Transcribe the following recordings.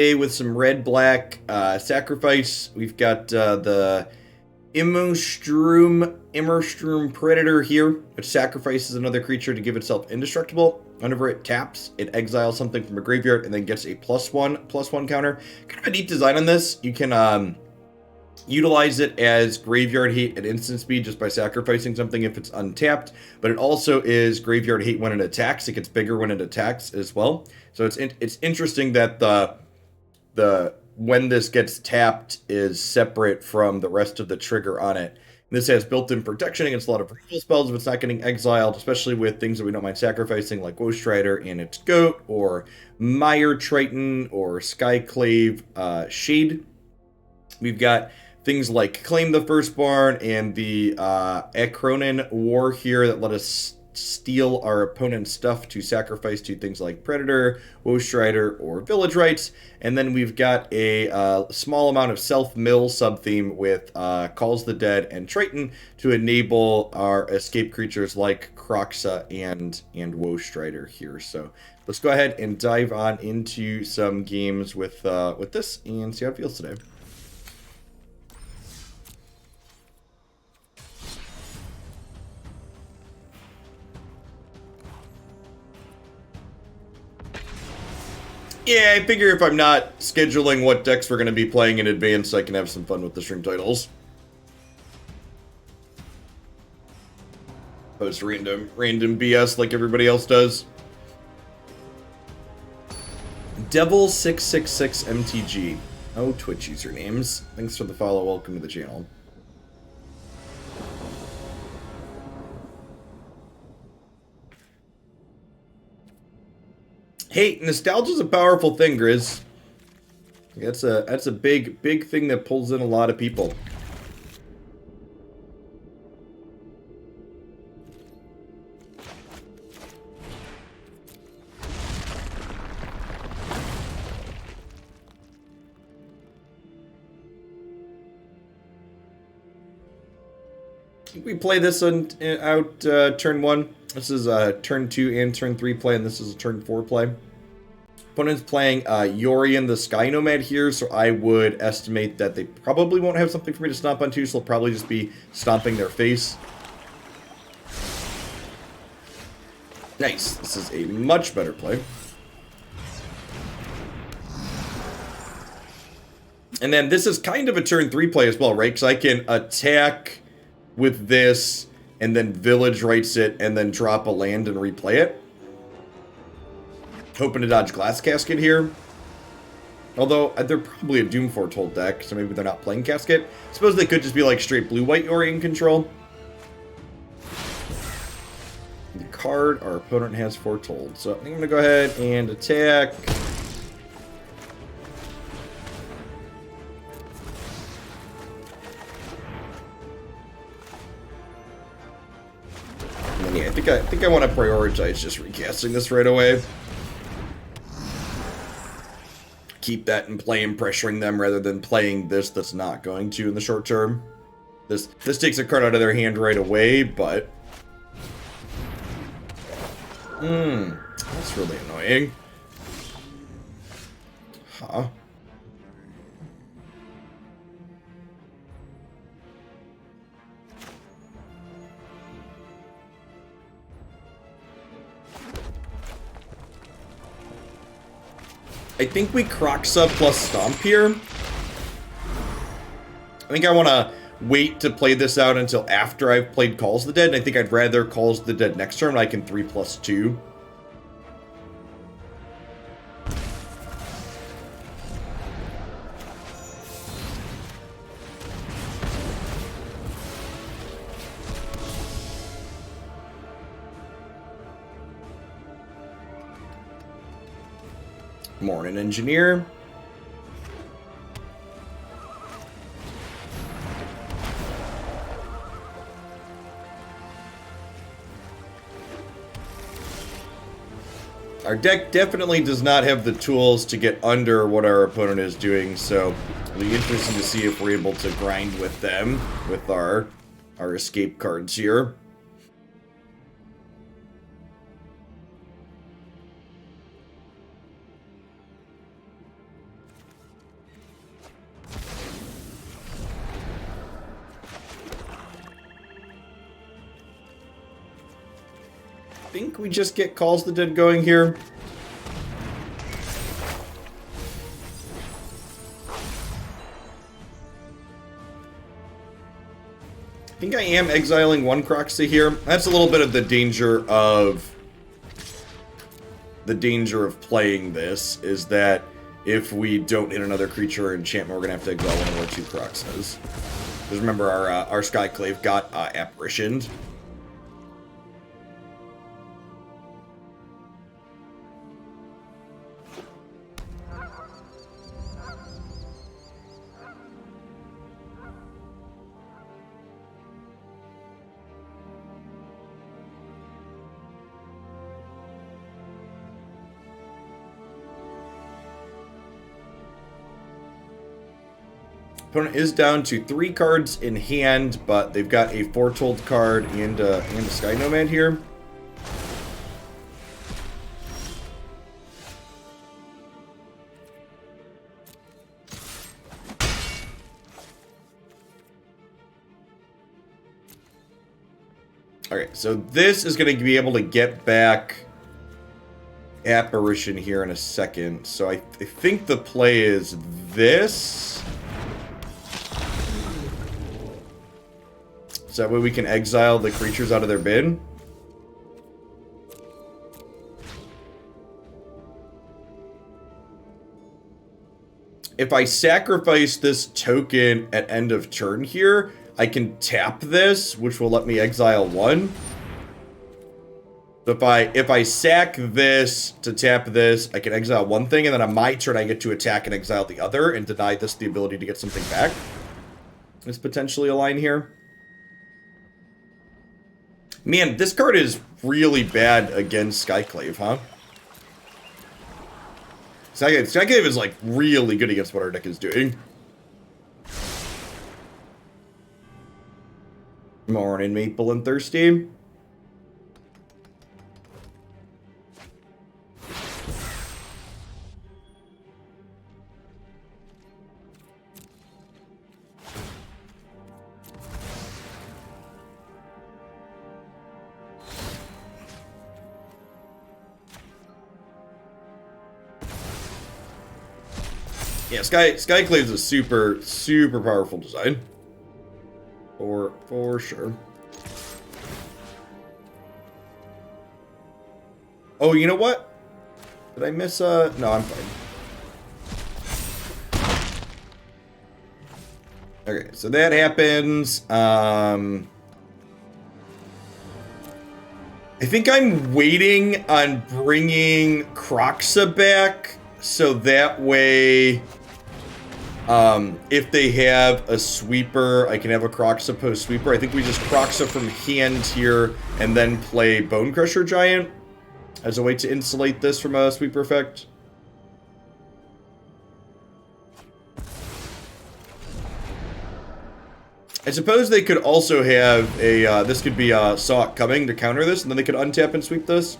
with some red-black sacrifice. We've got the Immersturm Predator here, which sacrifices another creature to give itself indestructible. Whenever it taps, it exiles something from a graveyard and then gets a +1/+1 counter. Kind of a neat design on this. You can utilize it as graveyard hate at instant speed just by sacrificing something if it's untapped, but it also is graveyard hate when it attacks. It gets bigger when it attacks as well. So it's interesting that the when this gets tapped is separate from the rest of the trigger on it. This has built-in protection against a lot of removal spells if it's not getting exiled, especially with things that we don't mind sacrificing, like Woe Strider and its goat, or Mire Triton, or Skyclave Shade. We've got things like Claim the Firstborn and the Akroan War here that let us steal our opponent's stuff to sacrifice to things like Predator, Woe Strider, or Village Rites. And then we've got a small amount of self-mill sub-theme with Calls the Dead and Triton to enable our escape creatures like Kroxa and Woe Strider here. So let's go ahead and dive on into some games with this and see how it feels today. Yeah, I figure if I'm not scheduling what decks we're going to be playing in advance, I can have some fun with the stream titles. Post random BS like everybody else does. Devil666 MTG. Oh, Twitch usernames. Thanks for the follow. Welcome to the channel. Hey, nostalgia's a powerful thing, Grizz. That's a big thing that pulls in a lot of people. We play this out turn 1. This is turn 2 and turn 3 play, and this is a turn 4 play. Opponent's playing Yorion the Sky Nomad here, so I would estimate that they probably won't have something for me to stomp onto, so they'll probably just be stomping their face. Nice. This is a much better play. And then this is kind of a turn 3 play as well, right? Because I can attack with this, and then Village Rites it, and then drop a land and replay it. Hoping to dodge Glass Casket here. Although, they're probably a Doom Foretold deck, so maybe they're not playing Casket. I suppose they could just be like straight blue-white Yorion control. The card our opponent has foretold. So I think I'm going to go ahead and attack. Yeah, I think I want to prioritize just recasting this right away. Keep that in play and pressuring them rather than playing this that's not going to in the short term. This takes a card out of their hand right away, but that's really annoying. Huh. I think we Kroxa plus Stomp here. I think I want to wait to play this out until after I've played Calls the Dead, and I think I'd rather Calls the Dead next turn. I can 3+2. Morning, Engineer. Our deck definitely does not have the tools to get under what our opponent is doing, so it'll be interesting to see if we're able to grind with them with our escape cards here. think we just get Calls the Dead going here. I think I am exiling one Kroxa here. That's a little bit of the danger of playing this, is that if we don't hit another creature or enchantment, we're gonna have to exile one of our 2 Kroxas. Because remember, our Skyclave got apparitioned. Opponent is down to 3 cards in hand, but they've got a Foretold card and a Sky Nomad here. Okay, so this is going to be able to get back Apparition here in a second. So I think the play is this. So that way we can exile the creatures out of their bin. If I sacrifice this token at end of turn here, I can tap this, which will let me exile 1. So if I sack this to tap this, I can exile 1 thing, and then on my turn I get to attack and exile the other, and deny this the ability to get something back. There's potentially a line here. Man, this card is really bad against Skyclave, huh? Skyclave is, like, really good against what our deck is doing. Morning, Maple and Thirsty. Yeah, Skyclave is a super powerful design. For sure. Oh, you know what? Did I miss no, I'm fine. Okay, so that happens. I think I'm waiting on bringing Kroxa back, so that way, if they have a sweeper, I can have a Kroxa post sweeper. I think we just Kroxa from hand here, and then play Bonecrusher Giant as a way to insulate this from a sweeper effect. I suppose they could also have a, this could be Saw It Coming to counter this, and then they could untap and sweep this.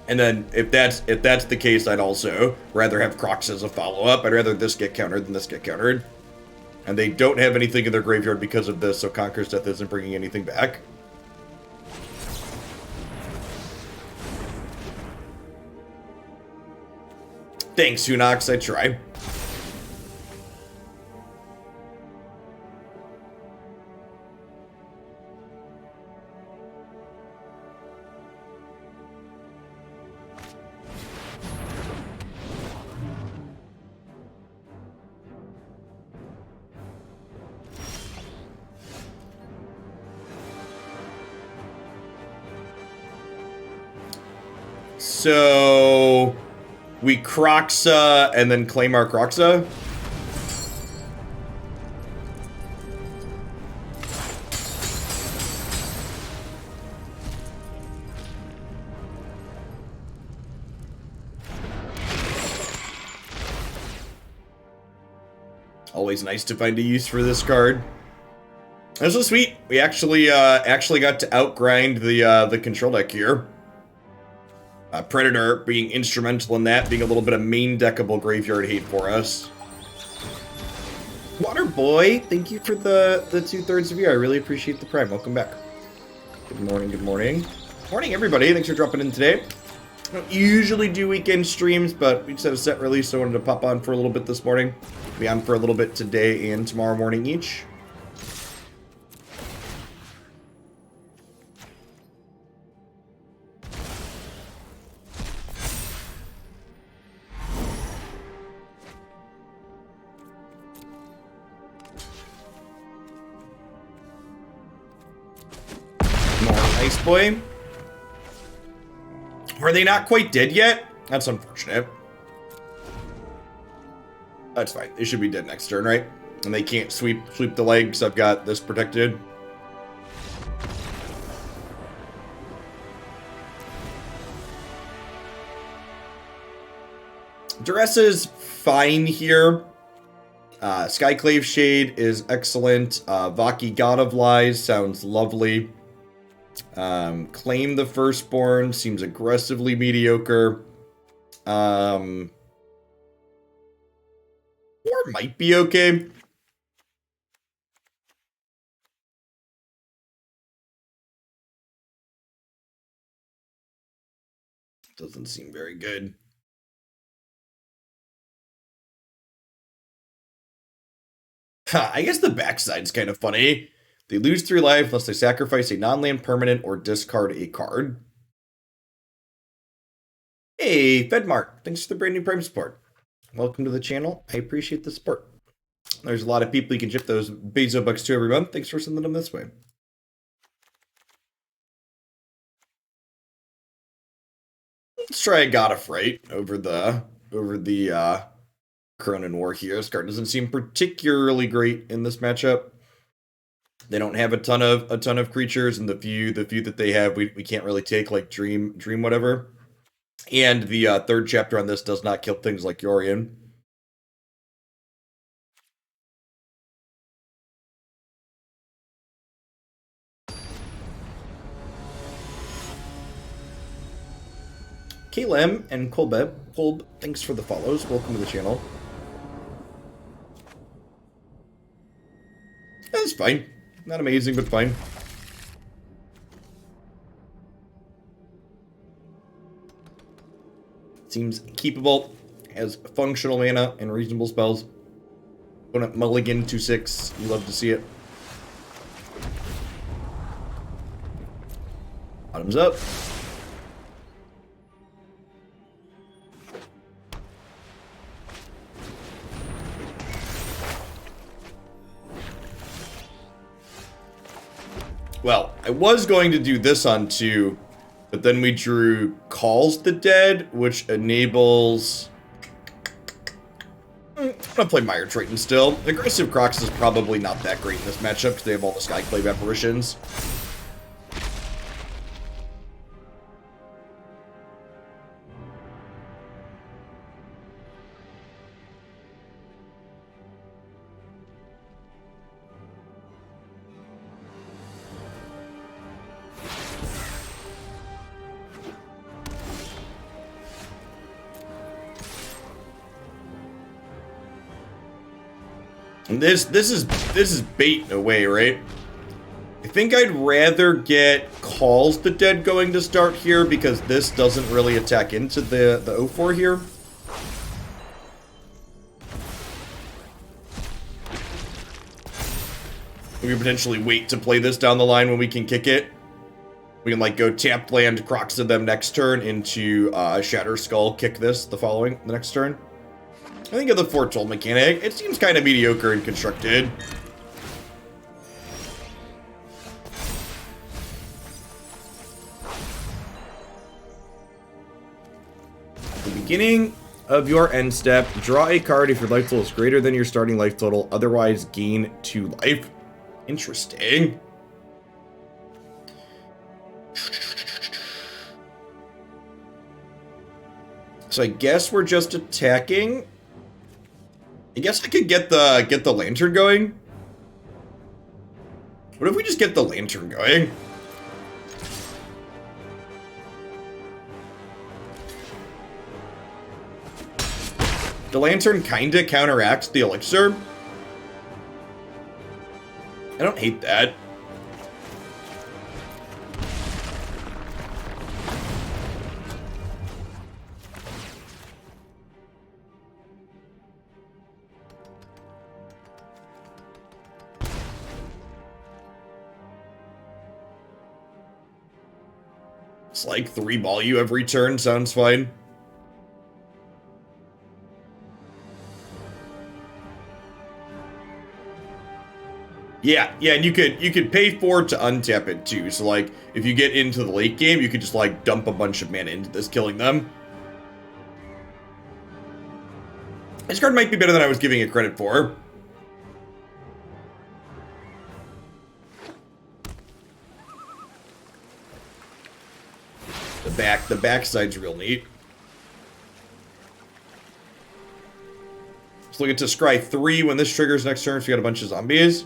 And then, if that's the case, I'd also rather have Kroxa as a follow-up. I'd rather this get countered than this get countered. And they don't have anything in their graveyard because of this, so Conqueror's Death isn't bringing anything back. Thanks, Hunox, I try. So we Kroxa and then claim our Kroxa. Always nice to find a use for this card. That's so sweet. We actually got to outgrind the control deck here. Predator being instrumental in that, being a little bit of main deckable graveyard hate for us. Water Boy, thank you for the 2/3 of you. I really appreciate the prime. Welcome back. Good morning, good morning. Morning, everybody. Thanks for dropping in today. I don't usually do weekend streams, but we just had a set release, so I wanted to pop on for a little bit this morning. Be on for a little bit today and tomorrow morning each. Nice boy. Are they not quite dead yet? That's unfortunate. That's fine. They should be dead next turn, right? And they can't sweep the legs. I've got this protected. Duress is fine here. Skyclave Shade is excellent. Valki, God of Lies, sounds lovely. Claim the Firstborn seems aggressively mediocre. Or might be okay. Doesn't seem very good. I guess the backside's kind of funny. They lose 3 life unless they sacrifice a non-land permanent or discard a card. Hey, Fedmart. Thanks for the brand new Prime support. Welcome to the channel. I appreciate the support. There's a lot of people you can ship those Bezo bucks to every month. Thanks for sending them this way. Let's try a God of Fright over the Akroan War here. This card doesn't seem particularly great in this matchup. They don't have a ton of creatures, and the few that they have, we can't really take, like Dream whatever. And the third chapter on this does not kill things like Yorion. Kalem and Kolb, thanks for the follows. Welcome to the channel. That's fine. Not amazing, but fine. Seems keepable. Has functional mana and reasonable spells. Opponent mulligan 2/6. You love to see it. Bottoms up. Well, I was going to do this on 2, but then we drew Calls the Dead, which enables... I'm gonna play Mire Triton still. Aggressive Kroxa is probably not that great in this matchup because they have all the Skyclave apparitions. And this is bait in a way, right? I think I'd rather get Calls the Dead going to start here because this doesn't really attack into the 0-4 here. We can potentially wait to play this down the line when we can kick it. We can like go tap land, Kroxa them next turn into Shatterskull, kick this the next turn. I think of the Foretold mechanic. It seems kind of mediocre and constructed. At the beginning of your end step, draw a card if your life total is greater than your starting life total. Otherwise, gain 2 life. Interesting. So I guess we're just attacking. I guess I could get the lantern going. What if we just get the lantern going? The lantern kinda counteracts the elixir. I don't hate that. It's like 3 value every turn, sounds fine. Yeah, and you could pay 4 to untap it too. So like, if you get into the late game, you could just like dump a bunch of mana into this, killing them. This card might be better than I was giving it credit for. The backside's real neat. Let's look at to scry 3 when this triggers next turn, so we got a bunch of zombies.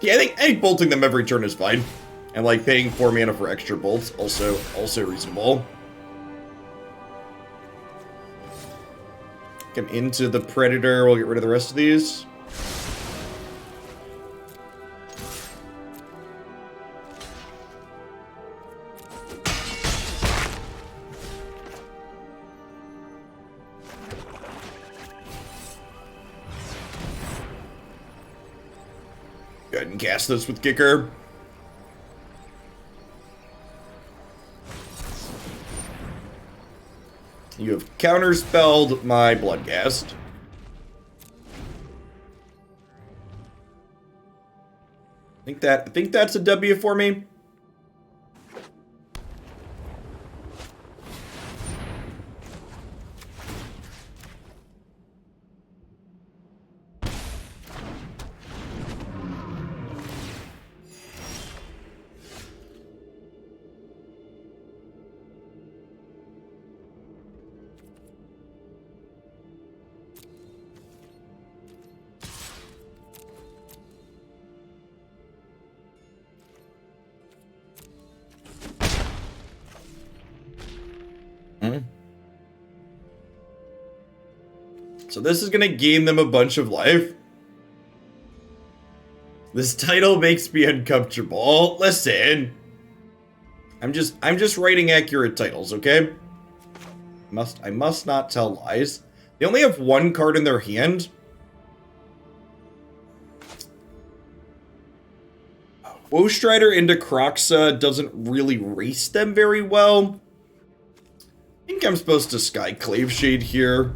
Yeah, I think bolting them every turn is fine. And like paying 4 mana for extra bolts, also reasonable. Come into the Predator, we'll get rid of the rest of these. Go ahead and cast this with Kicker. You have counterspelled my Bloodcast. I think that's a W for me. So this is gonna gain them a bunch of life. This title makes me uncomfortable. Listen. I'm just writing accurate titles, okay? I must not tell lies. They only have 1 card in their hand. Woe Strider into Kroxa doesn't really race them very well. I think I'm supposed to Skyclave Shade here.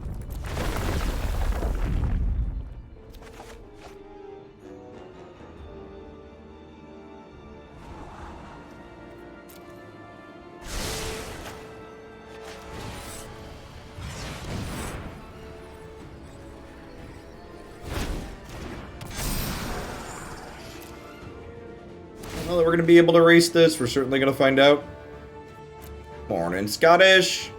Well, we're going to be able to race this. We're certainly going to find out. Morning, Scottish.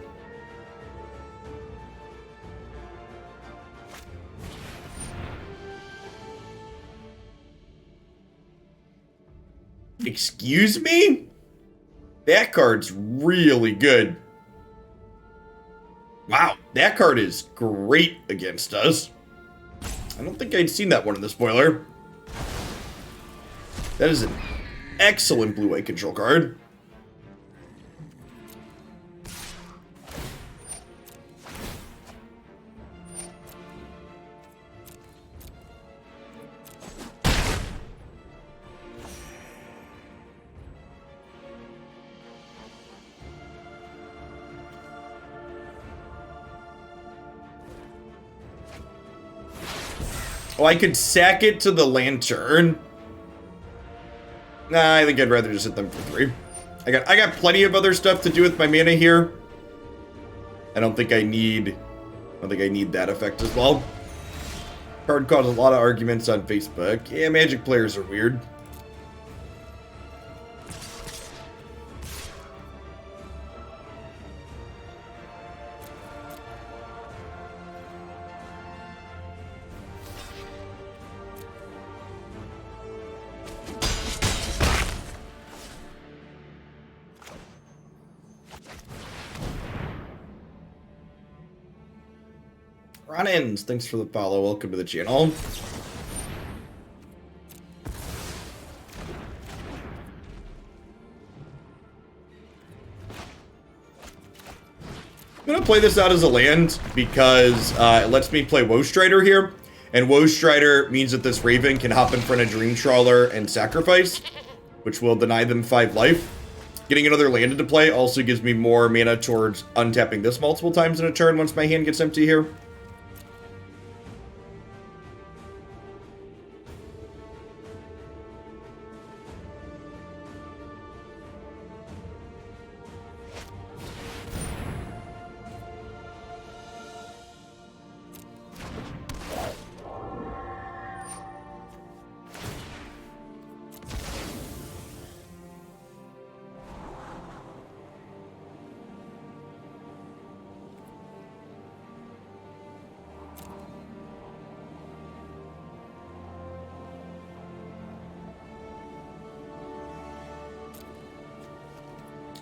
Excuse me? That card's really good. Wow, that card is great against us. I don't think I'd seen that one in the spoiler. That is an excellent blue-white control card. Oh, I could sack it to the Lantern. Nah, I think I'd rather just hit them for 3. I got plenty of other stuff to do with my mana here. I don't think I need that effect as well. Card caused a lot of arguments on Facebook. Yeah, Magic players are weird. Ronins, thanks for the follow. Welcome to the channel. gonna play this out as a land because it lets me play Woe Strider here. And Woe Strider means that this Raven can hop in front of Dream Trawler and sacrifice, which will deny them 5 life. Getting another land into play also gives me more mana towards untapping this multiple times in a turn once my hand gets empty here.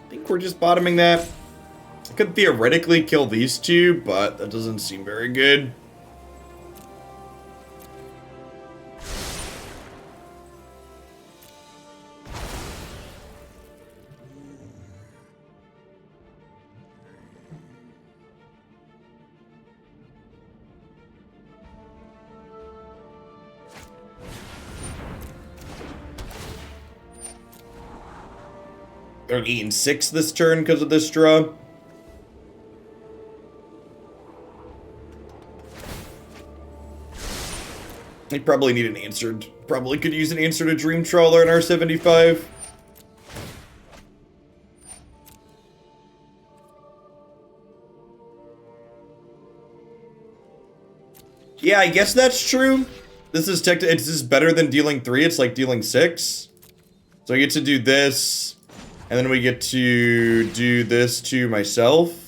I think we're just bottoming that. I could theoretically kill these two, but that doesn't seem very good. They're eating 6 this turn because of this draw. They probably need an answered. Probably could use an answer to Dream Trawler in R75. Yeah, I guess that's true. This is better than dealing 3. It's like dealing 6. So I get to do this. And then we get to do this to myself.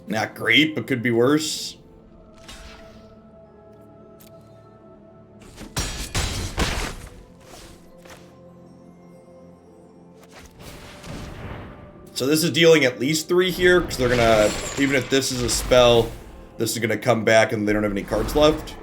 Not great, but could be worse. So this is dealing at least 3 here, because they're gonna, even if this is a spell, this is gonna come back and they don't have any cards left.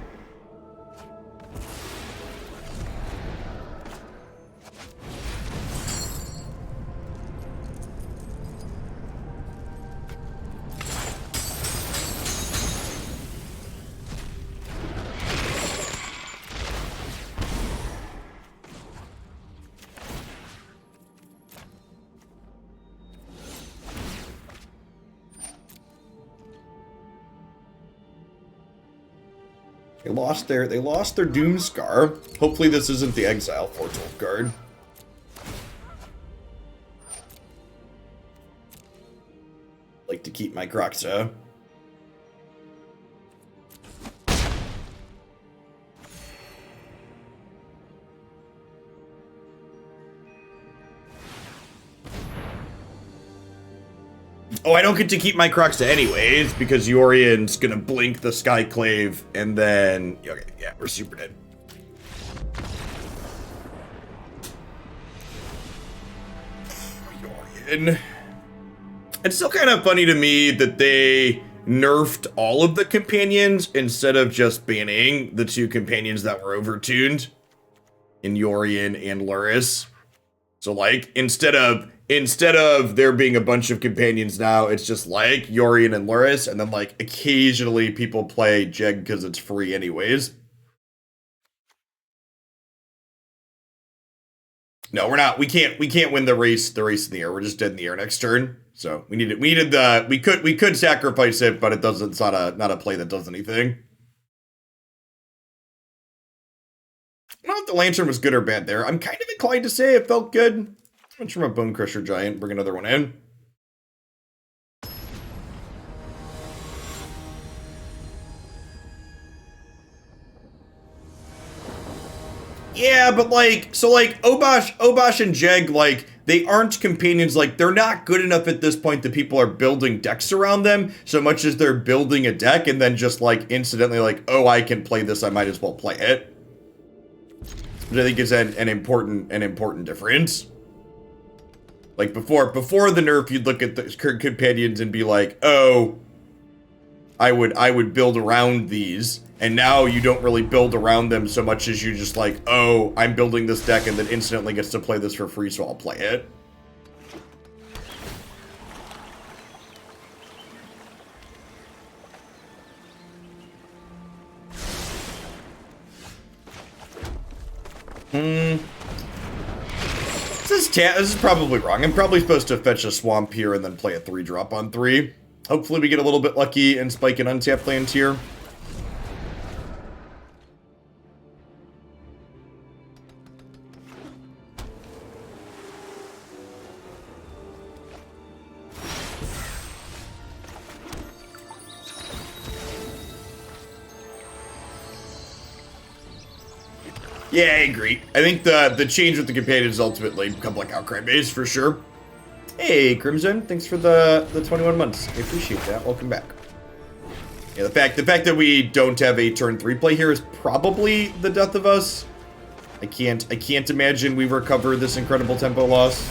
They lost their Doom Scar. Hopefully this isn't the Exile Foretold card. Like to keep my Kroxa. Oh, I don't get to keep my Kroxa anyways, because Yorian's gonna blink the Skyclave, and then... Okay, yeah, we're super dead. Yorian. It's still kind of funny to me that they nerfed all of the companions instead of just banning the 2 companions that were overtuned in Yorian and Luris. So, like, instead of there being a bunch of companions now, it's just like Yorian and Luris, and then like occasionally people play Jeg because it's free anyways. No, we're not. We can't win the race in the air. We're just dead in the air next turn. So we could sacrifice it, but it's not a play that does anything. I don't know if the Lantern was good or bad there. I'm kind of inclined to say it felt good. Switch from a Bonecrusher Giant, bring another one in. Yeah, but like, so like Obosh and Jeg, like, they aren't companions. Like, they're not good enough at this point that people are building decks around them so much as they're building a deck and then just like incidentally like, oh, I can play this, I might as well play it. which I think is an important difference. Like before the nerf, you'd look at the companions and be like, oh, I would build around these. And now you don't really build around them so much as you just like, oh, I'm building this deck and then instantly gets to play this for free, so I'll play it. This is probably wrong. I'm probably supposed to fetch a swamp here and then play a 3-drop on 3. Hopefully we get a little bit lucky and spike an untapped land here. Yeah, I agree. I think the change with the companions ultimately become like outcry base for sure. Hey, Crimson, thanks for the 21 months. I appreciate that. Welcome back. Yeah, the fact that we don't have a turn 3 play here is probably the death of us. I can't imagine we recover this incredible tempo loss.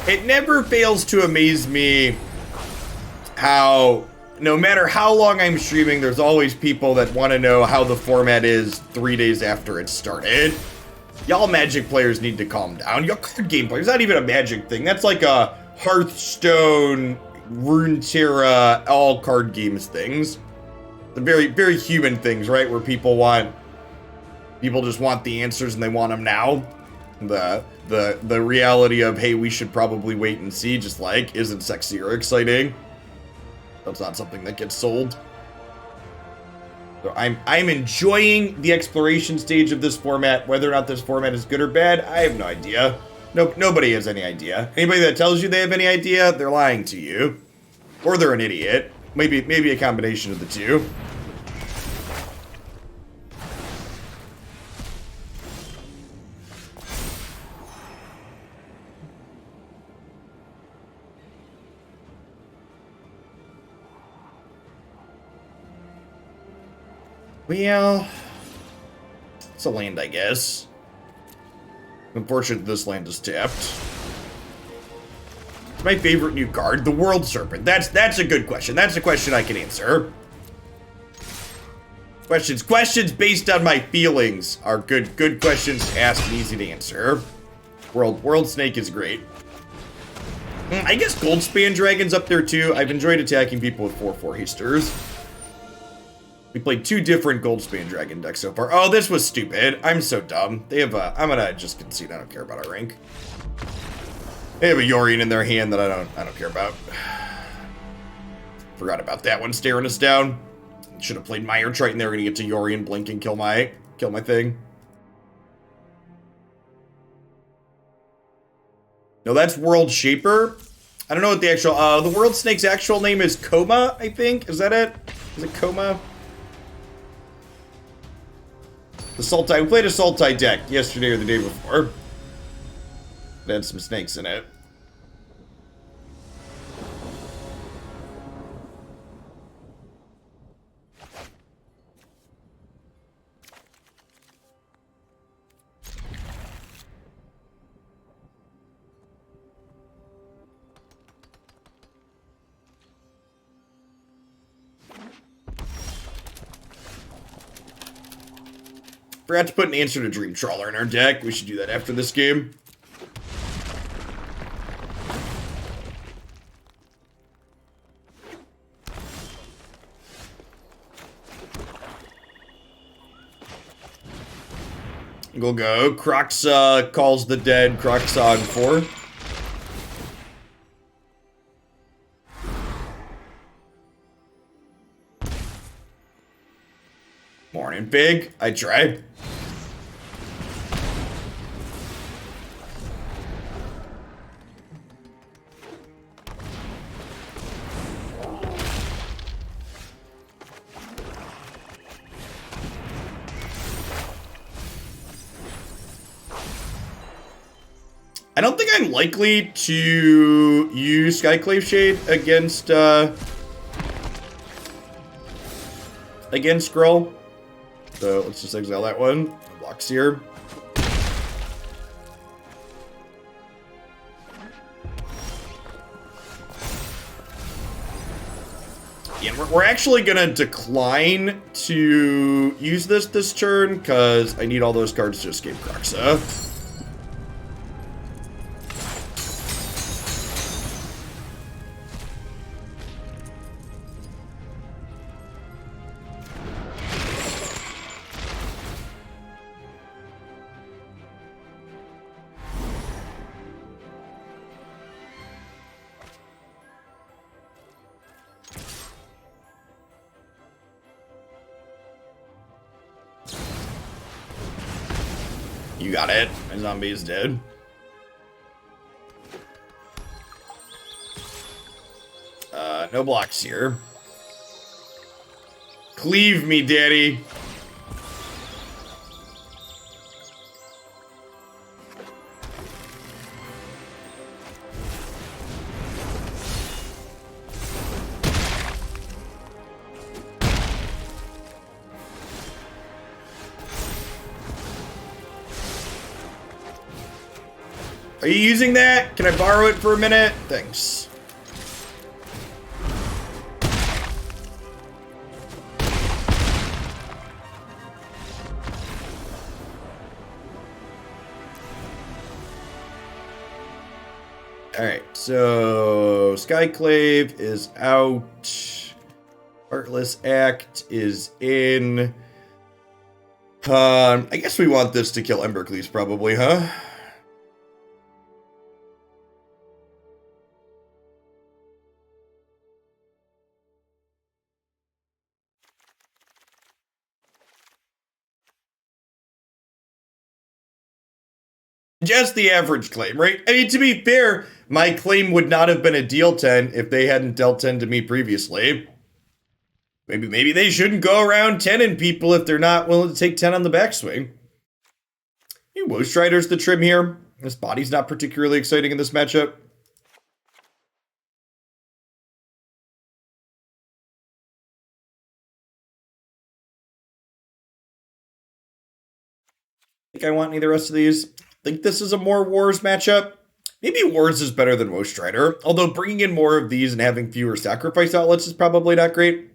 It never fails to amaze me how, no matter how long I'm streaming, there's always people that want to know how the format is 3 days after it started. Y'all Magic players need to calm down. Y'all card game players, not even a Magic thing. That's like a Hearthstone, Runeterra, all card games things. The very, very human things, right? Where people just want the answers and they want them now. The reality of, hey, we should probably wait and see, just like, isn't sexy or exciting. That's not something that gets sold. So I'm enjoying the exploration stage of this format. Whether or not this format is good or bad, I have no idea. Nobody has any idea. Anybody that tells you they have any idea, they're lying to you. Or they're an idiot. Maybe a combination of the two. Well, it's a land, I guess. Unfortunate this land is tapped. It's my favorite new card, the World Serpent. That's a good question. That's a question I can answer. Questions based on my feelings are good questions asked and easy to answer. World Snake is great. I guess Goldspan Dragon's up there too. I've enjoyed attacking people with 4/4 hasters. We played 2 different Goldspan Dragon decks so far. Oh, this was stupid. I'm so dumb. They have I'm gonna just concede. I don't care about our rank. They have a Yorion in their hand that I don't care about. Forgot about that one staring us down. Should have played Mire Triton. They were gonna get to Yorion, blink, and kill my thing. No, that's World Shaper. I don't know what the actual the World Snake's actual name is. Coma, I think. Is that it? Is it Coma? The Sultai. We played a Sultai deck yesterday or the day before. It had some snakes in it. Forgot to put an answer to Dream Trawler in our deck. We should do that after this game. We'll go. Kroxa calls the dead. Kroxa on 4. trying big. I try. I don't think I'm likely to use Skyclave Shade against Skrull. So let's just exile that one. Blocks here. Yeah, we're actually gonna decline to use this turn because I need all those cards to escape Kroxa. You got it. My zombie is dead. No blocks here. Cleave me, daddy. Are you using that? Can I borrow it for a minute? Thanks. Alright, so Skyclave is out. Heartless Act is in. I guess we want this to kill Embereth probably, huh? Just the average claim, right? I mean, to be fair, my claim would not have been a deal 10 if they hadn't dealt 10 to me previously. Maybe they shouldn't go around 10ing people if they're not willing to take 10 on the backswing. Hey, Woe Strider's the trim here. This body's not particularly exciting in this matchup. I think I want any of the rest of these. I think this is a more Wars matchup. Maybe Wars is better than Woe Strider, although bringing in more of these and having fewer sacrifice outlets is probably not great.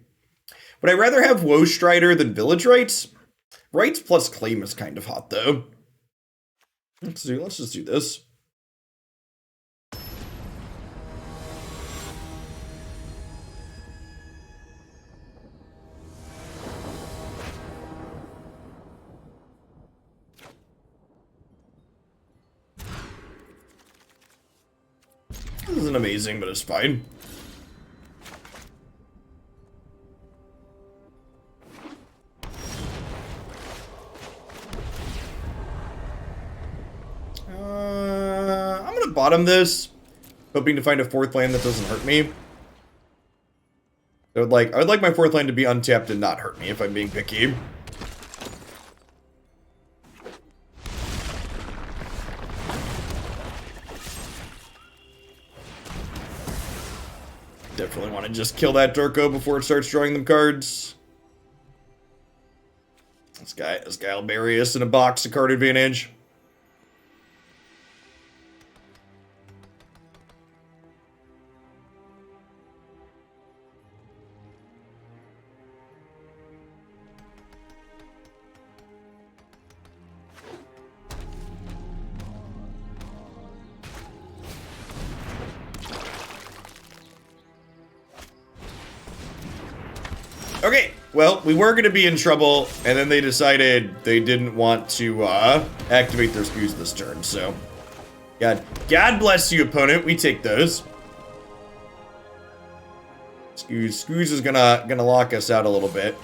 Would I rather have Woe Strider than Village Rites? Rites plus Claim is kind of hot, though. Let's just do this. This isn't amazing, but it's fine. I'm gonna bottom this, hoping to find a fourth land that doesn't hurt me. I would like my fourth land to be untapped and not hurt me if I'm being picky. Definitely want to just kill that Durko before it starts drawing them cards. This guy will bury us in a box, a card advantage. Okay, well, we were going to be in trouble, and then they decided they didn't want to activate their Scoos this turn, so... God bless you, opponent. We take those. Scoos is gonna lock us out a little bit.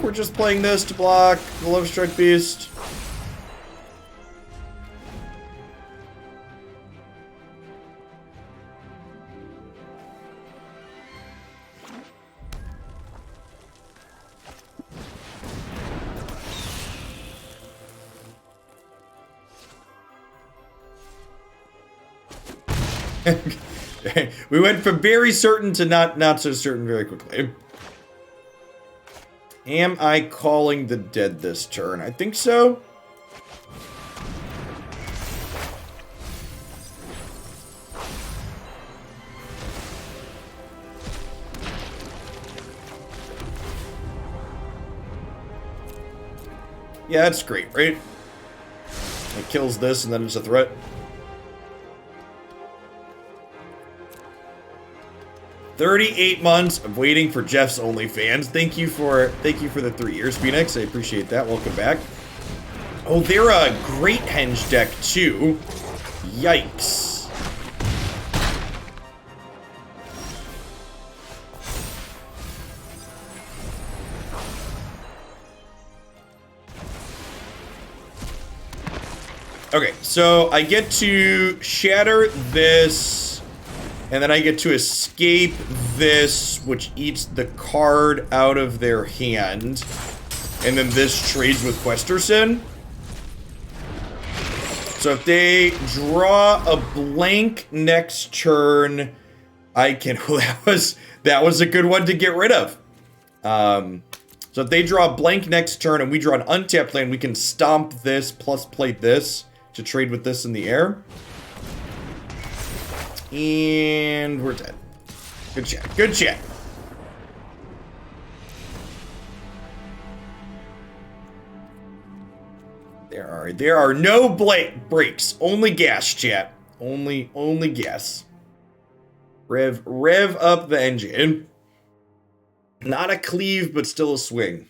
we're just playing this to block the Love Strike Beast. We went from very certain to not so certain very quickly. Am I calling the dead this turn? I think so. Yeah, that's great, right? It kills this and then it's a threat. $38 months of waiting for Jeff's OnlyFans. Thank you for the 3 years, Phoenix. I appreciate that. Welcome back. Oh, they're a Great Henge deck too. Yikes. Okay, so I get to shatter this. And then I get to escape this, which eats the card out of their hand. And then this trades with Questerson. So if they draw a blank next turn, I can... that was a good one to get rid of. So if they draw a blank next turn and we draw an untapped land, we can stomp this plus play this to trade with this in the air. And we're dead. Good chat. Good chat. There are no breaks. Only gas, chat. Only gas. Rev up the engine. Not a cleave, but still a swing.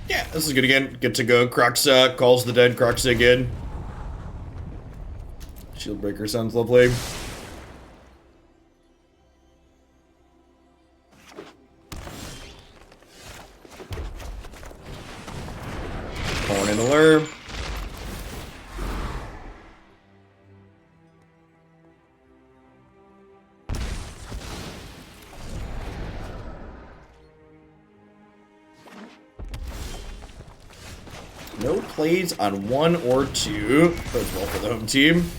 Yeah, this is good again. Good to go. Kroxa calls the dead. Kroxa again. Shieldbreaker sounds lovely. Calling in the lure. No plays on 1 or 2. Bodes well for the home team.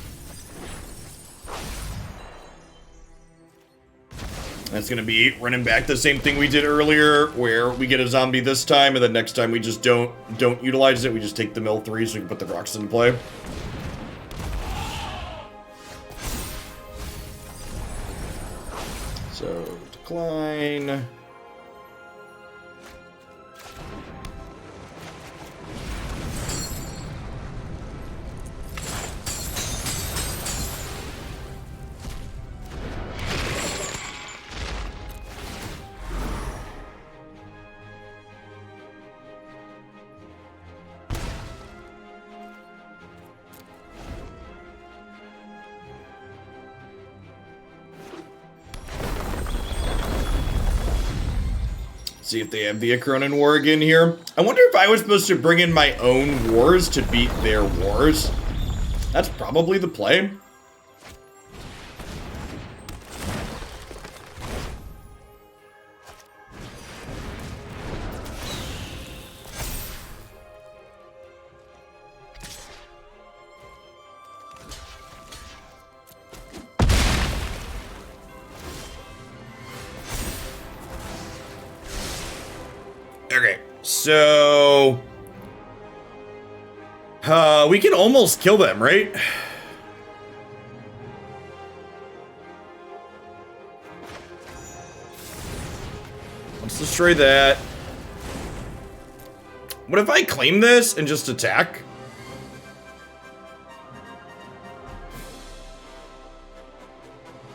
That's going to be running back the same thing we did earlier, where we get a zombie this time, and then next time we just don't utilize it. We just take the mill 3 so we can put the rocks into play. So, decline. See if they have the Akroan War again here. I wonder if I was supposed to bring in my own wars to beat their wars. That's probably the play. Okay, so... we can almost kill them, right? Let's destroy that. What if I claim this and just attack?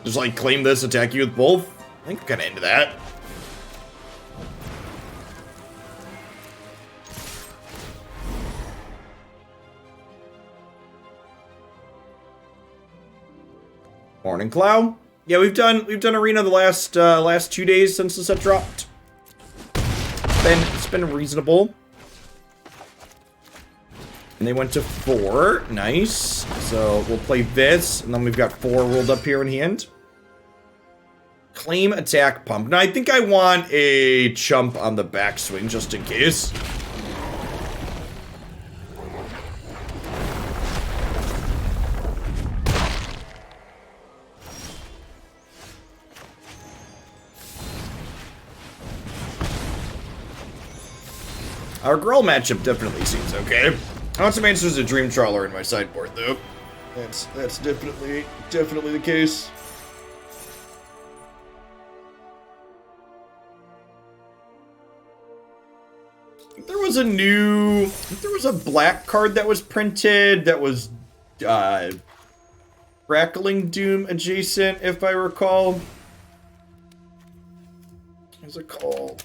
Just like claim this, attack you with both? I think I'm kind of into that. Morning Cloud. Yeah, we've done arena the last 2 days since the set dropped. It's been reasonable. And they went to 4. Nice. So we'll play this, and then we've got 4 rolled up here in hand. Claim, attack, pump. Now I think I want a chump on the backswing just in case. Our Gruul matchup definitely seems okay. I want some answers to Dream Trawler in my sideboard, though. That's definitely the case. There was a black card that was printed that was Crackling Doom adjacent, if I recall. What's it called?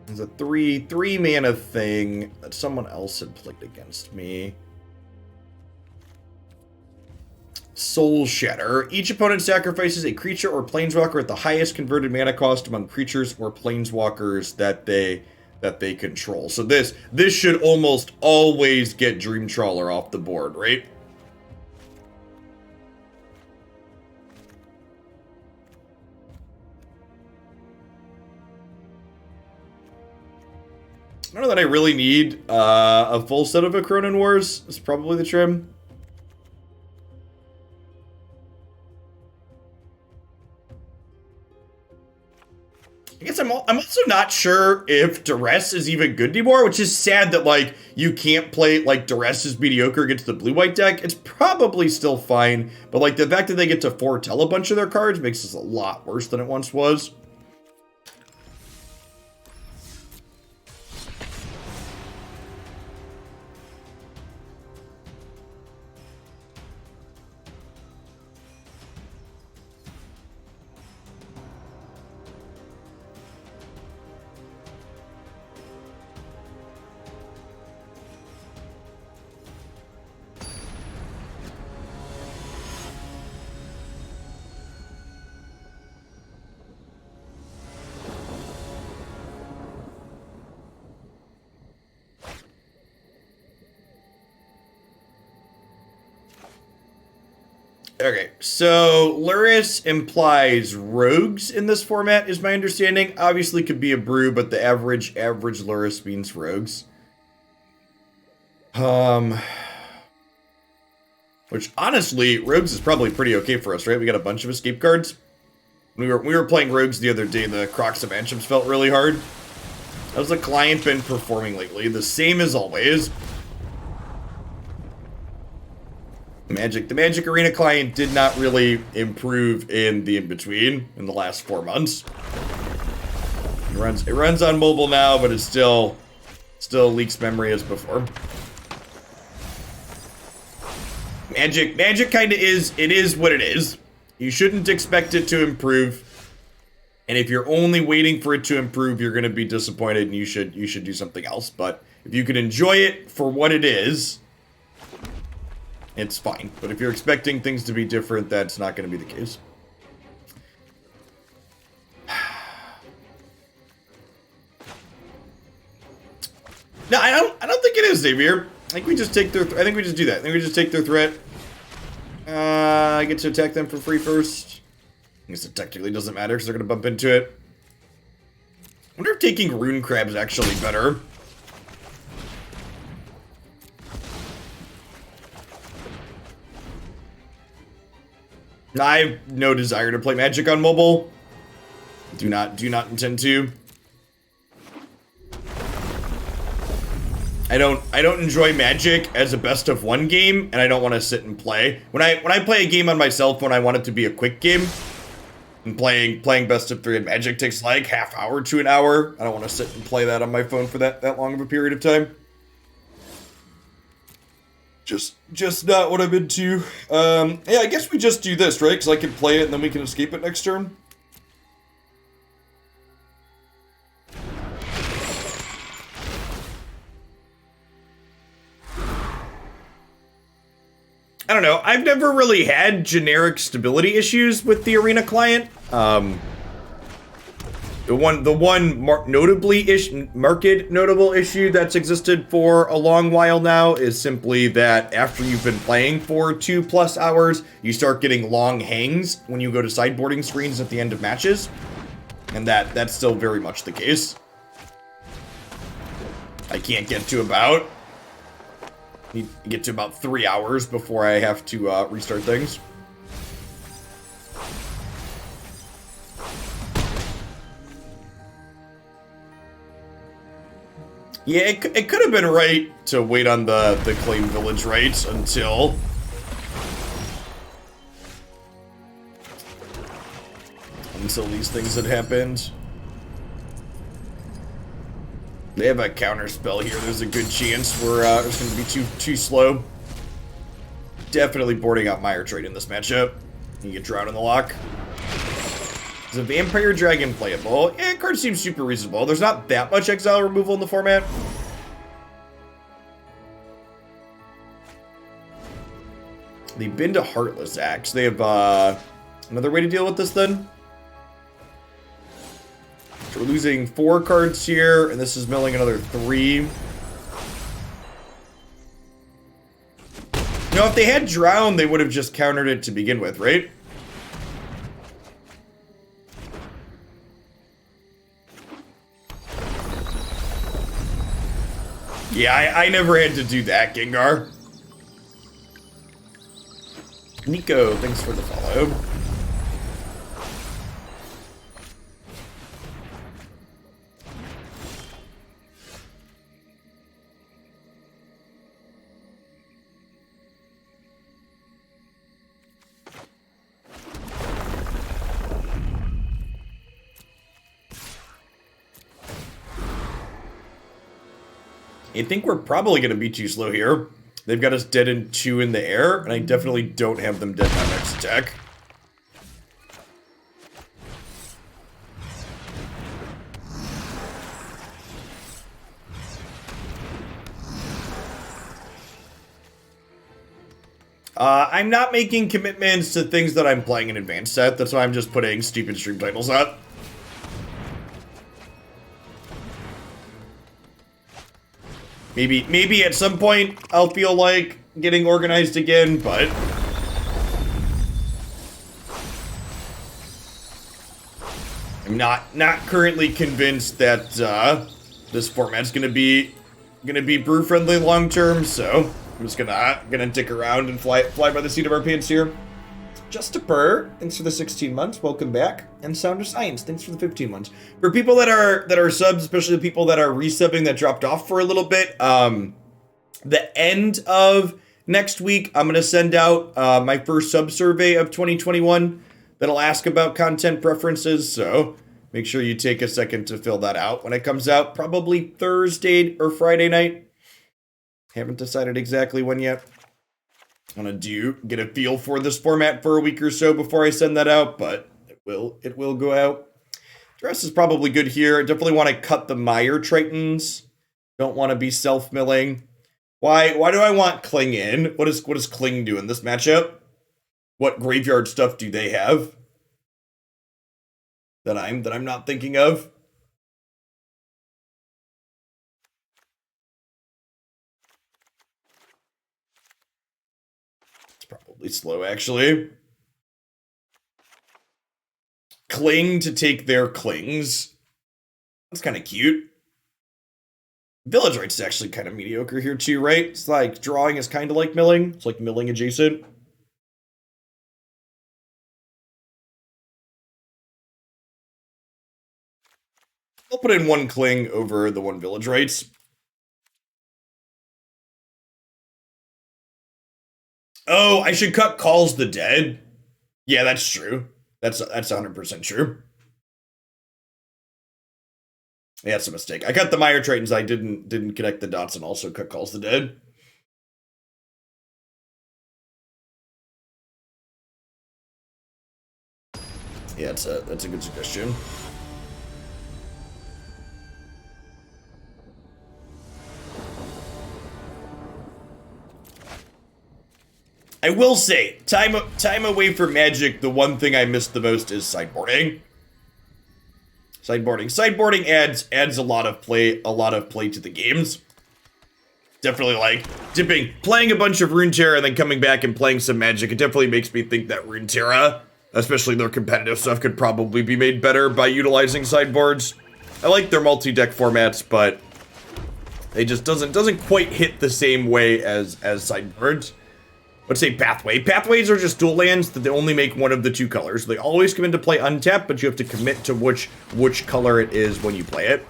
It's a three mana thing that someone else had played against me. Soul Shatter. Each opponent sacrifices a creature or planeswalker at the highest converted mana cost among creatures or planeswalkers that they control. So this should almost always get Dream Trawler off the board, right? I don't know that I really need a full set of Akroan Wars. It's probably the trim. I guess I'm also not sure if Duress is even good anymore, which is sad that, like, you can't play, like, Duress is mediocre against the blue-white deck. It's probably still fine, but, like, the fact that they get to foretell a bunch of their cards makes this a lot worse than it once was. Okay, so Lurrus implies rogues in this format, is my understanding. Obviously could be a brew, but the average Lurrus means rogues. Which honestly, rogues is probably pretty okay for us, right? We got a bunch of escape cards. We were playing rogues the other day. The Kroxa matchups felt really hard. How's the client been performing lately? The same as always. The Magic Arena client did not really improve in the in-between in the last 4 months. It runs on mobile now, but it still leaks memory as before. Magic kind of is what it is. You shouldn't expect it to improve. And if you're only waiting for it to improve, you're going to be disappointed, and you should do something else. But if you can enjoy it for what it is, it's fine. But if you're expecting things to be different, that's not going to be the case. No, I don't think it is, Xavier. I think we just take their. I think we just do that. I think we just take their threat. I get to attack them for free first. I guess it technically doesn't matter because they're going to bump into it. I wonder if taking Rune Crab is actually better. I have no desire to play Magic on mobile. Do not intend to. I don't enjoy Magic as a best of one game, and I don't want to sit and play. When I play a game on my cell phone, I want it to be a quick game. And playing best of 3 in Magic takes like half hour to an hour. I don't want to sit and play that on my phone for that long of a period of time. Just not what I'm into. Yeah, I guess we just do this, right? Because I can play it and then we can escape it next turn. I don't know. I've never really had generic stability issues with the Arena client. The one notable issue that's existed for a long while now is simply that after you've been playing for 2+ hours, you start getting long hangs when you go to sideboarding screens at the end of matches, and that's still very much the case. I can't get to about. Need to get to about 3 hours before I have to restart things. Yeah, it could have been right to wait on the Claim Village Rites until these things had happened. They have a counter spell here. There's a good chance it's going to be too slow. Definitely boarding out Mire Triton in this matchup. You get Drought in the lock. Is a Vampire Dragon playable? Yeah, card seems super reasonable. There's not that much exile removal in the format. They've been to Heartless Act. So they have another way to deal with this then. So we're losing 4 cards here, and this is milling another 3. You know, if they had Drown, they would have just countered it to begin with, right? Yeah, I never had to do that, Gengar. Nico, thanks for the follow. I think we're probably going to be too slow here. They've got us dead in 2 in the air, and I definitely don't have them dead in my next attack. I'm not making commitments to things that I'm playing in advanced set. That's why I'm just putting stupid stream titles up. Maybe at some point I'll feel like getting organized again, but I'm not currently convinced that this format's gonna be brew friendly long term. So I'm just gonna dick around and fly by the seat of our pants here. Just a purr, thanks for the 16 months, welcome back. And Sound of Science, thanks for the 15 months. For people that are subs, especially the people that are resubbing that dropped off for a little bit, the end of next week, I'm gonna send out my first sub survey of 2021 that'll ask about content preferences, so make sure you take a second to fill that out when it comes out, probably Thursday or Friday night. Haven't decided exactly when yet. I'm gonna get a feel for this format for a week or so before I send that out, but it will go out. Duress is probably good here. I definitely want to cut the Mire Tritons. Don't want to be self-milling. Why do I want Kling in? What does Kling do in this matchup? What graveyard stuff do they have that I'm not thinking of? Probably slow, actually. Kling to take their Klings. That's kind of cute. Village Rites is actually kind of mediocre here too, right? It's like drawing is kind of like milling. It's like milling adjacent. I'll put in 1 Cling over the 1 Village Rites. Oh, I should cut Calls the Dead. Yeah, that's true. That's 100% true. Yeah, that's a mistake. I cut the Mire Tritons. I didn't connect the dots and also cut Calls the Dead. Yeah, that's a good suggestion. I will say, time away from Magic, the one thing I miss the most is sideboarding. Sideboarding adds a lot of play to the games. Definitely like playing a bunch of Runeterra and then coming back and playing some Magic. It definitely makes me think that Runeterra, especially their competitive stuff, could probably be made better by utilizing sideboards. I like their multi-deck formats, but it just doesn't quite hit the same way as sideboards. Let's say Pathway. Pathways are just dual lands that they only make one of the 2 colors. They always come into play untapped, but you have to commit to which color it is when you play it.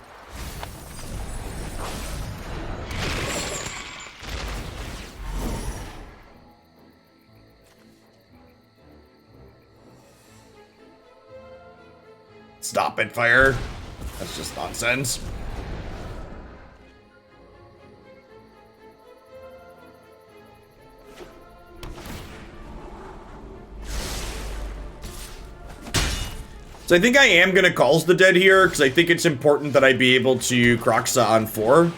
Stop it, fire. That's just nonsense. So I think I am going to Calls the Dead here, because I think it's important that I be able to Kroxa on 4.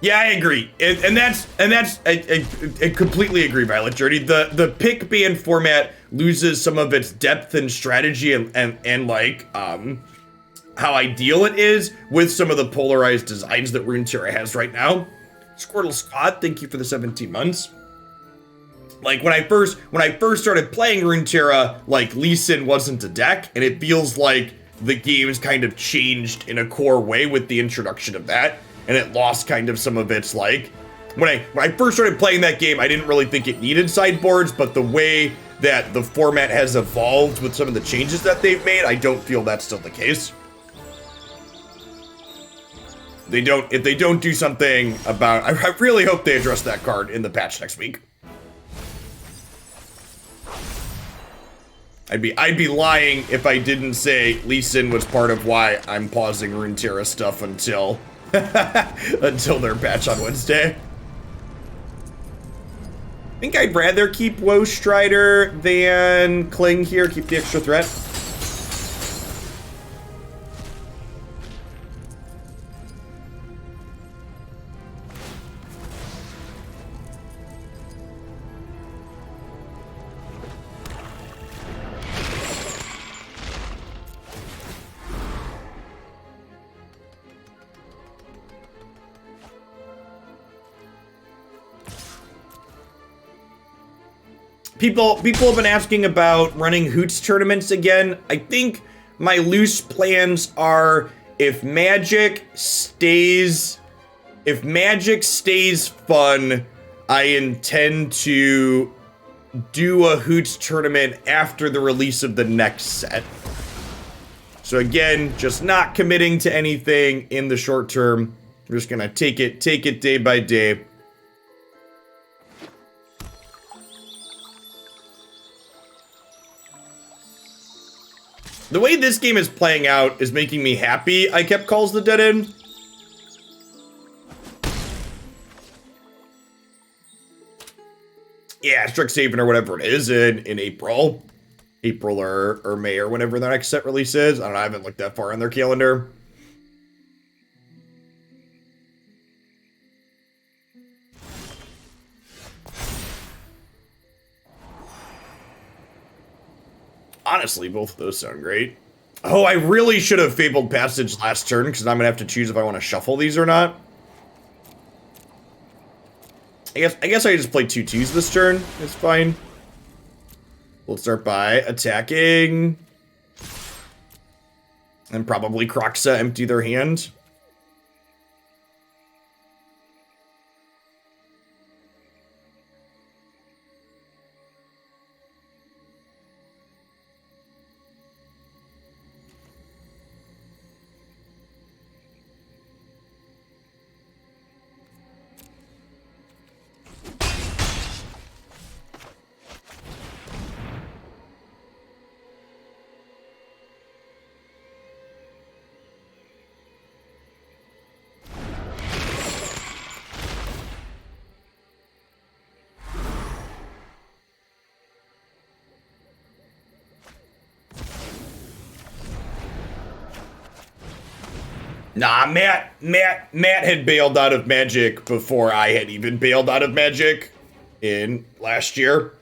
Yeah, I agree. I completely agree, Violet Journey. The pick ban format loses some of its depth and strategy and like, how ideal it is with some of the polarized designs that Runeterra has right now. Squirtle Scott, thank you for the 17 months. Like, when I first started playing Runeterra, like, Lee Sin wasn't a deck, and it feels like the game's kind of changed in a core way with the introduction of that, and it lost kind of some of its, like... When I first started playing that game, I didn't really think it needed sideboards, but the way that the format has evolved with some of the changes that they've made, I don't feel that's still the case. If they don't do something about... I really hope they address that card in the patch next week. I'd be lying if I didn't say Lee Sin was part of why I'm pausing Runeterra stuff until until their patch on Wednesday. I think I'd rather keep Woe Strider than Cling here, keep the extra threat. People have been asking about running Hoots tournaments again. I think my loose plans are if Magic stays fun, I intend to do a Hoots tournament after the release of the next set. So again, just not committing to anything in the short term. I'm just gonna take it day by day. The way this game is playing out is making me happy I kept Calls the Dead in. Yeah, Strixhaven or whatever it is in April. April or May or whenever their next set release is. I don't know, I haven't looked that far on their calendar. Honestly, both of those sound great. Oh, I really should have Fabled Passage last turn, because I'm going to have to choose if I want to shuffle these or not. I guess I just play 2/2s this turn. It's fine. We'll start by attacking. And probably Kroxa empty their hand. Nah, Matt had bailed out of Magic before I had even bailed out of Magic in last year.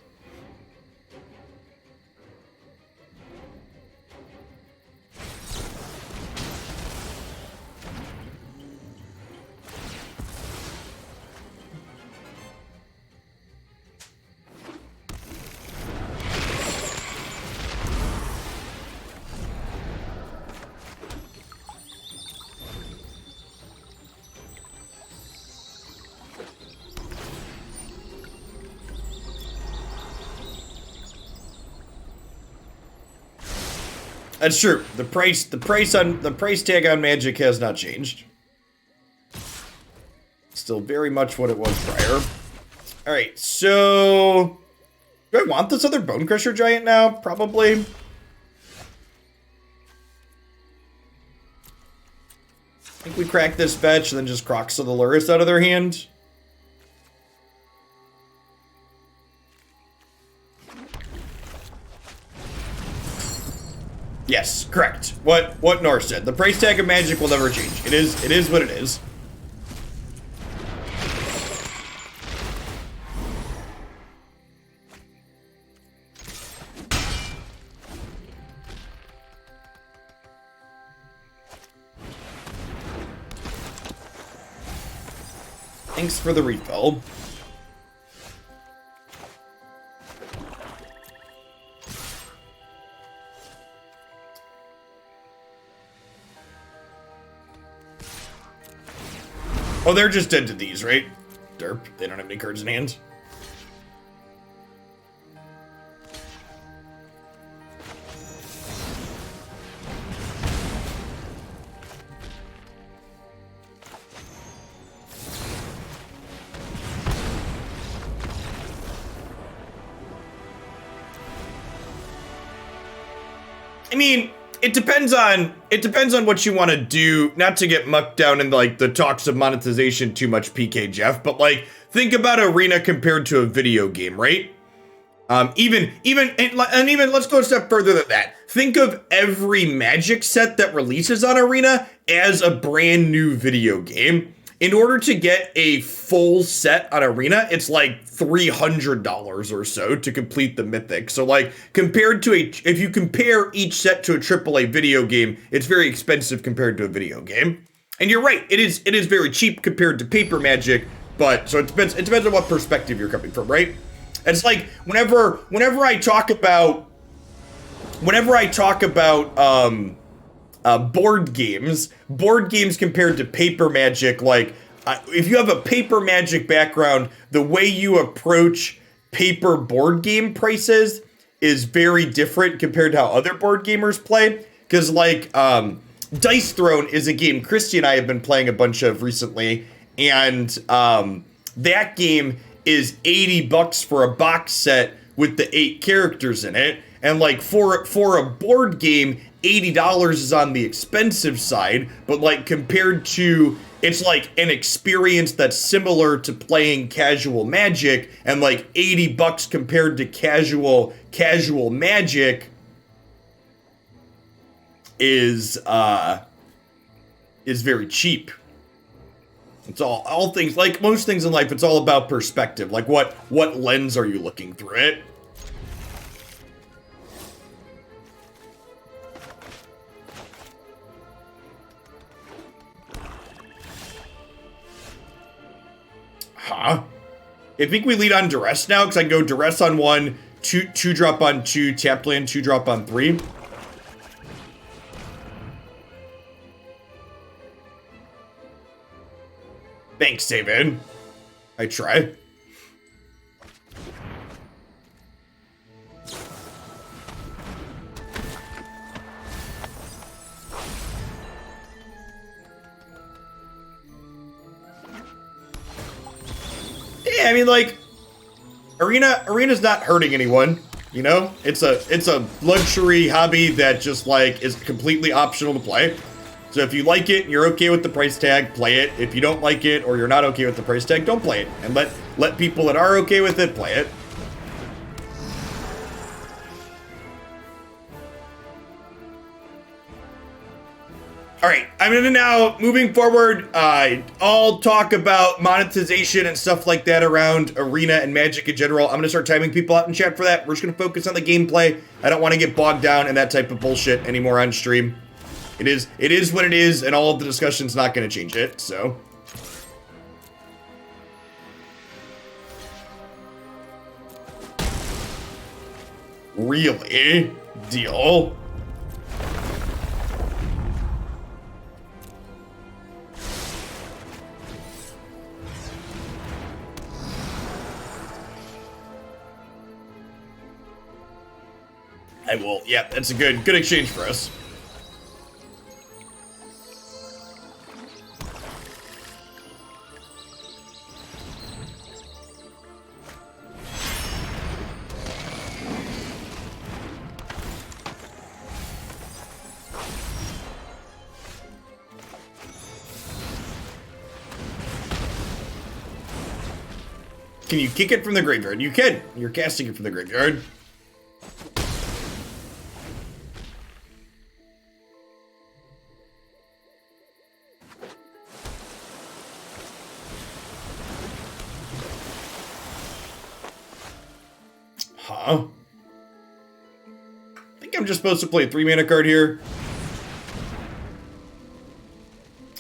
That's true. The price tag on Magic has not changed. Still very much what it was prior. All right, so do I want this other Bonecrusher Giant now? Probably. I think we crack this fetch and then just Kroxa the Lurrus out of their hand. Yes, correct. What North said. The price tag of Magic will never change. It is what it is. Thanks for the refill. Oh, they're just dead to these, right? Derp. They don't have any cards in hand. I mean, it depends on what you want to do, not to get mucked down in like the talks of monetization too much, PK Jeff, but like think about Arena compared to a video game, right? Even let's go a step further than that. Think of every Magic set that releases on Arena as a brand new video game. In order to get a full set on Arena, it's like $300 or so to complete the Mythic. So like compared to if you compare each set to a AAA video game, it's very expensive compared to a video game. And you're right, it is very cheap compared to paper Magic, but so it depends on what perspective you're coming from, right? It's like whenever I talk about board games compared to paper Magic, like if you have a paper Magic background, the way you approach paper board game prices is very different compared to how other board gamers play. Because like Dice Throne is a game Christy and I have been playing a bunch of recently, and that game is $80 for a box set with the 8 characters in it. And like for a board game, $80 is on the expensive side, but like compared to, it's like an experience that's similar to playing casual Magic, and like $80 compared to casual Magic is very cheap. It's all things, like most things in life, it's all about perspective. Like what lens are you looking through it? Huh? I think we lead on Duress now, because I can go Duress on 1, 2 drop on 2, tap land, 2 drop on 3. Thanks, David. I try. Yeah, I mean, like, Arena's not hurting anyone, you know? It's a luxury hobby that just, like, is completely optional to play. So if you like it and you're okay with the price tag, play it. If you don't like it or you're not okay with the price tag, don't play it. And let people that are okay with it play it. All right, I'm gonna now, moving forward, I'll talk about monetization and stuff like that around Arena and Magic in general. I'm gonna start timing people out in chat for that. We're just gonna focus on the gameplay. I don't want to get bogged down in that type of bullshit anymore on stream. It is what it is, and all of the discussion's not gonna change it, so. Really? Deal? I will. Yeah, that's a good exchange for us. Can you kick it from the graveyard? You can. You're casting it from the graveyard. Huh? I think I'm just supposed to play a 3-mana card here.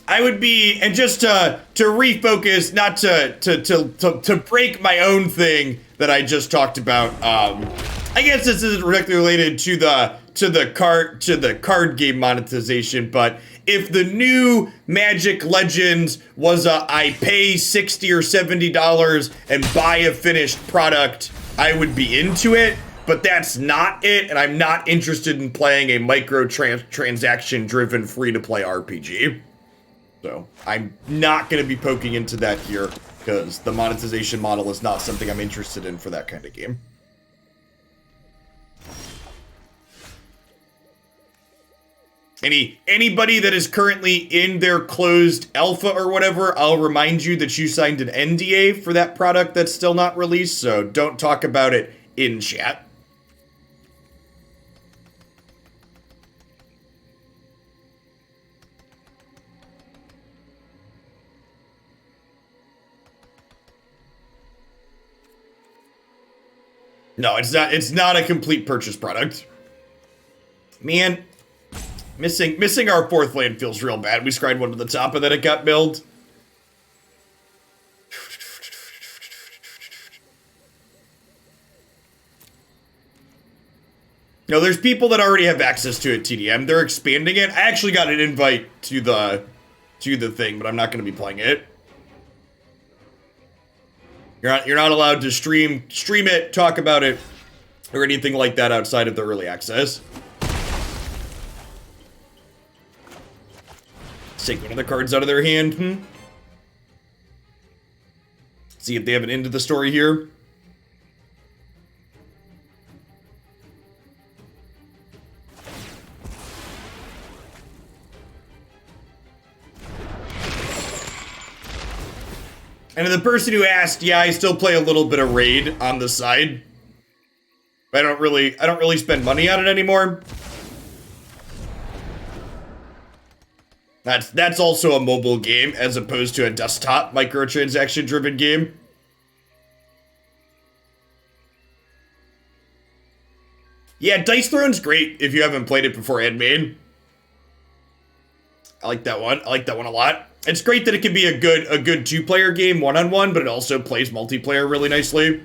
I would be, and just to refocus, not to break my own thing that I just talked about. I guess this isn't directly related to the card game monetization, but if the new Magic Legends was I pay $60 or $70 and buy a finished product, I would be into it. But that's not it, and I'm not interested in playing a microtransaction driven free-to-play RPG. So I'm not going to be poking into that here, because the monetization model is not something I'm interested in for that kind of game. Anybody that is currently in their closed alpha or whatever, I'll remind you that you signed an NDA for that product that's still not released, so don't talk about it in chat. No, it's not a complete purchase product. Man, missing our 4th land feels real bad. We scryed one to the top and then it got milled. No, there's people that already have access to it, TDM. They're expanding it. I actually got an invite to the thing, but I'm not going to be playing it. You're not allowed to stream it, talk about it, or anything like that outside of the early access. Let's take one of the cards out of their hand. See if they have an end to the story here. And the person who asked, yeah, I still play a little bit of Raid on the side. I don't really spend money on it anymore. That's also a mobile game as opposed to a desktop microtransaction driven game. Yeah, Dice Throne's great if you haven't played it before, Handmaid. I like that one. I like that one a lot. It's great that it can be a good 2-player game one-on-one, but it also plays multiplayer really nicely.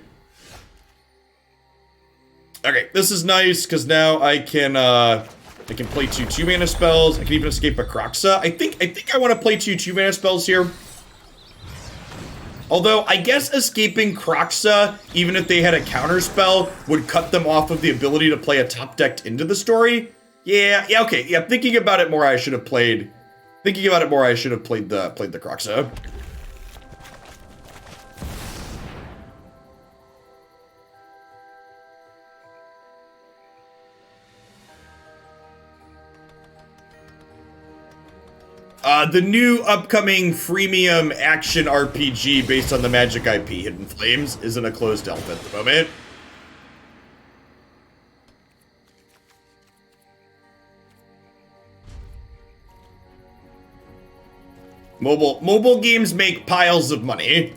Okay, this is nice because now I can play 2 2-mana spells. I can even escape a Kroxa. I think I want to play 2 2-mana spells here. Although I guess escaping Kroxa, even if they had a counter spell, would cut them off of the ability to play a top decked into the story. Yeah, okay. Yeah, thinking about it more, I should have played. Thinking about it more, I should have played the Kroxa. The new upcoming freemium action RPG based on the Magic IP, Hidden Flames, is in a closed alpha at the moment. Mobile games make piles of money.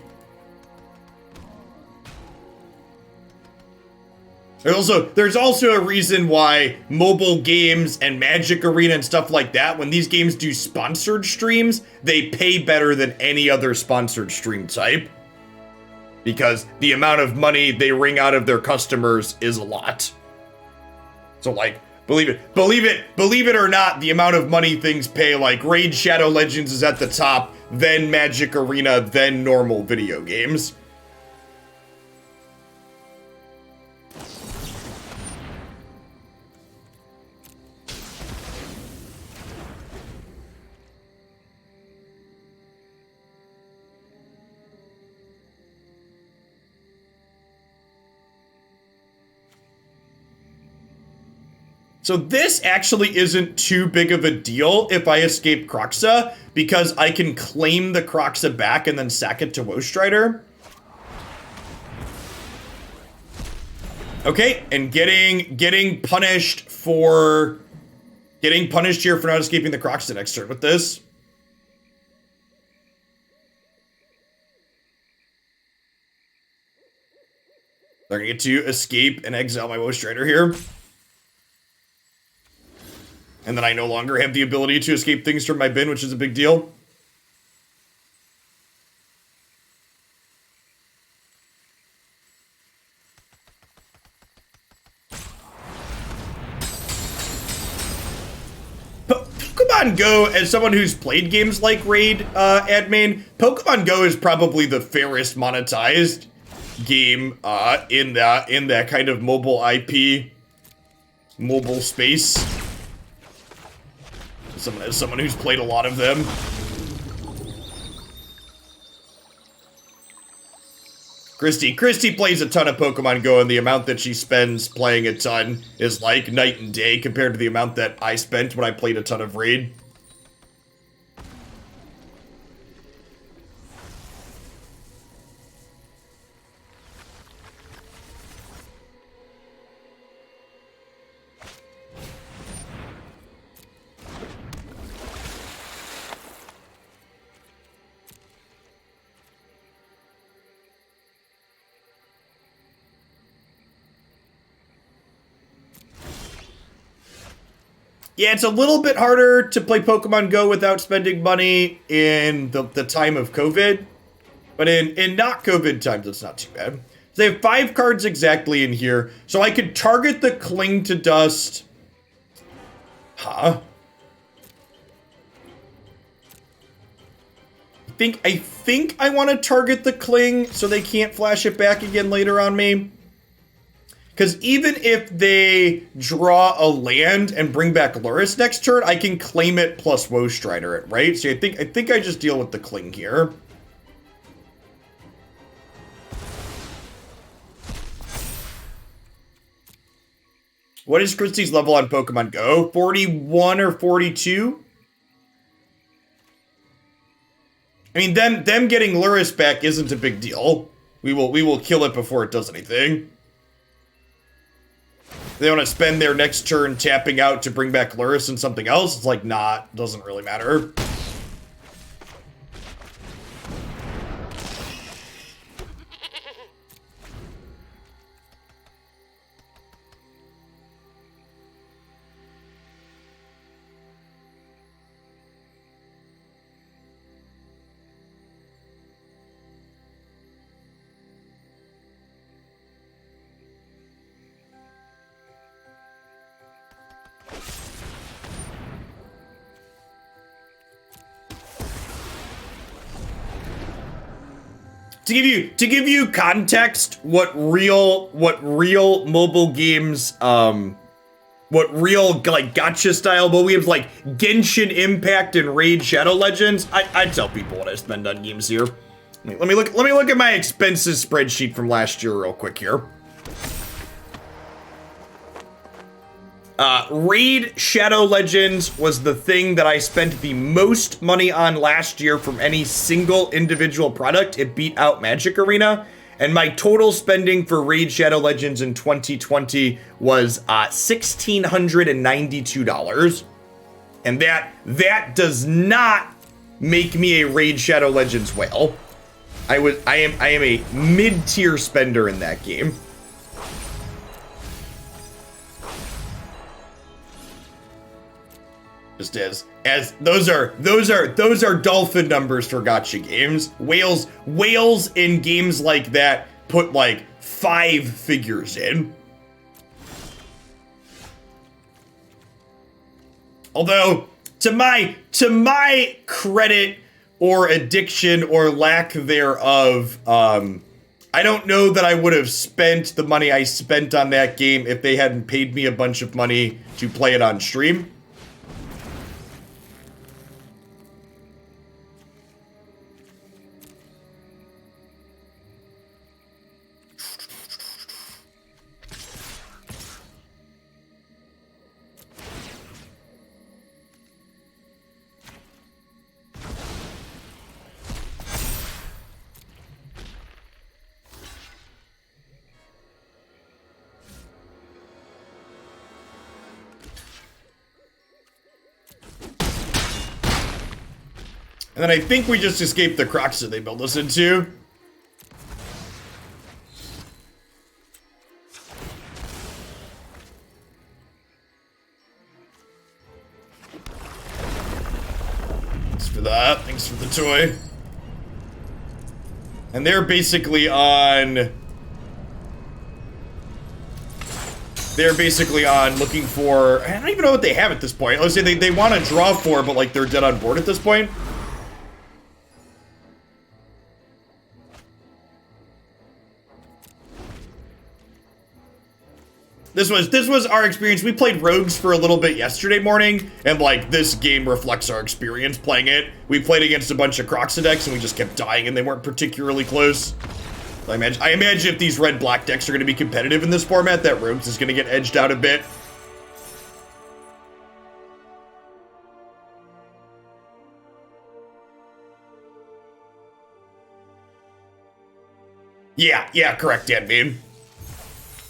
There's also a reason why mobile games and Magic Arena and stuff like that, when these games do sponsored streams, they pay better than any other sponsored stream type. Because the amount of money they wring out of their customers is a lot. So like, believe it or not, the amount of money things pay, like Raid Shadow Legends is at the top, then Magic Arena, then normal video games. So this actually isn't too big of a deal if I escape Kroxa, because I can claim the Kroxa back and then sack it to Woe Strider. Okay, and getting punished here for not escaping the Kroxa next turn with this. They're gonna get to escape and exile my Woe Strider here. And then I no longer have the ability to escape things from my bin, which is a big deal. Pokemon Go, as someone who's played games like Raid, admin, Pokemon Go is probably the fairest monetized game in that kind of mobile IP, mobile space. As someone who's played a lot of them. Christy plays a ton of Pokemon Go, and the amount that she spends playing a ton is like night and day compared to the amount that I spent when I played a ton of Raid. Yeah, it's a little bit harder to play Pokemon Go without spending money in the time of COVID. But in not COVID times, it's not too bad. They have 5 cards exactly in here. So I could target the Cling to Dust. Huh? I think I want to target the Cling so they can't flash it back again later on me. Because even if they draw a land and bring back Lurrus next turn, I can claim it plus Woe Strider it, right? So I think I just deal with the Cling here. What is Christie's level on Pokemon Go? 41 or 42? I mean, them getting Lurrus back isn't a big deal. We will kill it before it does anything. They want to spend their next turn tapping out to bring back Lurrus and something else. It's like, nah, doesn't really matter. To give you context, what real mobile games, what real like gacha style mobile games like Genshin Impact and Raid Shadow Legends, I tell people what I spend on games here. Let me look at my expenses spreadsheet from last year real quick here. Raid Shadow Legends was the thing that I spent the most money on last year from any single individual product. It beat out Magic Arena. And my total spending for Raid Shadow Legends in 2020 was $1,692. And that does not make me a Raid Shadow Legends whale. I am a mid-tier spender in that game. Just as those are dolphin numbers for gacha games. Whales in games like that put like 5 figures in. Although to my credit or addiction or lack thereof, I don't know that I would have spent the money I spent on that game if they hadn't paid me a bunch of money to play it on stream. And then I think we just escaped the Kroxa they built us into. Thanks for that. Thanks for the toy. And they're basically on... looking for... I don't even know what they have at this point. Let's say they want to draw 4, but like they're dead on board at this point. This was our experience. We played Rogues for a little bit yesterday morning, and like this game reflects our experience playing it. We played against a bunch of Kroxa decks, and we just kept dying, and they weren't particularly close. I imagine if these red-black decks are going to be competitive in this format, that Rogues is going to get edged out a bit. Yeah, correct, Danbean.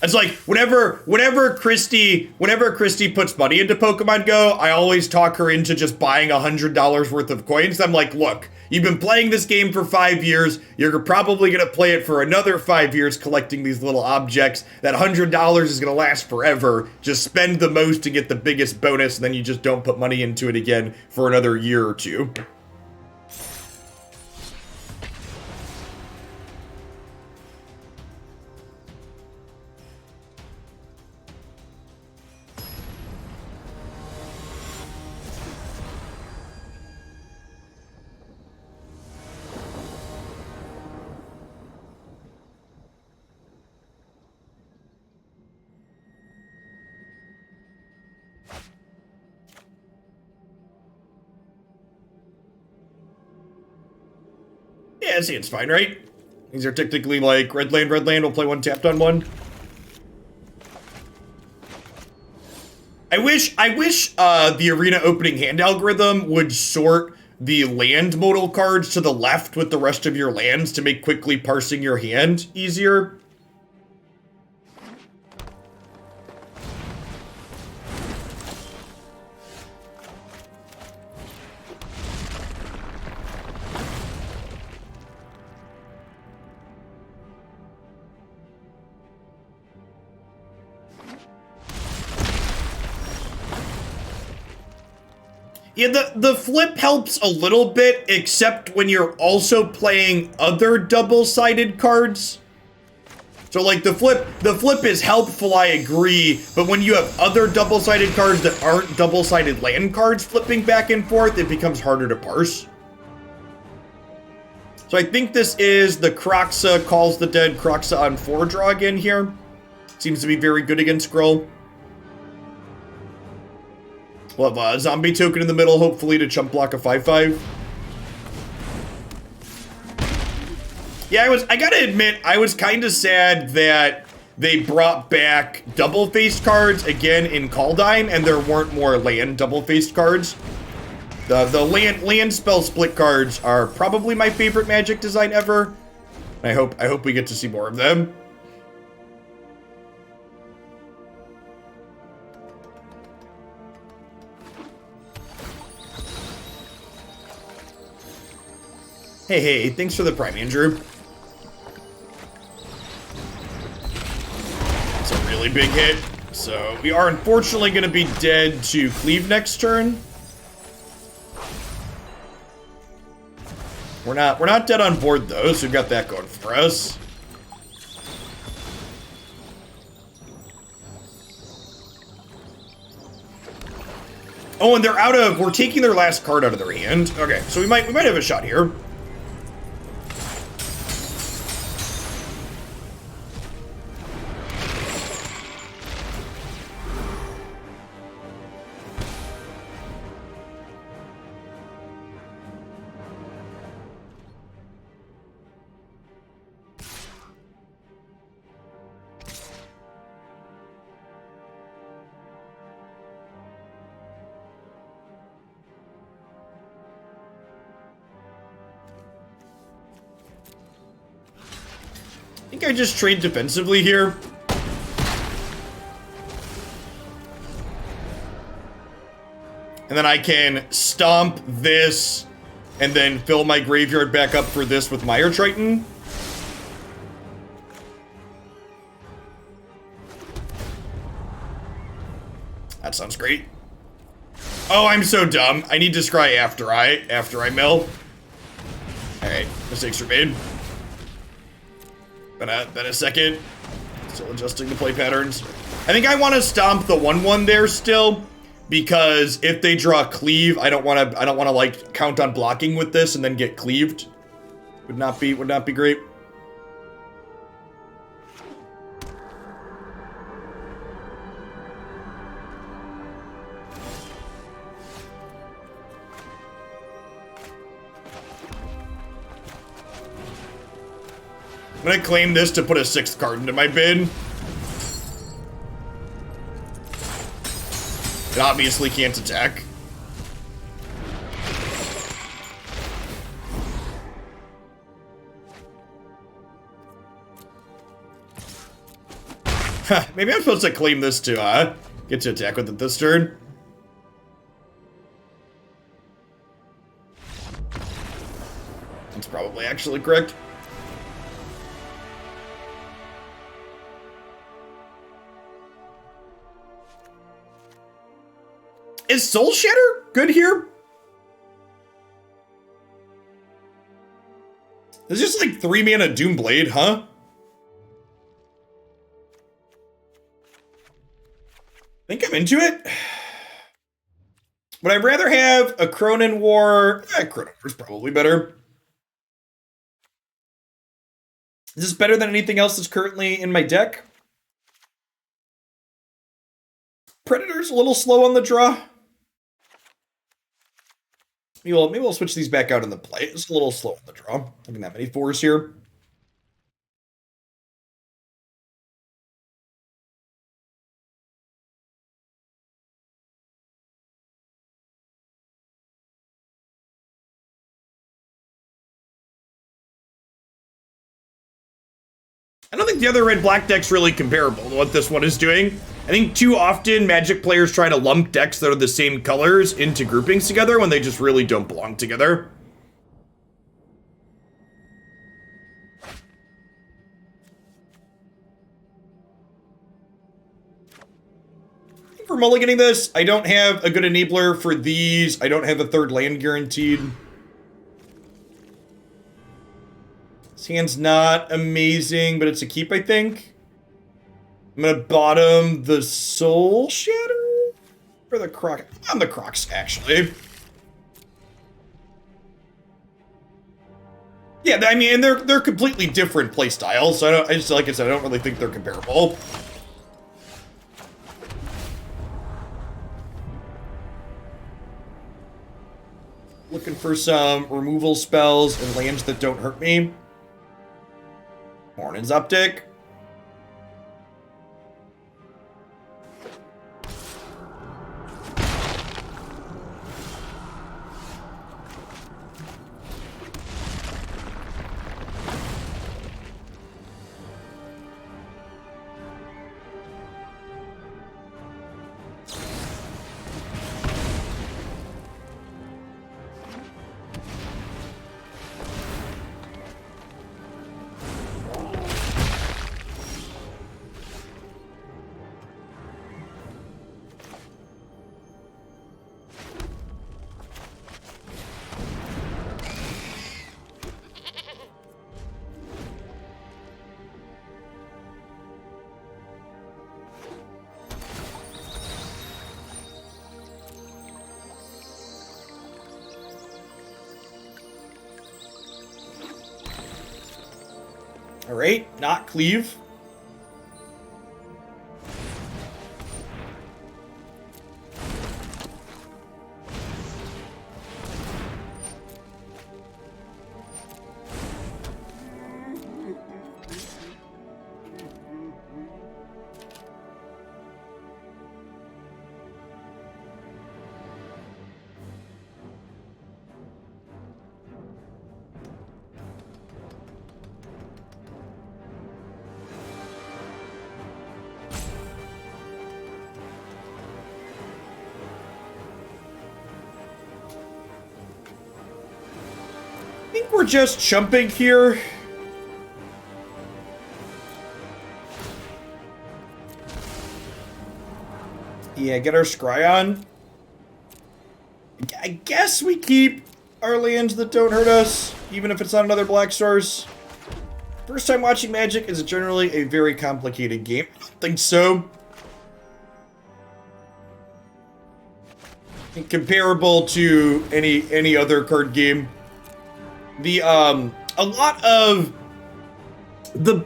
It's like, whenever Christy puts money into Pokemon Go, I always talk her into just buying $100 worth of coins. I'm like, look, you've been playing this game for 5 years. You're probably going to play it for another 5 years collecting these little objects. That $100 is going to last forever. Just spend the most to get the biggest bonus, and then you just don't put money into it again for another year or two. Yeah, it seems fine, right? These are technically like red land, we'll play one tapped on one. I wish the arena opening hand algorithm would sort the land modal cards to the left with the rest of your lands to make quickly parsing your hand easier. Yeah, the flip helps a little bit, except when you're also playing other double-sided cards. So like the flip is helpful, I agree, but when you have other double-sided cards that aren't double-sided land cards flipping back and forth, it becomes harder to parse. So I think this is the Kroxa calls the dead Kroxa on 4 draw again here. Seems to be very good against Skrull. We'll have a zombie token in the middle, hopefully, to chump block a 5/5. Yeah, I gotta admit, I was kind of sad that they brought back double-faced cards again in Kaldheim, and there weren't more land double-faced cards. The land spell split cards are probably my favorite Magic design ever. I hope we get to see more of them. Hey, thanks for the Prime, Andrew. It's a really big hit. So we are unfortunately going to be dead to Cleave next turn. We're not dead on board though, so we've got that going for us. Oh, and they're out of, we're taking their last card out of their hand. Okay, so we might have a shot here. I think I just trade defensively here. And then I can stomp this and then fill my graveyard back up for this with Mire Triton. That sounds great. Oh, I'm so dumb. I need to scry after I mill. Alright, mistakes were made. Been a second. Still adjusting the play patterns. I think I want to stomp the 1/1 there still, because if they draw cleave, I don't want to like count on blocking with this and then get cleaved. Would not be great. I'm gonna claim this to put a 6th card into my bin. It obviously can't attack. Maybe I'm supposed to claim this to get to attack with it this turn. That's probably actually correct. Is Soul Shatter good here? It's just like 3 mana Doomblade, huh? I think I'm into it. Would I rather have Akroan War? Akroan War is probably better. Is this better than anything else that's currently in my deck? Predator's a little slow on the draw. Maybe we'll switch these back out in the play. It's a little slow on the draw. I can have many 4s here. I don't think the other red-black deck's really comparable to what this one is doing. I think too often Magic players try to lump decks that are the same colors into groupings together when they just really don't belong together. For mulliganing this, I don't have a good enabler for these. I don't have a 3rd land guaranteed. This hand's not amazing, but it's a keep, I think. I'm gonna bottom the Soul Shatter or the Kroxa. I'm the Kroxa, actually. Yeah, I mean, and they're completely different play styles. So I just like I said, I don't really think they're comparable. Looking for some removal spells and lands that don't hurt me. Morning's uptick. Alright, not cleave. I think we're just chumping here. Yeah, get our scry on. I guess we keep our lands that don't hurt us, even if it's not another black source. First time watching Magic is generally a very complicated game. I don't think so. Comparable to any other card game. A lot of the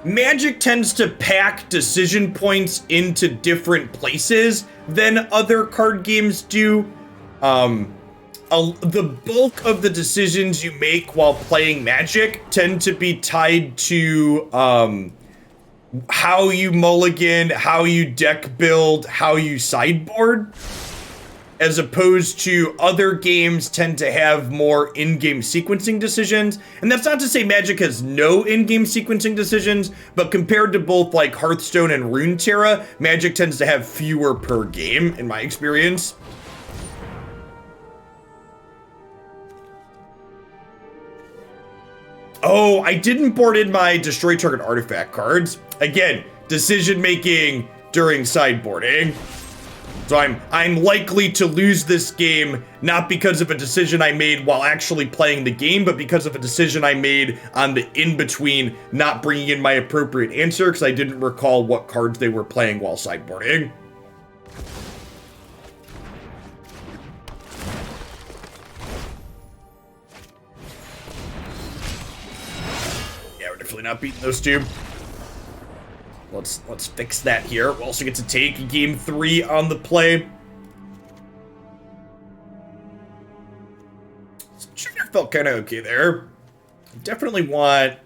Magic tends to pack decision points into different places than other card games do. The bulk of the decisions you make while playing Magic tend to be tied to how you mulligan, how you deck build, how you sideboard, as opposed to other games tend to have more in-game sequencing decisions. And that's not to say Magic has no in-game sequencing decisions, but compared to both like Hearthstone and Runeterra, Magic tends to have fewer per game, in my experience. Oh, I didn't board in my destroy target artifact cards. Again, decision-making during sideboarding. So I'm likely to lose this game, not because of a decision I made while actually playing the game, but because of a decision I made on the in-between, not bringing in my appropriate answer, because I didn't recall what cards they were playing while sideboarding. Yeah, we're definitely not beating those two. Let's fix that here. We also get to take game 3 on the play. Shatter felt kind of okay there. Definitely want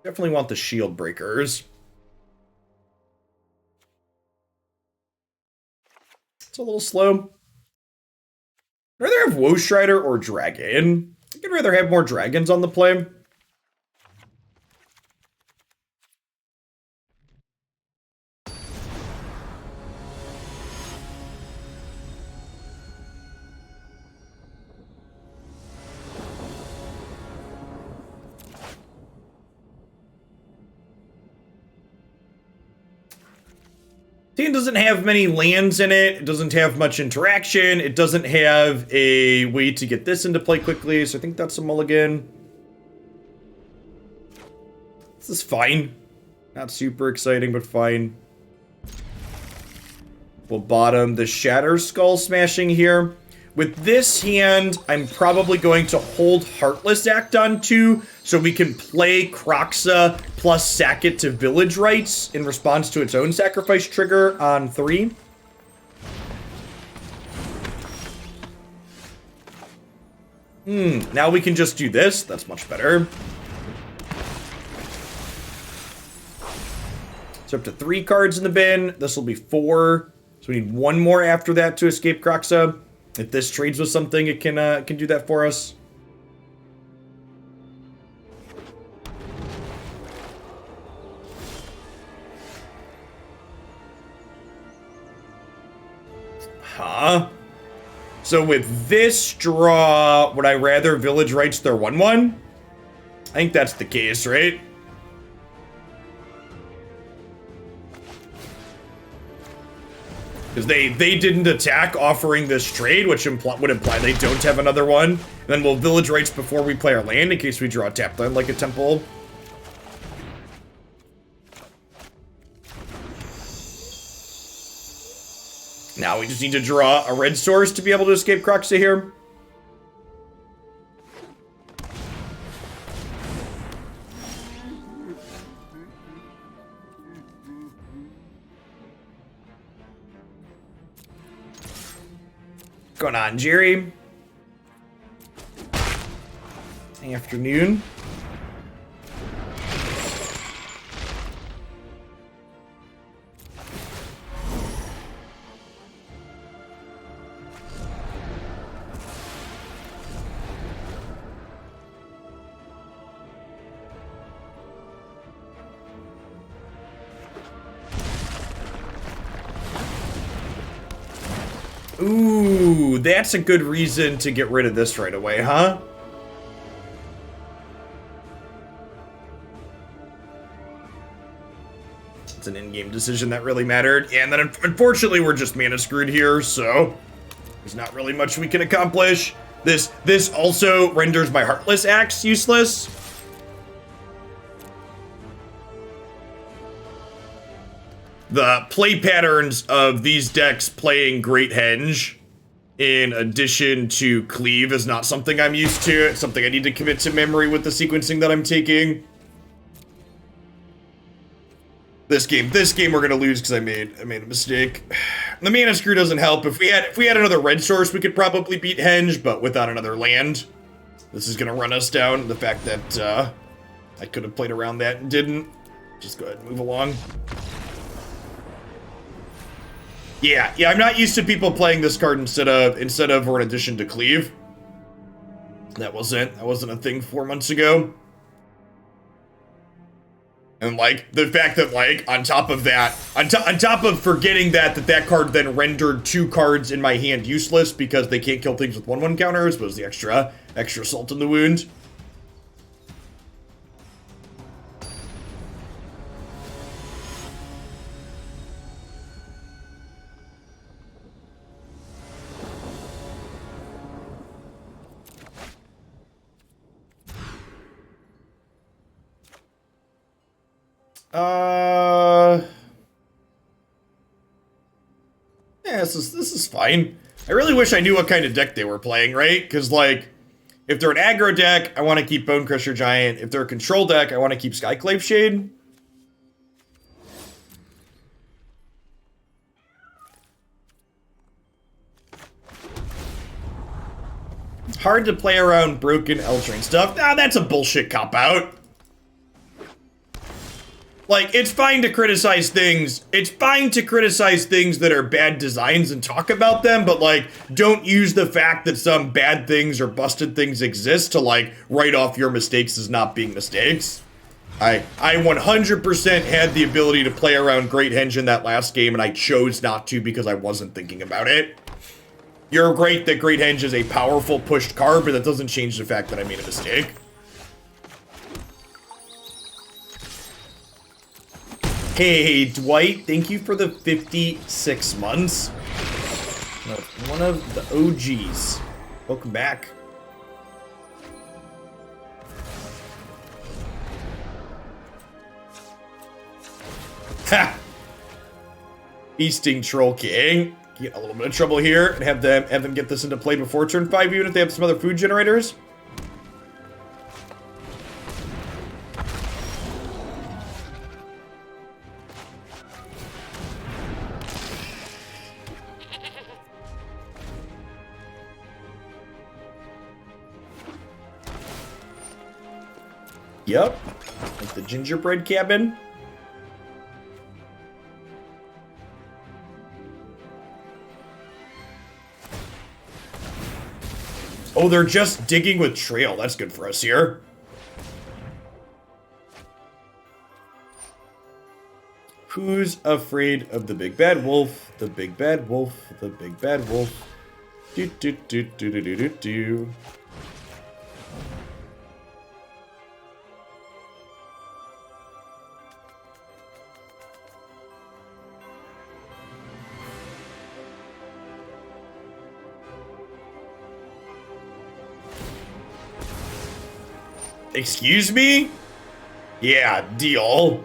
the Shieldbreakers. It's a little slow. I'd rather have Woe Strider or Dragon. I think I'd rather have more dragons on the play. Team doesn't have many lands in it. It doesn't have much interaction. It doesn't have a way to get this into play quickly, so I think that's a mulligan. This is fine. Not super exciting, but fine. We'll bottom the Shatterskull Smashing here. With this hand, I'm probably going to hold Heartless Act on 2, so we can play Kroxa plus sack it to Village Rites in response to its own sacrifice trigger on 3. Now we can just do this. That's much better. So up to 3 cards in the bin. This will be 4. So we need 1 more after that to escape Kroxa. If this trades with something, it can do that for us. Huh? So with this draw, would I rather Village Rites their 1/1? I think that's the case, right? Because they didn't attack offering this trade, which would imply they don't have another one. And then we'll Village Rites before we play our land in case we draw a tap land like a Temple. Now we just need to draw a red source to be able to escape Kroxa here. going on, Jerry? Afternoon. Ooh, that's a good reason to get rid of this right away, huh? It's an in-game decision that really mattered. And then unfortunately we're just mana screwed here, so there's not really much we can accomplish. This also renders my Heartless Axe useless. The play patterns of these decks playing Great Henge in addition to Cleave is not something I'm used to. It's something I need to commit to memory with the sequencing that I'm taking. This game we're gonna lose because I made a mistake. The mana screw doesn't help. If we had another red source, we could probably beat Henge, but without another land, this is gonna run us down. The fact that I could have played around that and didn't. Just go ahead and move along. Yeah, I'm not used to people playing this card instead of or in addition to Cleave. That wasn't a thing 4 months ago. And like the fact that like on top of that, on top of forgetting that card then rendered 2 cards in my hand useless because they can't kill things with 1/1 counters was the extra salt in the wound. Yeah, this is fine. I really wish I knew what kind of deck they were playing, right? Because, like, if they're an aggro deck, I want to keep Bonecrusher Giant. If they're a control deck, I want to keep Skyclave Shade. It's hard to play around broken Eldraine stuff. Nah, that's a bullshit cop-out. Like, it's fine to criticize things. It's fine to criticize things that are bad designs and talk about them, but, like, don't use the fact that some bad things or busted things exist to, like, write off your mistakes as not being mistakes. I 100% had the ability to play around Great Henge in that last game, and I chose not to because I wasn't thinking about it. You're great that Great Henge is a powerful pushed card, but that doesn't change the fact that I made a mistake. Hey, Dwight, thank you for the 56 months. One of the OGs. Welcome back. Ha! Feasting Troll King. Get a little bit of trouble here and have them get this into play before turn 5 even if they have some other food generators. Yep, like the gingerbread cabin. Oh, they're just digging with Trail. That's good for us here. Who's afraid of the big bad wolf? The big bad wolf. The big bad wolf. Do do do do do do do do. Excuse me? Yeah, deal.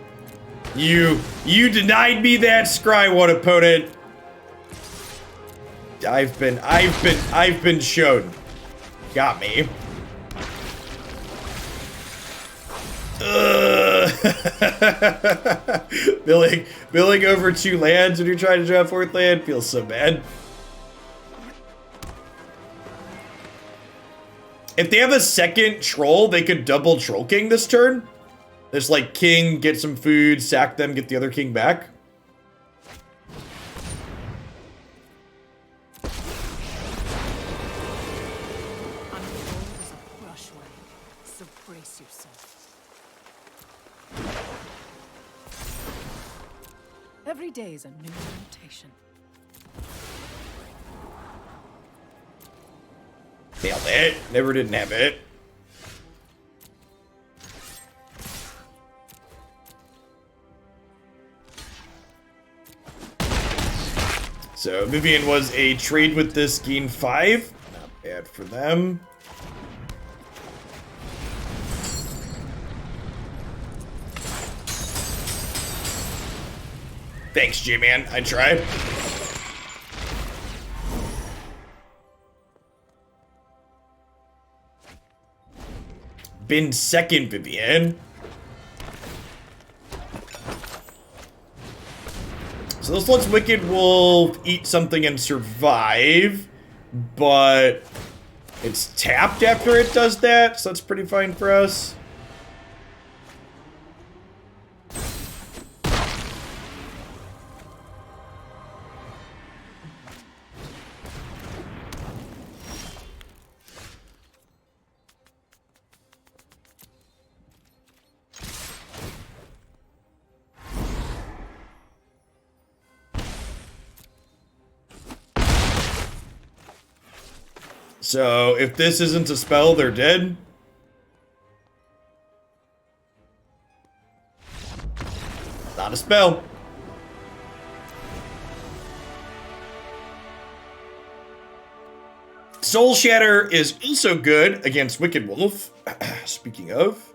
You denied me that scry one, opponent. I've been shown. Got me. Billing over 2 lands when you're trying to draw 4th land feels so bad. If they have a second troll, they could double Troll King this turn. This like king, get some food, sack them, get the other king back. Every day is a new mutation. Nailed it. Never didn't have it. So Vivian was a trade with this, gain 5. Not bad for them. Thanks, J-Man. I tried. Been second, Vivian. So this lets Wicked Wolf eat something and survive, but it's tapped after it does that, so that's pretty fine for us. So, if this isn't a spell, they're dead. Not a spell. Soul Shatter is also good against Wicked Wolf. Speaking of.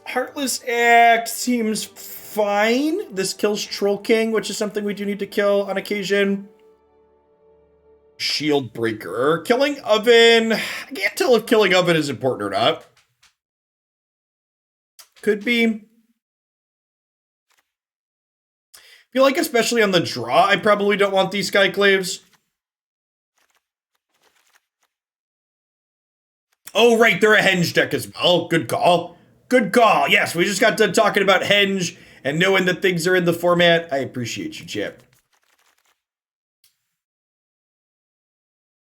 Heartless Act seems fine. This kills Troll King, which is something we do need to kill on occasion. Shieldbreaker. Killing Oven. I can't tell if killing Oven is important or not. Could be. I feel like especially on the draw, I probably don't want these Skyclaves. Oh, right, they're a Henge deck as well. Good call. Good call. Yes, we just got done talking about Henge and knowing that things are in the format. I appreciate you, champ.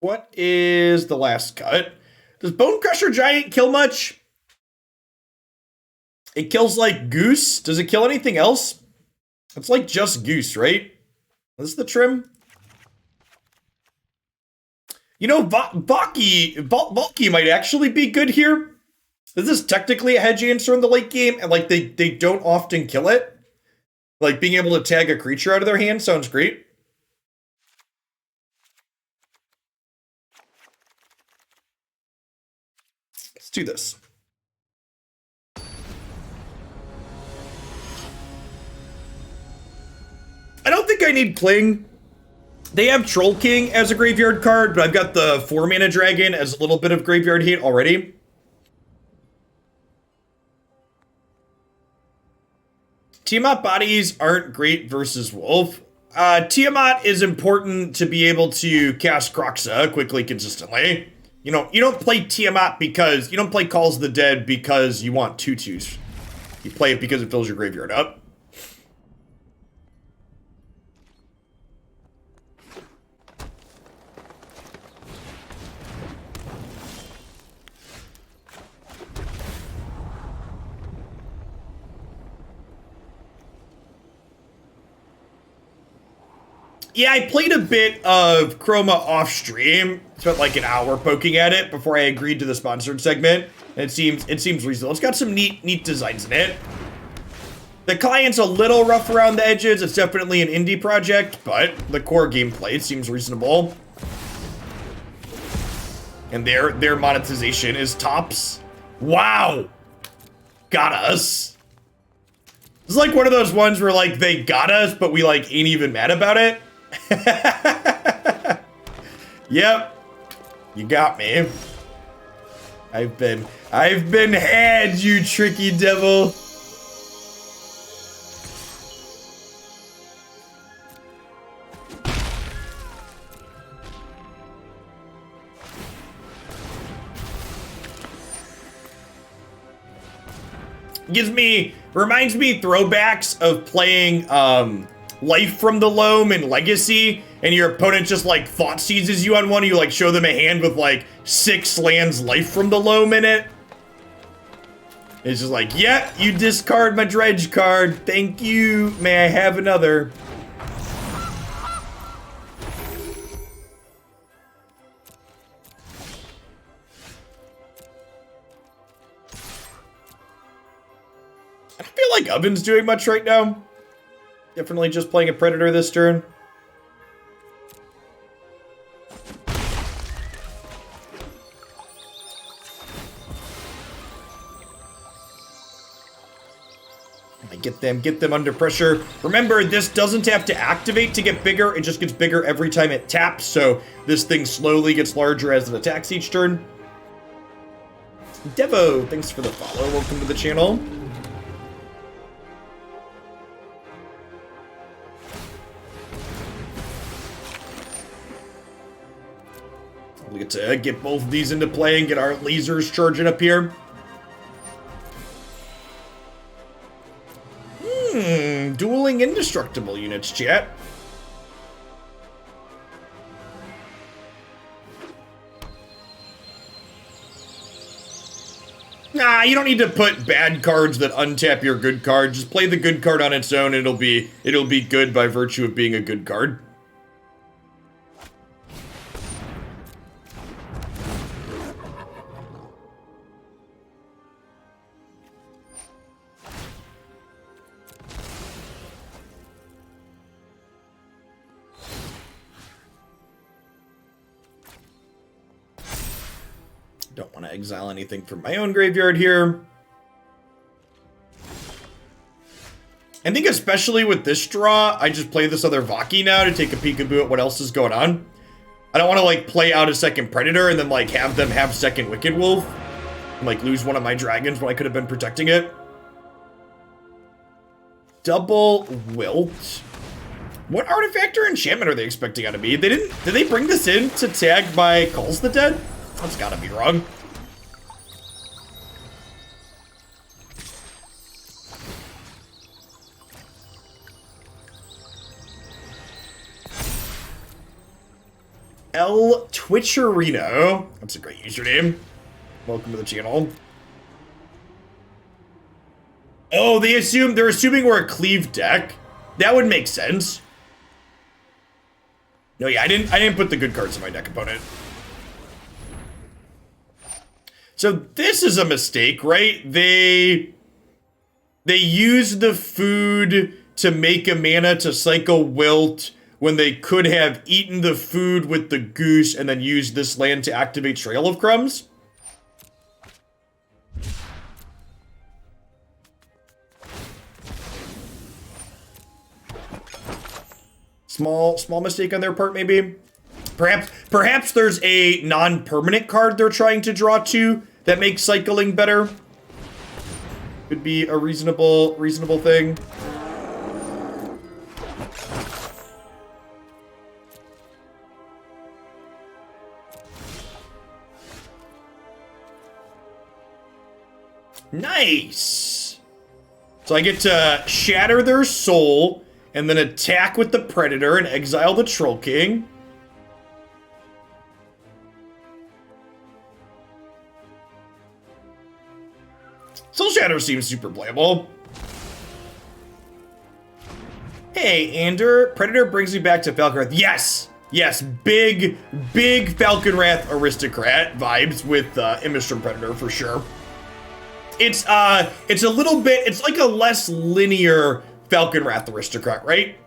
What is the last cut? Does Bonecrusher Giant kill much? It kills like Goose. Does it kill anything else? It's like just Goose, right? This is the trim. You know, Valki might actually be good here. This is technically a hedge answer in the late game, and like they don't often kill it. Like being able to tag a creature out of their hand sounds great. Let's do this. I don't think I need Cling. They have Troll King as a graveyard card, but I've got the 4-mana dragon as a little bit of graveyard hate already. Tiamat bodies aren't great versus Wolf. Tiamat is important to be able to cast Kroxa quickly, consistently. You know, you don't play Tiamat because, you don't play Calls of the Dead because you want 2/2s. You play it because it fills your graveyard up. Yeah, I played a bit of Chroma off stream. Spent like an hour poking at it before I agreed to the sponsored segment. And it seems reasonable. It's got some neat designs in it. The client's a little rough around the edges. It's definitely an indie project, but the core gameplay seems reasonable. And their monetization is tops. Wow! Got us. It's like one of those ones where like they got us, but we like ain't even mad about it. Yep, you got me. I've been had, you tricky devil. reminds me throwbacks of playing Life from the Loam and Legacy, and your opponent just like thought seizes you on one, you like show them a hand with like 6 lands Life from the Loam in it. It's just like, yep, you discard my dredge card. Thank you. May I have another? I don't feel like Oven's doing much right now. Definitely just playing a Predator this turn. Get them under pressure. Remember, this doesn't have to activate to get bigger. It just gets bigger every time it taps, so this thing slowly gets larger as it attacks each turn. Devo, thanks for the follow. Welcome to the channel. We get to get both of these into play and get our lasers charging up here. Dueling indestructible units, chat. Nah, you don't need to put bad cards that untap your good card. Just play the good card on its own. It'll be good by virtue of being a good card. Don't want to exile anything from my own graveyard here. I think especially with this draw, I just play this other Valki now to take a peekaboo at what else is going on. I don't want to like play out a second Predator and then like have them have second Wicked Wolf and like lose one of my dragons when I could have been protecting it. Double Wilt. What artifact or enchantment are they expecting out of me? Did they bring this in to tag my Calls the Dead? That's gotta be wrong. El Twitcherino. That's a great username. Welcome to the channel. Oh, they're assuming we're a cleave deck. That would make sense. No, yeah, I didn't put the good cards in my deck, opponent. So this is a mistake, right? They use the food to make a mana to cycle Wilt when they could have eaten the food with the goose and then used this land to activate Trail of Crumbs. Small mistake on their part, maybe. Perhaps there's a non-permanent card they're trying to draw to that makes cycling better. Could be a reasonable thing. Nice. So I get to shatter their soul and then attack with the Predator and exile the Troll King. Soul Shatter seems super playable. Hey, Ander, Predator brings me back to Falconwrath. Yes! Yes, big Falconwrath aristocrat vibes with Immersturm Predator for sure. It's a little bit, it's like a less linear Falconwrath aristocrat, right?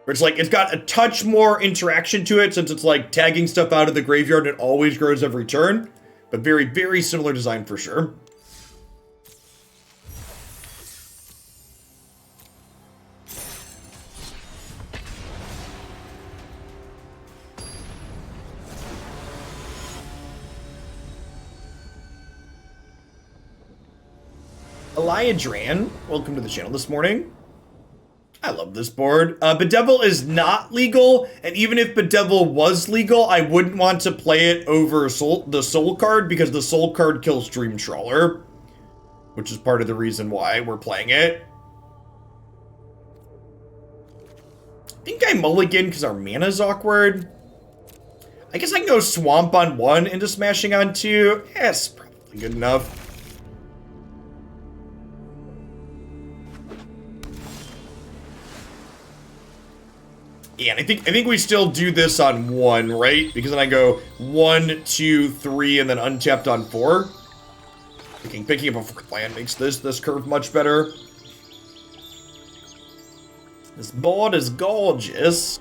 Where it's like, it's got a touch more interaction to it since it's like tagging stuff out of the graveyard and it always grows every turn. But very similar design for sure. Eliadran, welcome to the channel this morning. I love this board. Bedevil is not legal, and even if Bedevil was legal, I wouldn't want to play it over the Soul card because the Soul card kills Dream Trawler. which is part of the reason why we're playing it. I think I mulligan because our mana's awkward. I guess I can go Swamp on 1 into Smashing on 2. Yes, probably good enough. Yeah, and I think we still do this on 1, right? Because then I go 1, 2, 3, and then untapped on 4. Picking up a 4th land makes this curve much better. This board is gorgeous.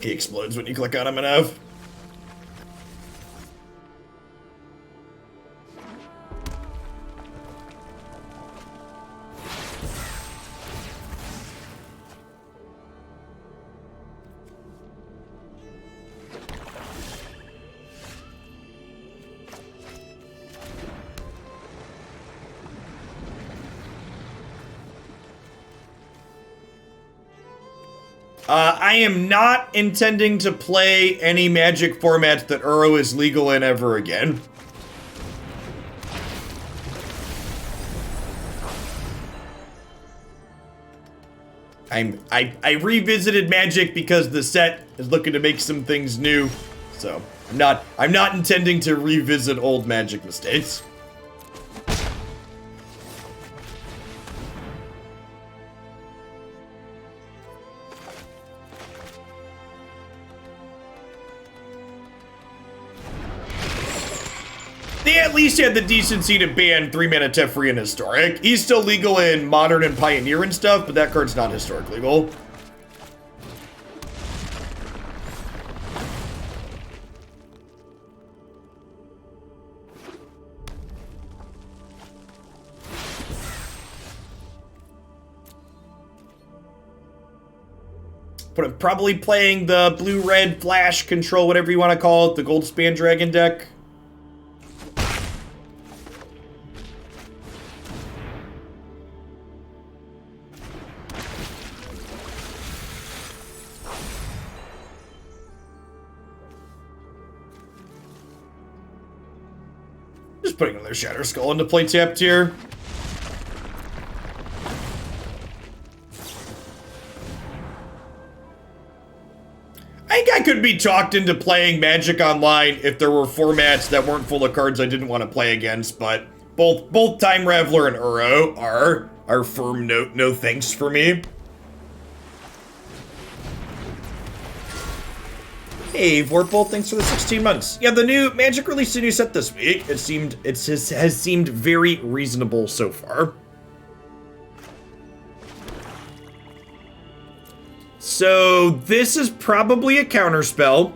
He explodes when you click on him enough. I am not intending to play any Magic format that Uro is legal in ever again. I revisited Magic because the set is looking to make some things new, so I'm not intending to revisit old Magic mistakes. They at least had the decency to ban 3-mana Teferi and Historic. He's still legal in Modern and Pioneer and stuff, but that card's not Historic legal. But I'm probably playing the blue-red flash control, whatever you want to call it, the Goldspan Dragon deck. Just putting another Shatterskull into play tapped here. I think I could be talked into playing Magic Online if there were formats that weren't full of cards I didn't want to play against, but both Time Raveler and Uro are firm no thanks for me. Hey, Vorpal, thanks for the 16 months. Yeah, the new Magic released a new set this week. Has seemed very reasonable so far. So this is probably a counterspell,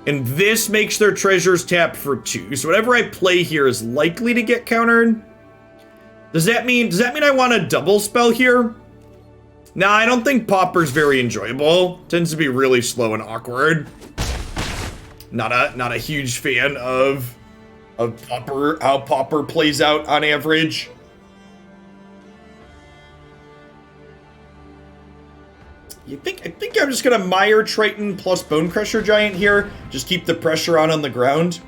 and this makes their treasures tap for 2. So whatever I play here is likely to get countered. Does that mean I want a double spell here? Nah, I don't think Pauper's very enjoyable. Tends to be really slow and awkward. Not a huge fan of Pauper, how Pauper plays out on average. I think I'm just gonna Mire Triton plus Bonecrusher Giant here. Just keep the pressure on the ground.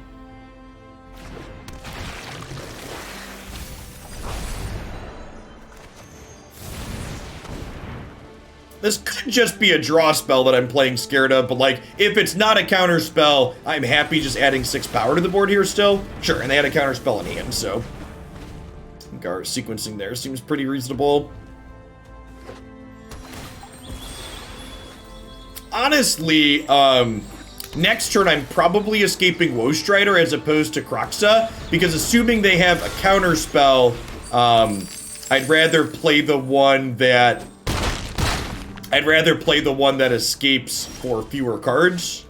This could just be a draw spell that I'm playing scared of, but like, if it's not a counter spell, I'm happy just adding 6 power to the board here still. Sure, and they had a counter spell in hand, so I think our sequencing there seems pretty reasonable. Honestly, next turn I'm probably escaping Woe Strider as opposed to Kroxa, because assuming they have a counter spell, I'd rather play the one that escapes for fewer cards.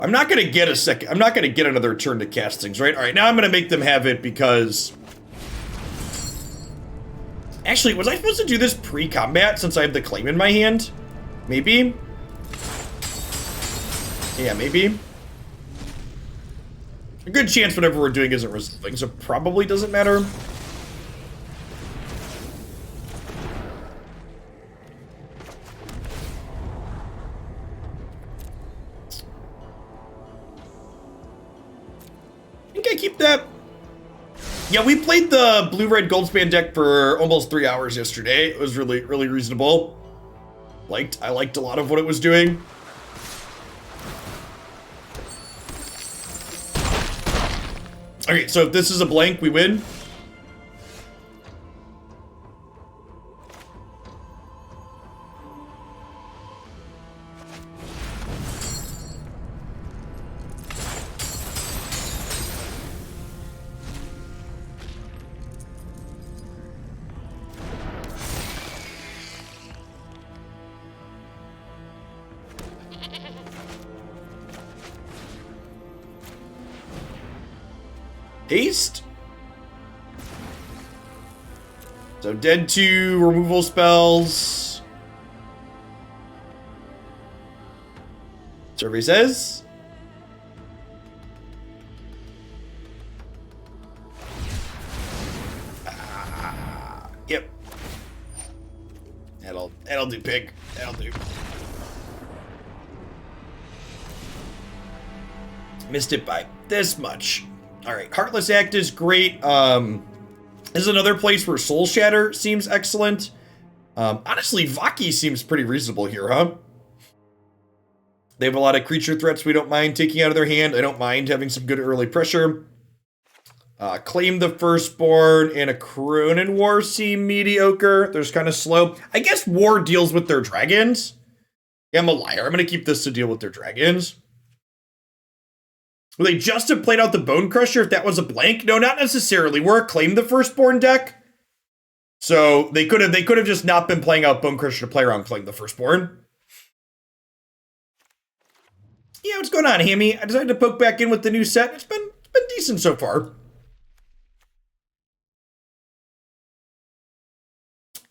I'm not gonna get another turn to cast things, right? All right, now I'm gonna make them have it because Actually, was I supposed to do this pre-combat since I have the claim in my hand? Maybe? Yeah, maybe. A good chance whatever we're doing isn't resolving, so probably doesn't matter. I think I keep that. Yeah, we played the blue-red goldspan deck for almost 3 hours yesterday. It was really, really reasonable. I liked a lot of what it was doing. Okay, so if this is a blank, we win. Haste. So dead 2 removal spells. Survey says. Yep. That'll do, pig. That'll do. Missed it by this much. All right, Heartless Act is great. This is another place where Soul Shatter seems excellent. Honestly, Valki seems pretty reasonable here, huh? They have a lot of creature threats we don't mind taking out of their hand. I don't mind having some good early pressure. Claim the Firstborn and Akroan War seem mediocre. They're just kind of slow. I guess War deals with their dragons. Yeah, I'm a liar. I'm going to keep this to deal with their dragons. Will they just have played out the Bonecrusher if that was a blank? No, not necessarily. We're a Claim the Firstborn deck. So they could have just not been playing out Bonecrusher to play around Claim the Firstborn. Yeah, what's going on, Hammy? I decided to poke back in with the new set. It's been decent so far.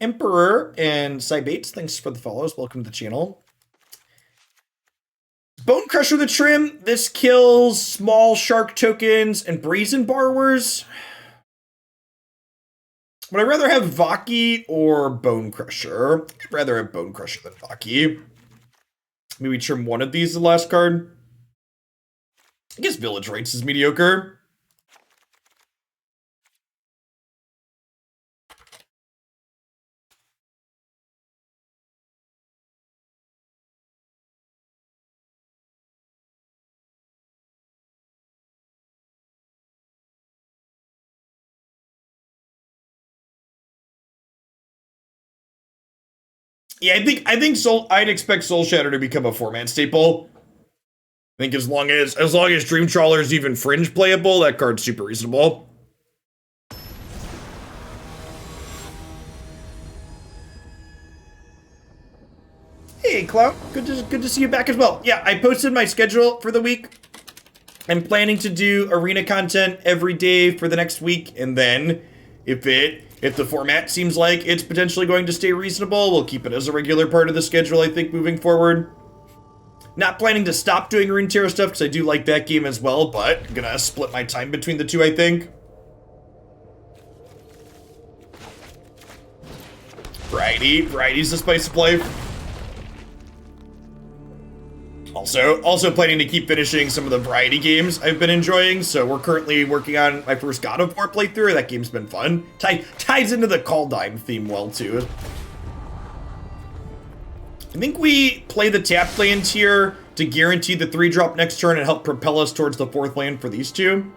Emperor and Cybates, thanks for the follows. Welcome to the channel. Bonecrusher the Trim. This kills small shark tokens and brazen borrowers. Would I rather have Valki or Bonecrusher? I'd rather have Bonecrusher than Valki. Maybe trim one of these the last card. I guess Village Rites is mediocre. Yeah, I'd expect Soul Shatter to become a format staple. I think as long as Dream Trawler is even fringe playable, that card's super reasonable. Hey, Cloud, good to see you back as well. Yeah, I posted my schedule for the week. I'm planning to do arena content every day for the next week, and then if the format seems like it's potentially going to stay reasonable, we'll keep it as a regular part of the schedule, I think, moving forward. Not planning to stop doing Runeterra stuff, because I do like that game as well, but I'm gonna split my time between the two, I think. Variety's the spice of life. Also planning to keep finishing some of the Variety games I've been enjoying, so we're currently working on my first God of War playthrough. That game's been fun. Ties into the Kaldheim theme well, too. I think we play the tapped land here to guarantee the 3-drop next turn and help propel us towards the 4th land for these two.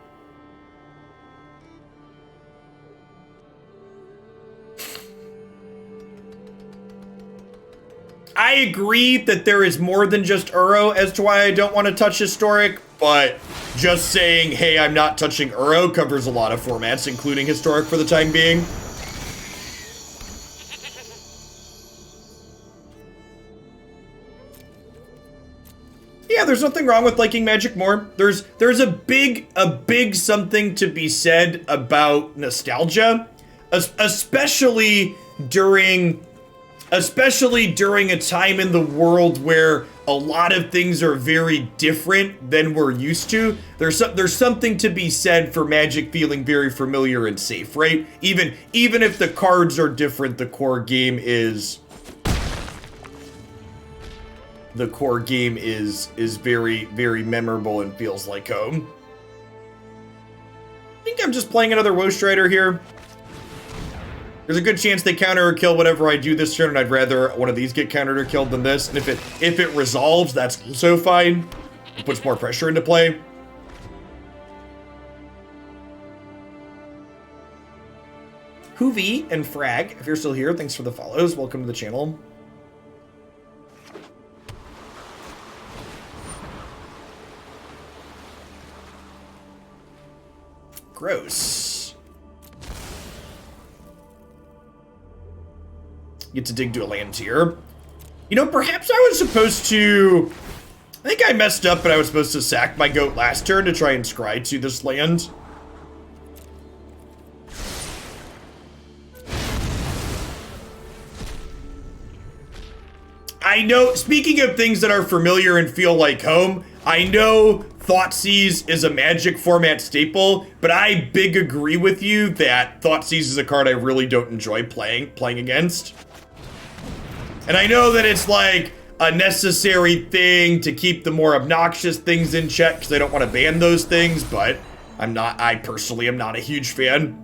I agree that there is more than just Uro as to why I don't want to touch Historic, but just saying, hey, I'm not touching Uro covers a lot of formats, including Historic for the time being. Yeah, there's nothing wrong with liking Magic more. There's a big something to be said about nostalgia, especially especially during a time in the world where a lot of things are very different than we're used to. There's something to be said for Magic feeling very familiar and safe, right? Even if the cards are different, the core game is very, very memorable and feels like home. I think I'm just playing another Woe Strider here. There's a good chance they counter or kill whatever I do this turn, and I'd rather one of these get countered or killed than this. And if it resolves, that's also fine. It puts more pressure into play. Hoovy and Frag, if you're still here, thanks for the follows. Welcome to the channel. Gross. Get to dig to a land tier. You know, perhaps I was supposed to... I think I messed up, but I was supposed to sack my goat last turn to try and scry to this land. I know, speaking of things that are familiar and feel like home, I know Thoughtseize is a Magic format staple, but I big agree with you that Thoughtseize is a card I really don't enjoy playing against. And I know that it's like a necessary thing to keep the more obnoxious things in check because I don't want to ban those things, but I personally am not a huge fan.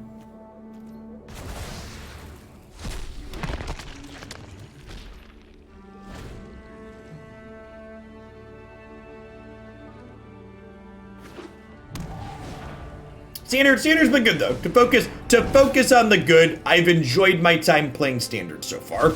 Standard's been good though. To focus on the good, I've enjoyed my time playing Standard so far.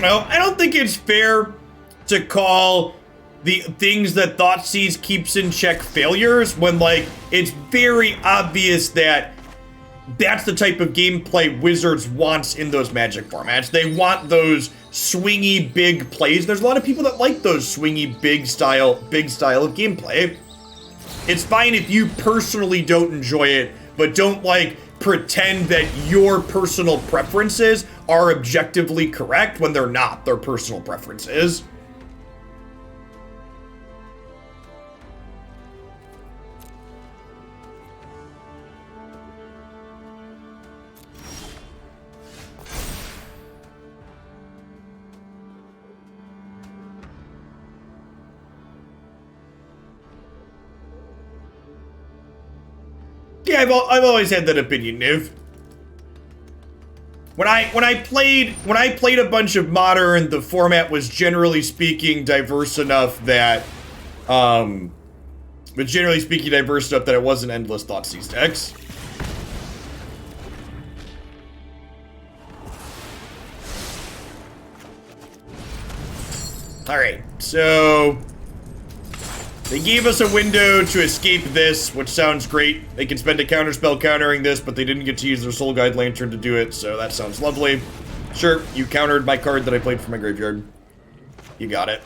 I don't think it's fair to call the things that Thoughtseize keeps in check failures when, like, it's very obvious that that's the type of gameplay Wizards wants in those Magic formats. They want those swingy, big plays. There's a lot of people that like those swingy, big style of gameplay. It's fine if you personally don't enjoy it, but don't, like, pretend that your personal preferences are objectively correct when they're not their personal preferences. Yeah, I've always had that opinion, Niv. When I played a bunch of Modern, the format was generally speaking diverse enough that it wasn't endless Thoughtseize decks. Alright, so they gave us a window to escape this, which sounds great. They can spend a counterspell countering this, but they didn't get to use their Soul Guide Lantern to do it, so that sounds lovely. Sure, you countered my card that I played from my graveyard. You got it.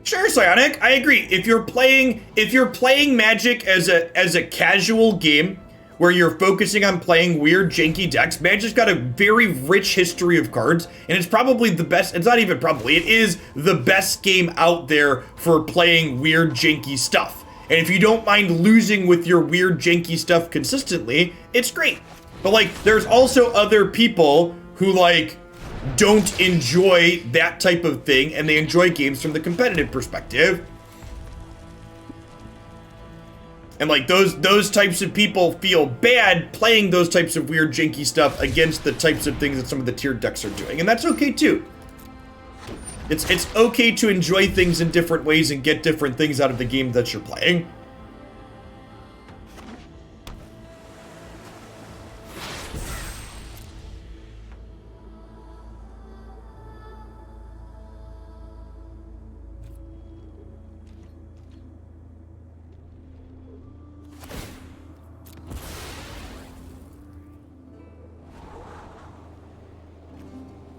Sure, Psionic, I agree. If you're playing Magic as a casual game where you're focusing on playing weird, janky decks, Magic's got a very rich history of cards, and it's probably the best, it's not even probably, it is the best game out there for playing weird, janky stuff. And if you don't mind losing with your weird, janky stuff consistently, it's great. But, like, there's also other people who, like, don't enjoy that type of thing, and they enjoy games from the competitive perspective. And like those types of people feel bad playing those types of weird janky stuff against the types of things that some of the tiered decks are doing. And that's okay too. It's okay to enjoy things in different ways and get different things out of the game that you're playing.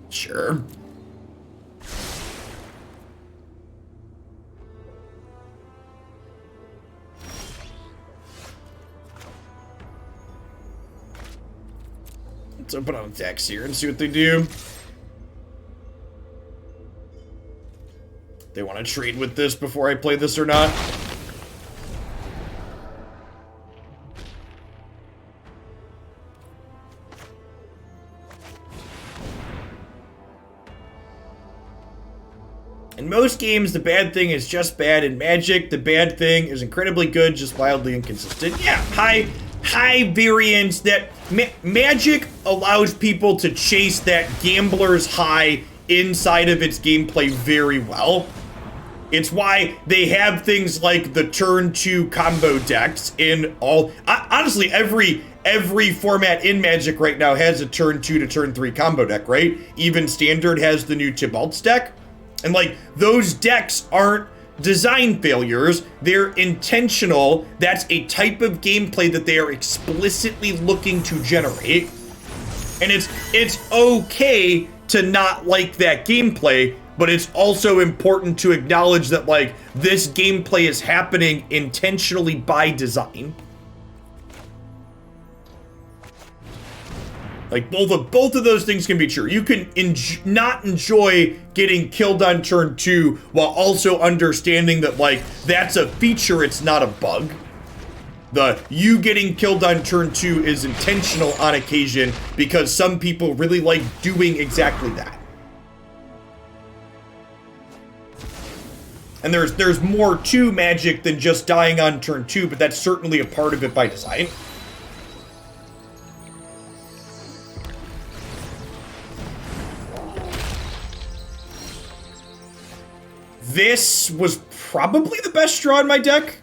Sure. Let's open up decks here and see what they do. They want to trade with this before I play this or not. In most games, the bad thing is just bad. In Magic, the bad thing is incredibly good, just wildly inconsistent. Yeah, high variance. That Magic allows people to chase that gambler's high inside of its gameplay very well. It's why they have things like the turn 2 combo decks in all. Honestly, every format in Magic right now has a turn 2 to turn 3 combo deck, right? Even Standard has the new Tybalt's deck. And like, those decks aren't design failures, they're intentional. That's a type of gameplay that they are explicitly looking to generate. And it's okay to not like that gameplay, but it's also important to acknowledge that like, this gameplay is happening intentionally by design. Like, both of those things can be true. You can not enjoy getting killed on turn 2 while also understanding that, like, that's a feature, it's not a bug. You getting killed on turn 2 is intentional on occasion because some people really like doing exactly that. And there's more to Magic than just dying on turn 2, but that's certainly a part of it by design. This was probably the best draw in my deck.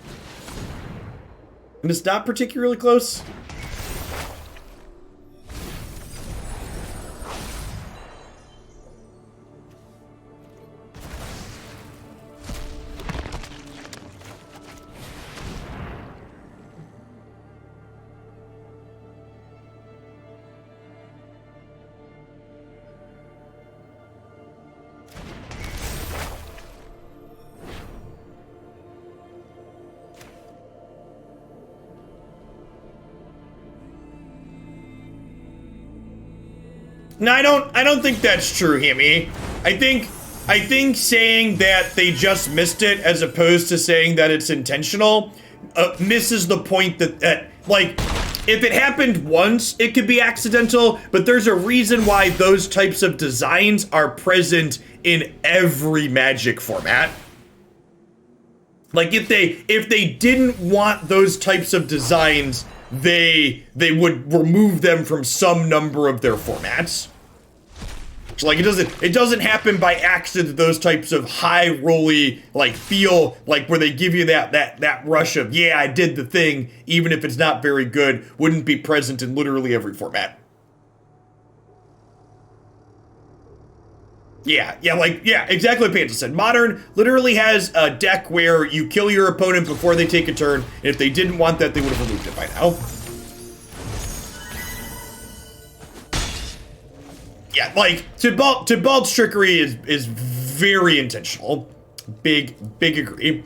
And it's not particularly close. No, I don't think that's true, Hammy. I think saying that they just missed it as opposed to saying that it's intentional misses the point that like, if it happened once, it could be accidental, but there's a reason why those types of designs are present in every Magic format. Like, if they didn't want those types of designs, they would remove them from some number of their formats. So like, it doesn't happen by accident. Those types of high rolly, like, feel like where they give you that rush of, yeah, I did the thing, even if it's not very good, wouldn't be present in literally every format. Yeah, exactly what Panta said. Modern literally has a deck where you kill your opponent before they take a turn, and if they didn't want that, they would have removed it by now. Yeah, like, Tybalt's trickery is very intentional. Big agree.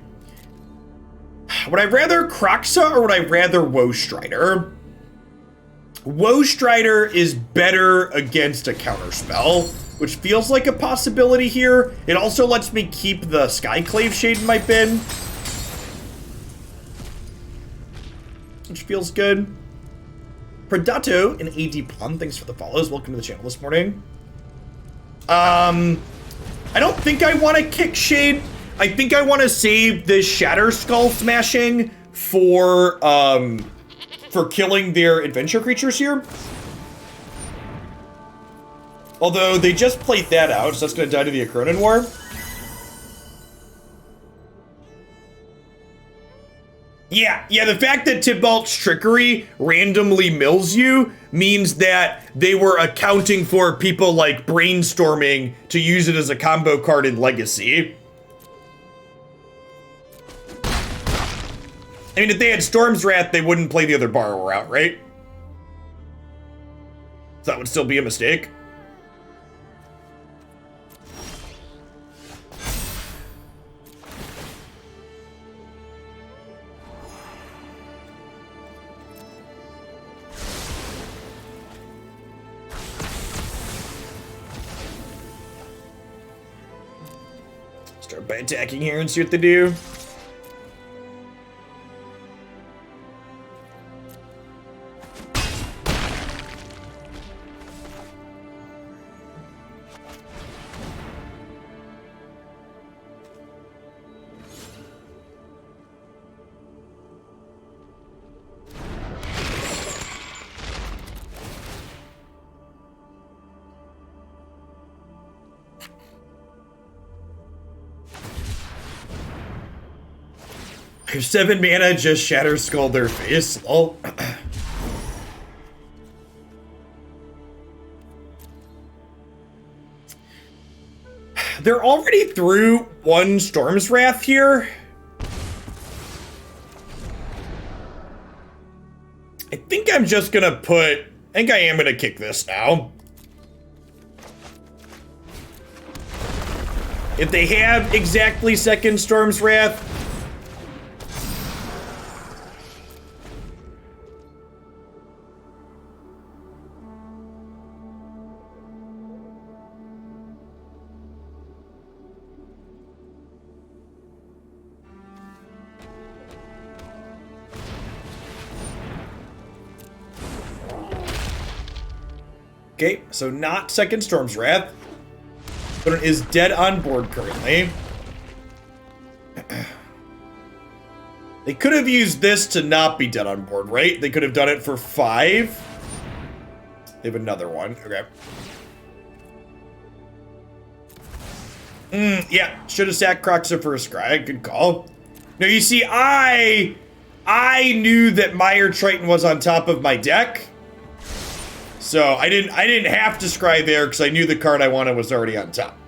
Would I rather Kroxa or would I rather Woe Strider? Woe Strider is better against a counterspell, which feels like a possibility here. It also lets me keep the Skyclave Shade in my bin, which feels good. Predato and AD Plum, thanks for the follows. Welcome to the channel this morning. I don't think I want to kick Shade. I think I want to save this Shatterskull Smashing for killing their adventure creatures here. Although they just played that out, so that's going to die to the Akroan War. Yeah, the fact that Tybalt's Trickery randomly mills you means that they were accounting for people like brainstorming to use it as a combo card in Legacy. I mean, if they had Storm's Wrath, they wouldn't play the other Borrower out, right? So that would still be a mistake. Start by attacking here and see what they do. Your 7 mana just Shatterskull their face. Oh. They're already through 1 Storm's Wrath here. I think I'm just gonna I think I am gonna kick this now. If they have exactly 2nd Storm's Wrath, okay, so not 2nd Storm's Wrath, but it is dead on board currently. They could have used this to not be dead on board, right? They could have done it for 5. They have another one, okay. Yeah, should have sacked Kroxa for a Scry, good call. No, you see, I knew that Mire Triton was on top of my deck. So I didn't have to scry there because I knew the card I wanted was already on top.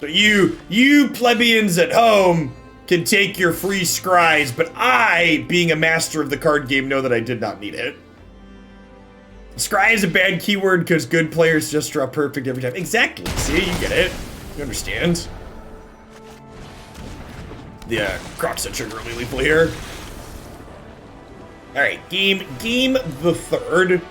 So you plebeians at home can take your free scries, but I, being a master of the card game, know that I did not need it. Scry is a bad keyword because good players just draw perfect every time. Exactly. See, you get it. You understand. The Kroxa trigger really lethal here. All right, game the 3rd.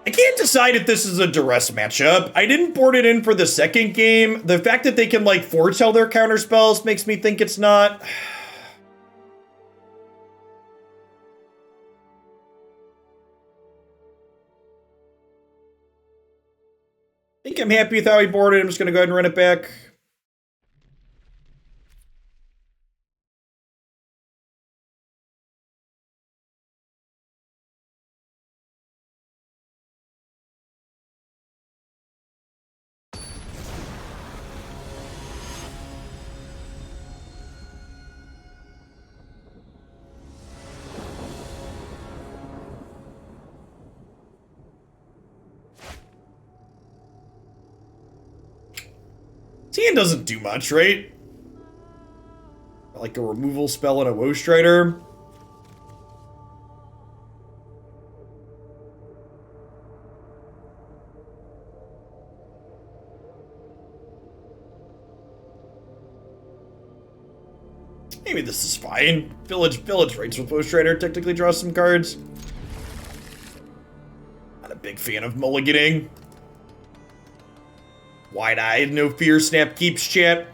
I can't decide if this is a Duress matchup. I didn't board it in for the 2nd game. The fact that they can, like, foretell their counterspells makes me think it's not. I think I'm happy with how he boarded. I'm just going to go ahead and run it back. Tian doesn't do much, right? Like a removal spell and a Woe Strider. Maybe this is fine. Village Rites with Woe Strider technically draws some cards. Not a big fan of mulliganing. Wide-eyed, no fear, snap keeps chat.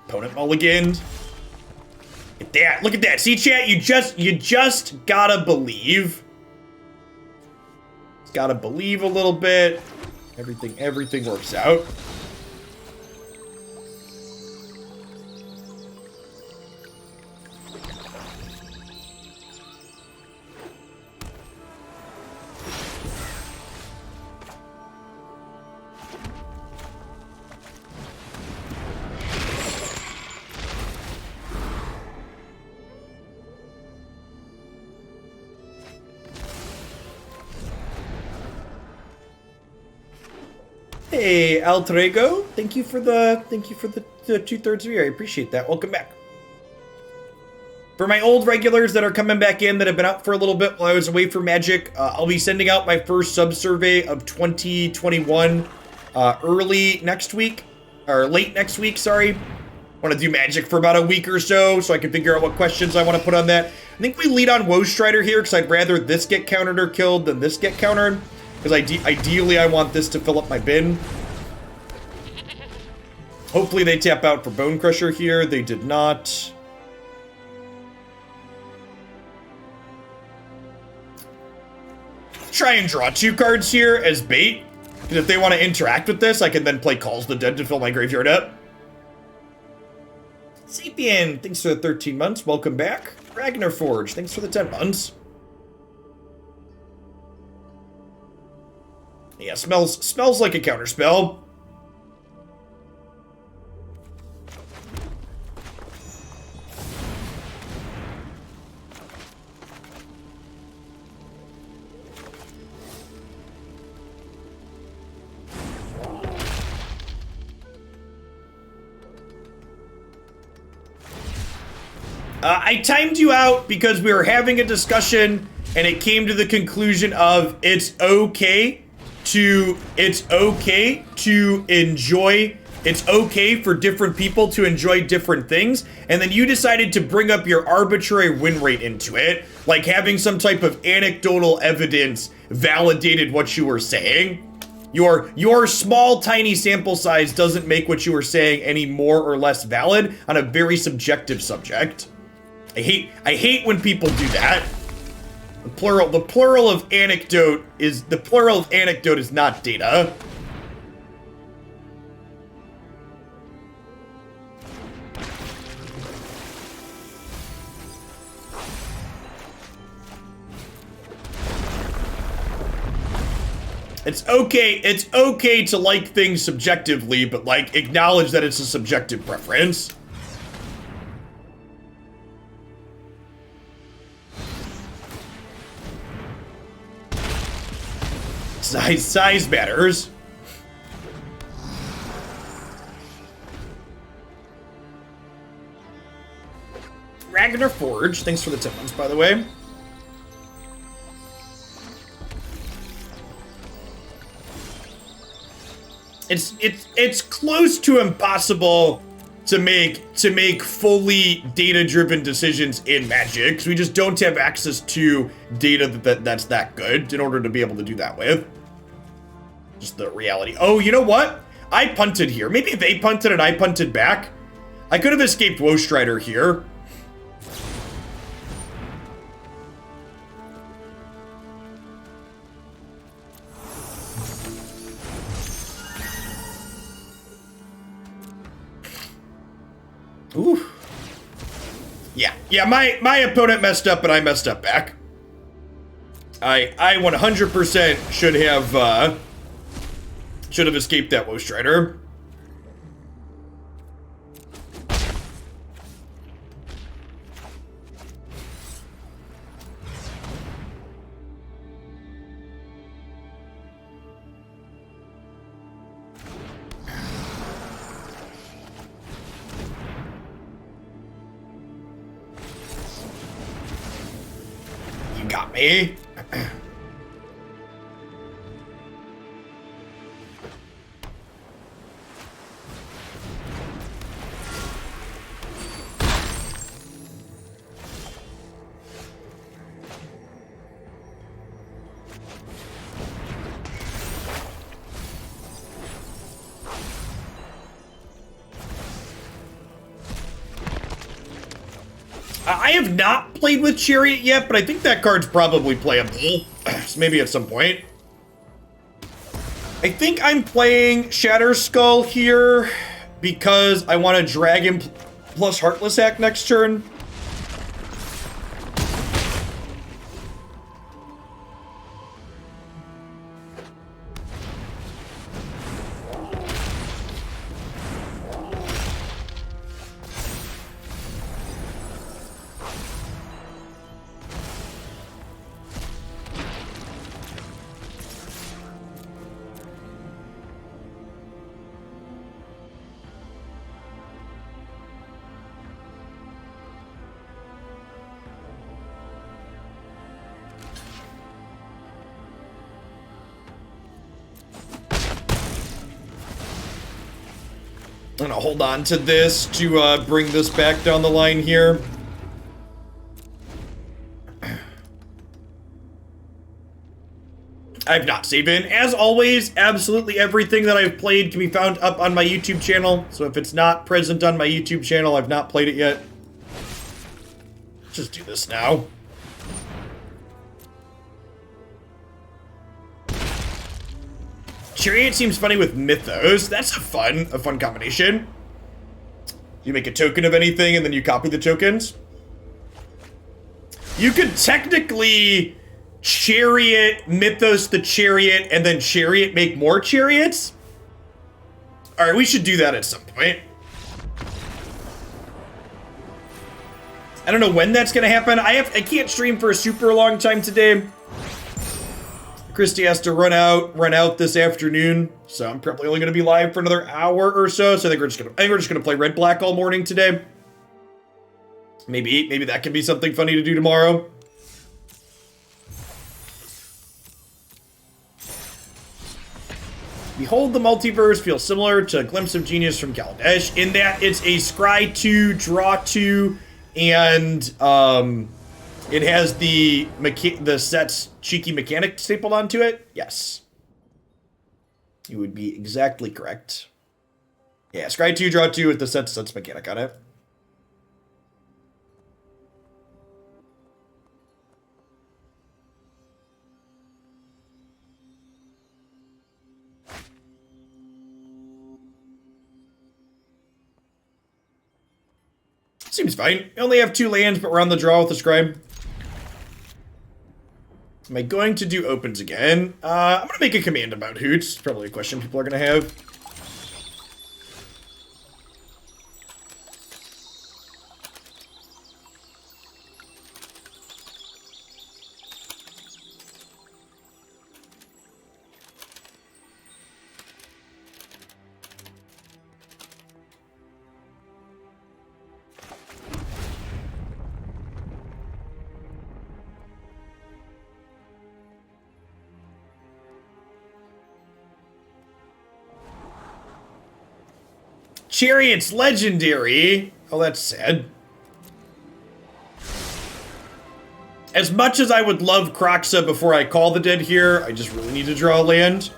Opponent mulliganed. Look at that, look at that. See, chat, you just gotta believe. Just gotta believe a little bit. Everything works out. Hey, Altrego, thank you for the 2/3 of year. I appreciate that. Welcome back. For my old regulars that are coming back in that have been out for a little bit while I was away for Magic, I'll be sending out my first sub-survey of 2021 early next week, or late next week, sorry. I want to do Magic for about a week or so I can figure out what questions I want to put on that. I think we lead on Woe Strider here because I'd rather this get countered or killed than this get countered. Because ideally I want this to fill up my bin. Hopefully they tap out for Bonecrusher here. They did not. Try and draw 2 cards here as bait. Because if they want to interact with this, I can then play Calls the Dead to fill my graveyard up. Sapien, thanks for the 13 months. Welcome back. Ragnar Forge, thanks for the 10 months. Yeah, smells like a counterspell. I timed you out because we were having a discussion and it came to the conclusion of it's okay to enjoy, it's okay for different people to enjoy different things, and then you decided to bring up your arbitrary win rate into it, like having some type of anecdotal evidence validated what you were saying. Your small, tiny sample size doesn't make what you were saying any more or less valid on a very subjective subject. I hate when people do that. The plural of anecdote is not data. It's okay to like things subjectively, but like acknowledge that it's a subjective preference. Size matters. Ragnar Forge, thanks for the 10 months, by the way. It's close to impossible to make fully data-driven decisions in Magic, because we just don't have access to data that's that good in order to be able to do that with. Just the reality. Oh, you know what? I punted here. Maybe they punted and I punted back. I could have escaped Woe Strider here. Ooh. Yeah, my opponent messed up and I messed up back. I 100% should have escaped that Woe Strider. You got me. I have not played with Chariot yet, but I think that card's probably playable. So maybe at some point. I think I'm playing Shatterskull here because I want to Dragon plus Heartless Act next turn. gonna hold on to this to bring this back down the line here. I've not saved in. As always, absolutely everything that I've played can be found up on my YouTube channel. So if it's not present on my YouTube channel, I've not played it yet. Let's just do this now. Chariot seems funny with Mythos. That's a fun combination. You make a token of anything and then you copy the tokens. You could technically Chariot, Mythos the Chariot, and then Chariot make more chariots? Alright, we should do that at some point. I don't know when that's gonna happen. I can't stream for a super long time today. Christy has to run out this afternoon, so I'm probably only gonna be live for another hour or so. So I think we're just gonna play Red Black all morning today. Maybe that can be something funny to do tomorrow. Behold the Multiverse feels similar to Glimpse of Genius from Kaladesh in that it's a scry 2, draw 2, and it has the set's cheeky mechanic stapled onto it. Yes. You would be exactly correct. Yeah, scry 2, draw 2 with the set's mechanic on it. Seems fine. We only have 2 lands, but we're on the draw with the scribe. Am I going to do opens again? I'm going to make a command about Hoots. Probably a question people are going to have. Chariot's legendary. Oh, that's sad. As much as I would love Kroxa before I call the dead here, I just really need to draw a land.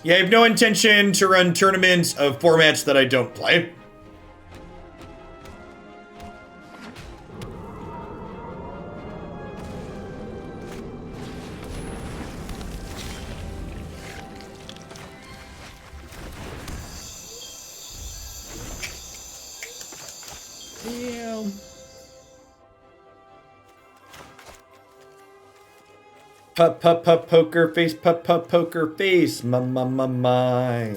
Yeah, I have no intention to run tournaments of formats that I don't play. Yeah. Poker face, poker face, my.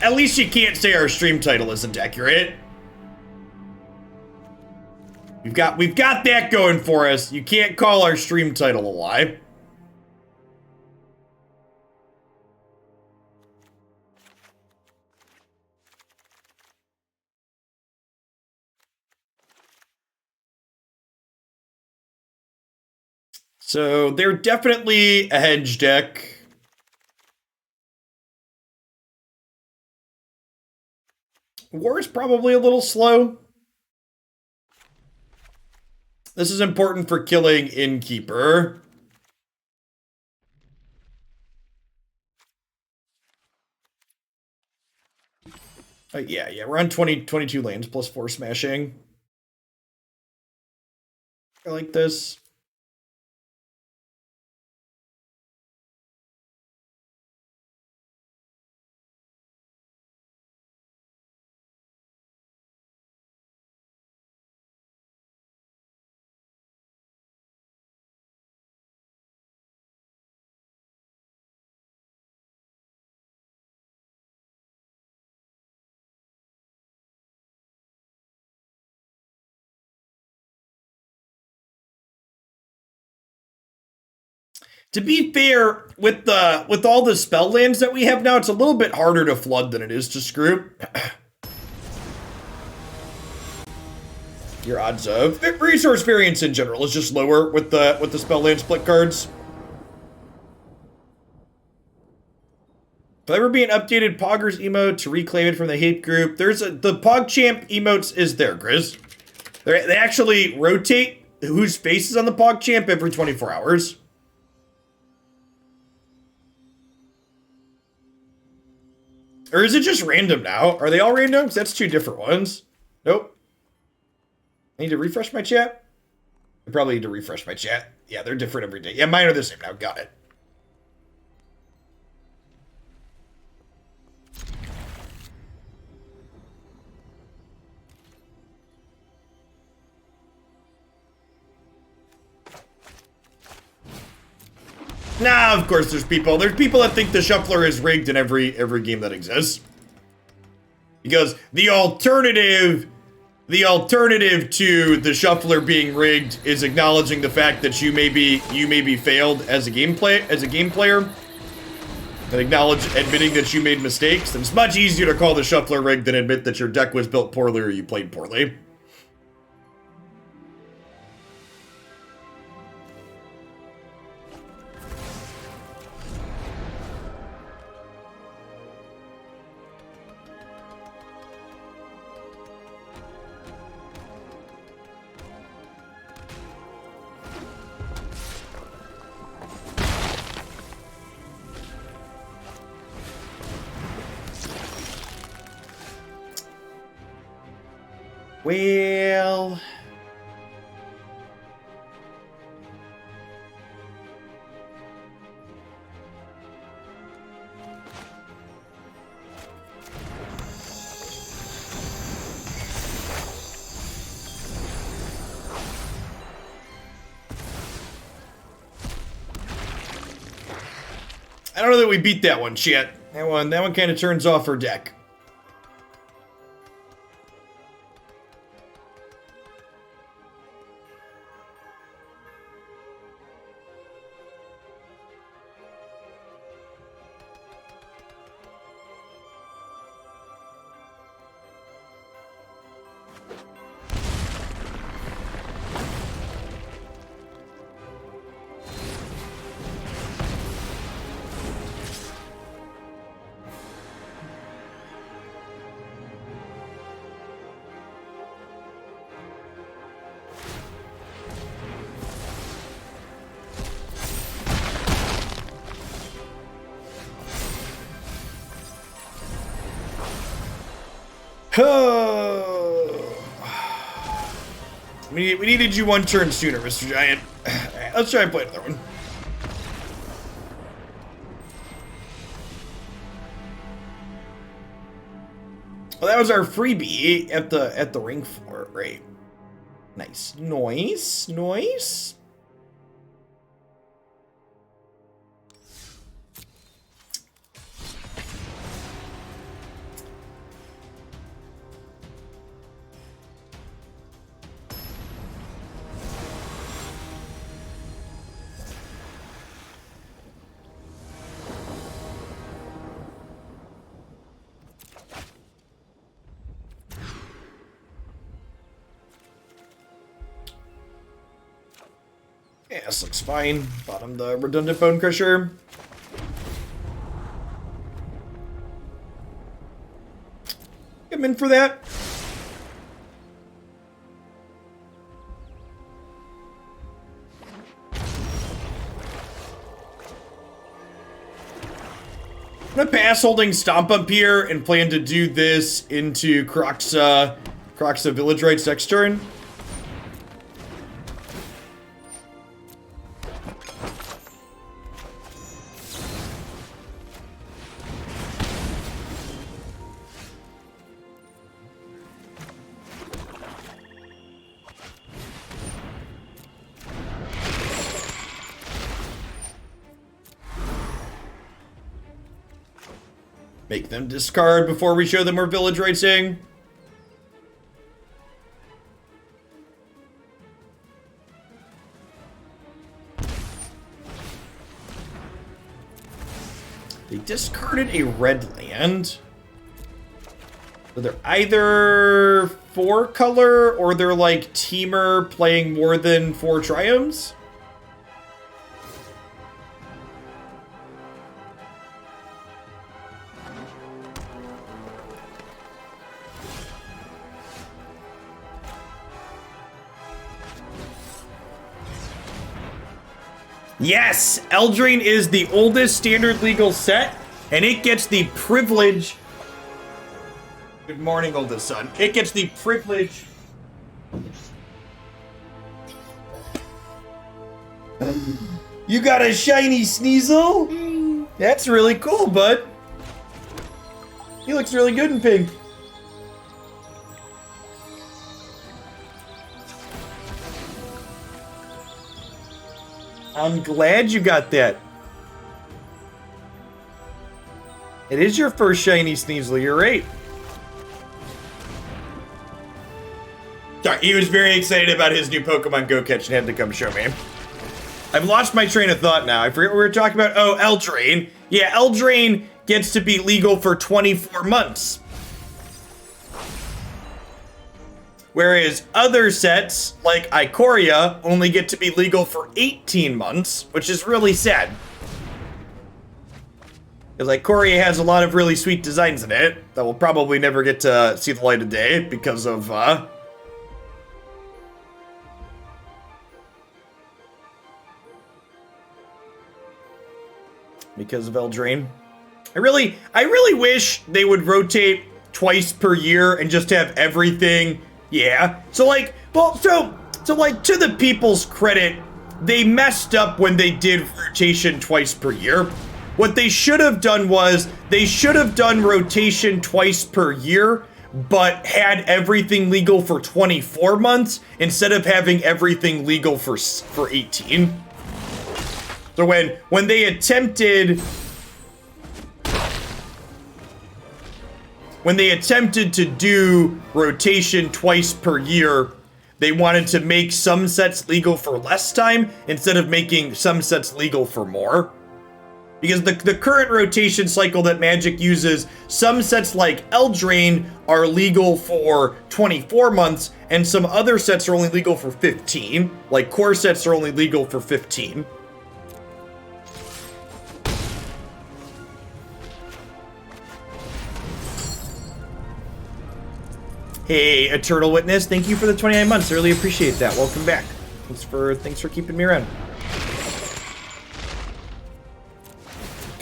At least you can't say our stream title isn't accurate. We've got that going for us. You can't call our stream title a lie. So they're definitely a hedge deck. War is probably a little slow. This is important for killing Innkeeper. Yeah, we're on 22 lands plus 4 smashing. I like this. To be fair, with all the spell lands that we have now, it's a little bit harder to flood than it is to screw. Your odds of resource variance in general is just lower with the spell land split cards. If ever being updated Poggers emote to reclaim it from the hate group, the PogChamp emotes is there, Grizz. They actually rotate whose face is on the PogChamp every 24 hours. Or is it just random now? Are they all random? Because that's two different ones. Nope. I need to refresh my chat? I probably need to refresh my chat. Yeah, they're different every day. Yeah, mine are the same now. Got it. Nah, of course there's people. There's people that think the shuffler is rigged in every game that exists. Because the alternative to the shuffler being rigged is acknowledging the fact that you may be failed as a game player, and admitting that you made mistakes. And it's much easier to call the shuffler rigged than admit that your deck was built poorly or you played poorly. Well, I don't know that we beat that one, shit. That one kind of turns off her deck. We needed you one turn sooner, Mr. Giant. Alright, let's try and play another one. Well, that was our freebie at the ring floor, right? Nice. Nice. Yeah, this looks fine. Bottom the redundant Bonecrusher. I'm in for that. I'm gonna pass holding Stomp up here and plan to do this into Kroxa Village Rites next turn. Make them discard before we show them we're Village Rites-ing. They discarded a red land. So they're either 4-color or they're like Teamer playing more than 4 Triomes. Yes! Eldraine is the oldest standard legal set, and it gets the privilege... Good morning, oldest son. It gets the privilege... You got a shiny Sneasel? That's really cool, bud. He looks really good in pink. I'm glad you got that. It is your first shiny Sneasel, you're right. Sorry, he was very excited about his new Pokemon Go catch and had to come show me. I've lost my train of thought now. I forget what we were talking about. Oh, Eldraine. Yeah, Eldraine gets to be legal for 24 months. Whereas other sets, like Ikoria, only get to be legal for 18 months, which is really sad. Because Ikoria has a lot of really sweet designs in it that will probably never get to see the light of day because of, Eldraine. I really wish they would rotate twice per year and just have everything. Yeah. So like, well, so like to the people's credit, they messed up when they did rotation twice per year. What they should have done was they should have done rotation twice per year, but had everything legal for 24 months instead of having everything legal for 18. So when they attempted to do rotation twice per year, they wanted to make some sets legal for less time instead of making some sets legal for more. Because the current rotation cycle that Magic uses, some sets like Eldraine are legal for 24 months, and some other sets are only legal for 15. Like core sets are only legal for 15. Hey, Eternal Witness, thank you for the 29 months. I really appreciate that. Welcome back. Thanks for keeping me around.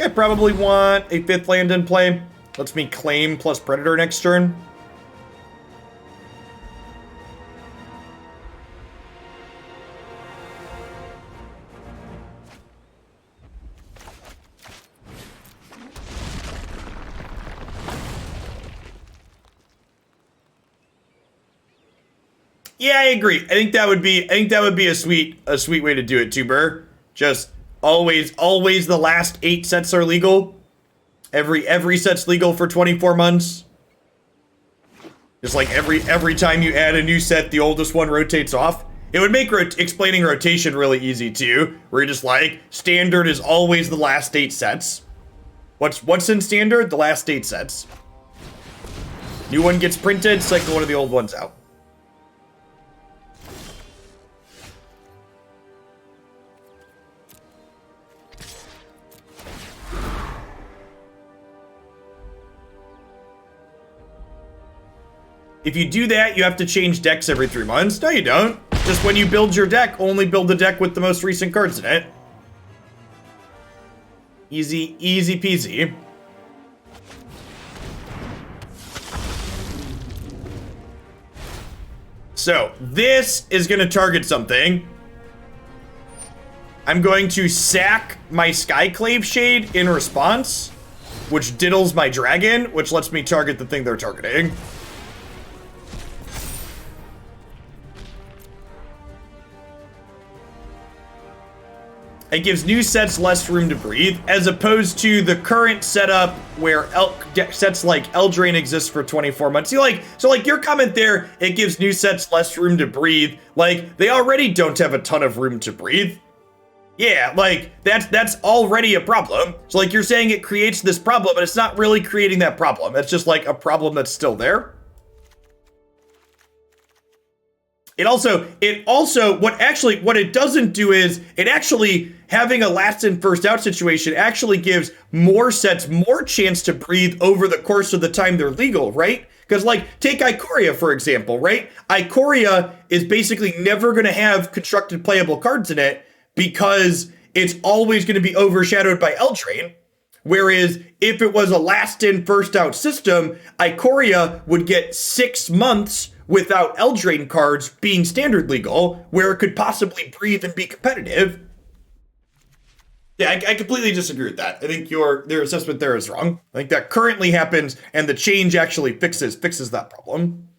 I probably want a 5th land in play. Lets me claim plus Predator next turn. Yeah, I agree. I think that would be a sweet way to do it too, Burr. Just always the last 8 sets are legal. Every set's legal for 24 months. Just like every time you add a new set, the oldest one rotates off. It would make explaining rotation really easy too, where you're just like, standard is always the last 8 sets. What's in standard? The last 8 sets. New one gets printed, cycle one of the old ones out. If you do that, you have to change decks every 3 months. No, you don't. Just when you build your deck, only build the deck with the most recent cards in it. Easy peasy. So, this is going to target something. I'm going to sack my Skyclave Shade in response, which diddles my dragon, which lets me target the thing they're targeting. It gives new sets less room to breathe, as opposed to the current setup where sets like Eldraine exist for 24 months. So like your comment there, it gives new sets less room to breathe. Like, they already don't have a ton of room to breathe. Yeah, like, that's already a problem. So like, you're saying it creates this problem, but it's not really creating that problem. It's just like a problem that's still there. It also, what it doesn't do is, it actually, having a last in first out situation actually gives more sets more chance to breathe over the course of the time they're legal, right? Because like, take Ikoria, for example, right? Ikoria is basically never going to have constructed playable cards in it because it's always going to be overshadowed by Eldraine. Whereas if it was a last in first out system, Ikoria would get 6 months without Eldraine cards being standard legal, where it could possibly breathe and be competitive. Yeah, I completely disagree with that. I think their assessment there is wrong. I think that currently happens, and the change actually fixes that problem.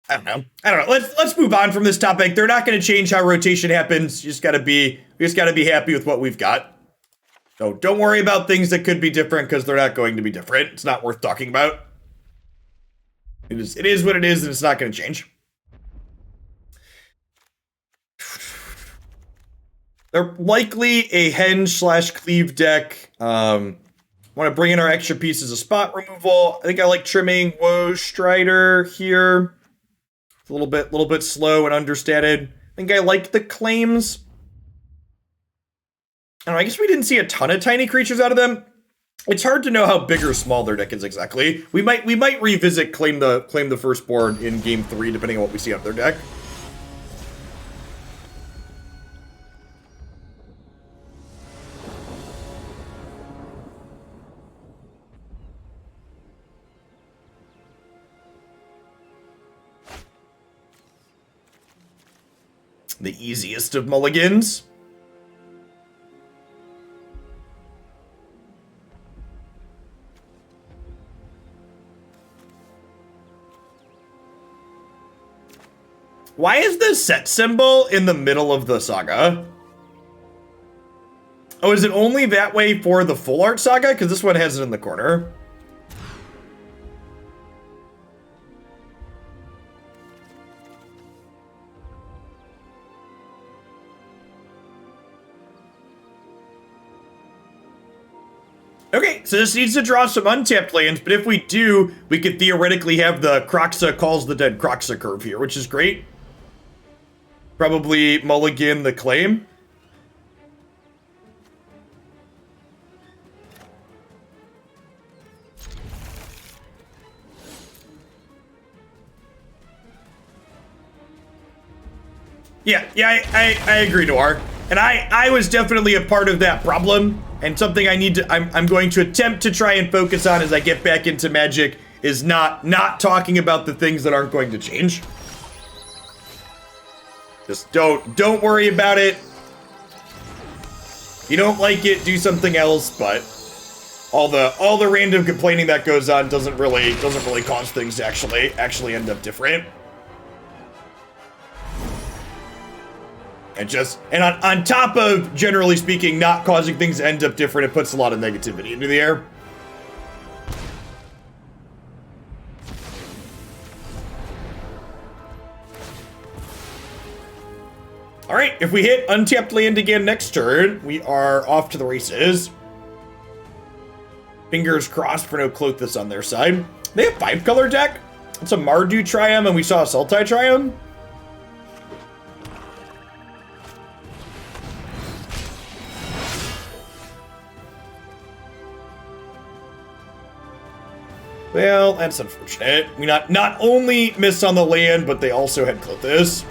I don't know. Let's move on from this topic. They're not going to change how rotation happens. We just gotta be happy with what we've got. So don't worry about things that could be different, because they're not going to be different. It's not worth talking about. It is what it is, and it's not going to change. They're likely a henge/cleave deck. Want to bring in our extra pieces of spot removal. I think I like trimming Woe Strider here. It's a little bit slow and understated. I think I like the claims. I don't know, I guess we didn't see a ton of tiny creatures out of them. It's hard to know how big or small their deck is exactly. We might revisit Claim the Firstborn in game 3, depending on what we see out of their deck. The easiest of mulligans. Why is the set symbol in the middle of the saga? Oh, is it only that way for the full art saga? Because this one has it in the corner. Okay, so this needs to draw some untapped lands, but if we do, we could theoretically have the Kroxa calls the dead Kroxa curve here, which is great. Probably mulligan the claim. Yeah, I agree, Noir. And I was definitely a part of that problem, and something I'm going to attempt to try and focus on as I get back into Magic is not talking about the things that aren't going to change. Just don't worry about it. You don't like it, do something else, but all the random complaining that goes on doesn't really cause things to actually end up different. And on top of, generally speaking, not causing things to end up different, it puts a lot of negativity into the air. All right, if we hit untapped land again next turn, we are off to the races. Fingers crossed for no Clothis on their side. They have 5-color deck. It's a Mardu Triumph, and we saw a Sultai Triumph. Well, that's unfortunate. We not only missed on the land, but they also had Clothis.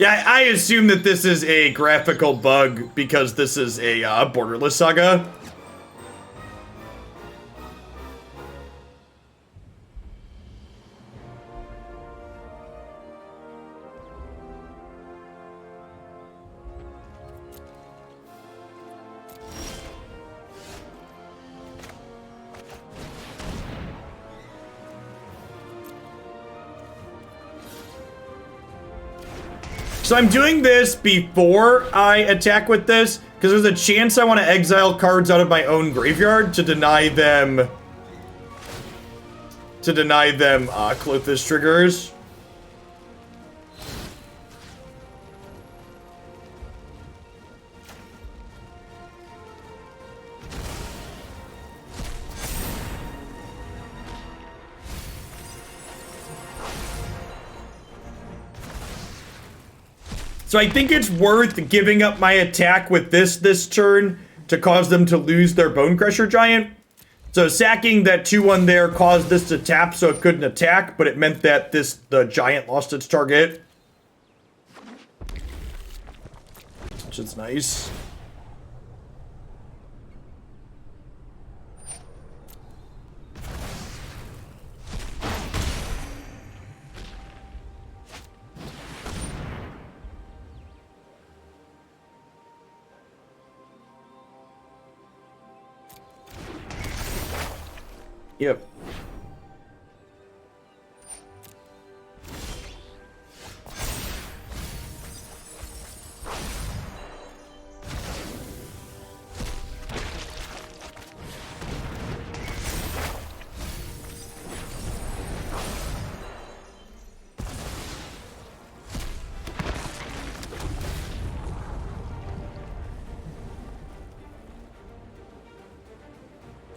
Yeah, I assume that this is a graphical bug because this is a borderless saga. So I'm doing this before I attack with this, because there's a chance I want to exile cards out of my own graveyard to deny them Klothys triggers. So I think it's worth giving up my attack with this turn to cause them to lose their Bonecrusher Giant. So sacking that 2/1 there caused this to tap so it couldn't attack, but it meant that the Giant lost its target. Which is nice. Yep.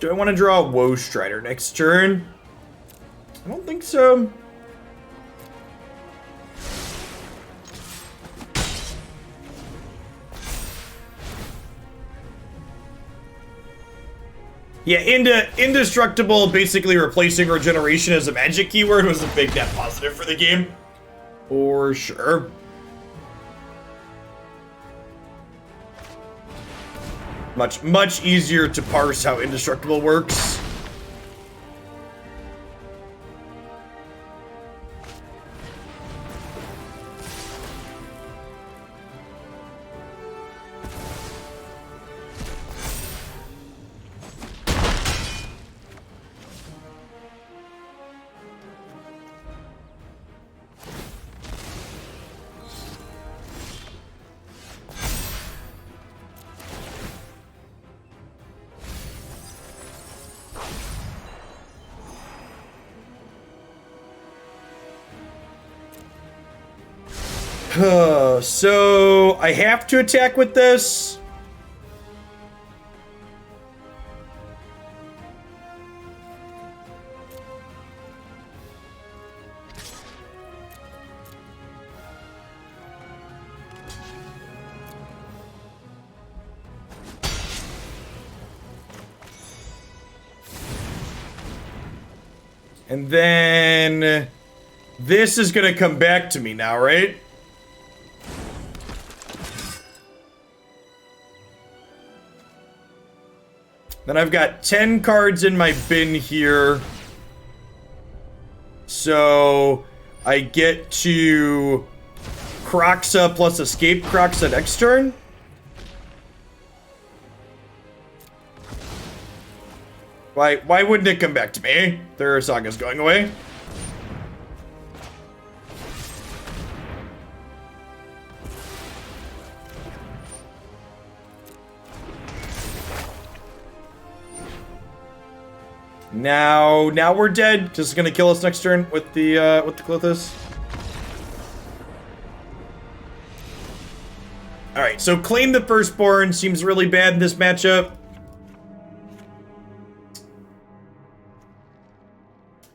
Do I want to draw a Woe Strider next turn? I don't think so. Yeah, indestructible, basically replacing regeneration as a magic keyword was a big net positive for the game. For sure. Much easier to parse how indestructible works. So I have to attack with this. And then this is gonna come back to me now, right? Then I've got 10 cards in my bin here. So I get to Kroxa plus escape Kroxa next turn. Why wouldn't it come back to me? Their Saga's going away. Now we're dead. Just gonna kill us next turn with the Klothys. All right, so Claim the Firstborn seems really bad in this matchup.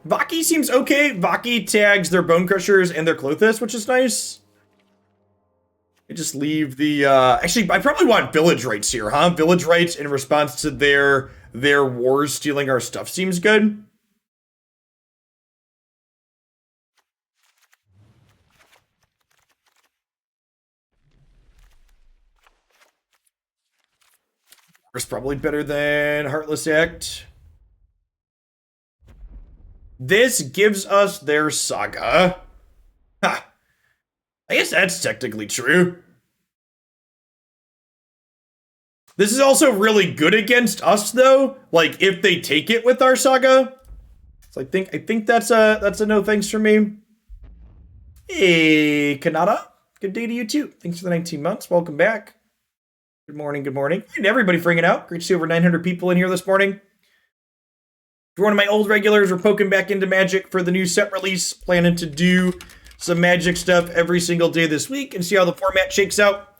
Valki seems okay. Valki tags their Bonecrushers and their Klothys, which is nice. I just leave the actually I probably want Village Rites here, huh? Village Rites in response to their wars stealing our stuff seems good. It's probably better than Heartless Act. This gives us their Saga. Ha! I guess that's technically true. This is also really good against us, though. Like, if they take it with our Saga. So I think that's a no thanks for me. Hey, Kanata. Good day to you, too. Thanks for the 19 months. Welcome back. Good morning, good morning. And everybody for hanging out. Great to see over 900 people in here this morning. If you're one of my old regulars, we're poking back into Magic for the new set release. Planning to do some Magic stuff every single day this week and see how the format shakes out.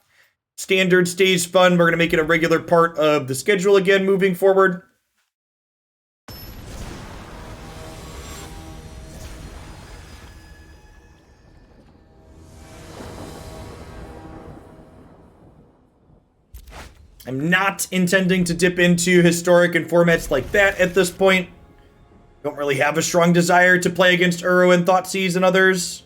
Standard stays fun. We're going to make it a regular part of the schedule again moving forward. I'm not intending to dip into historic and formats like that at this point. Don't really have a strong desire to play against Uro and Thoughtseize and others.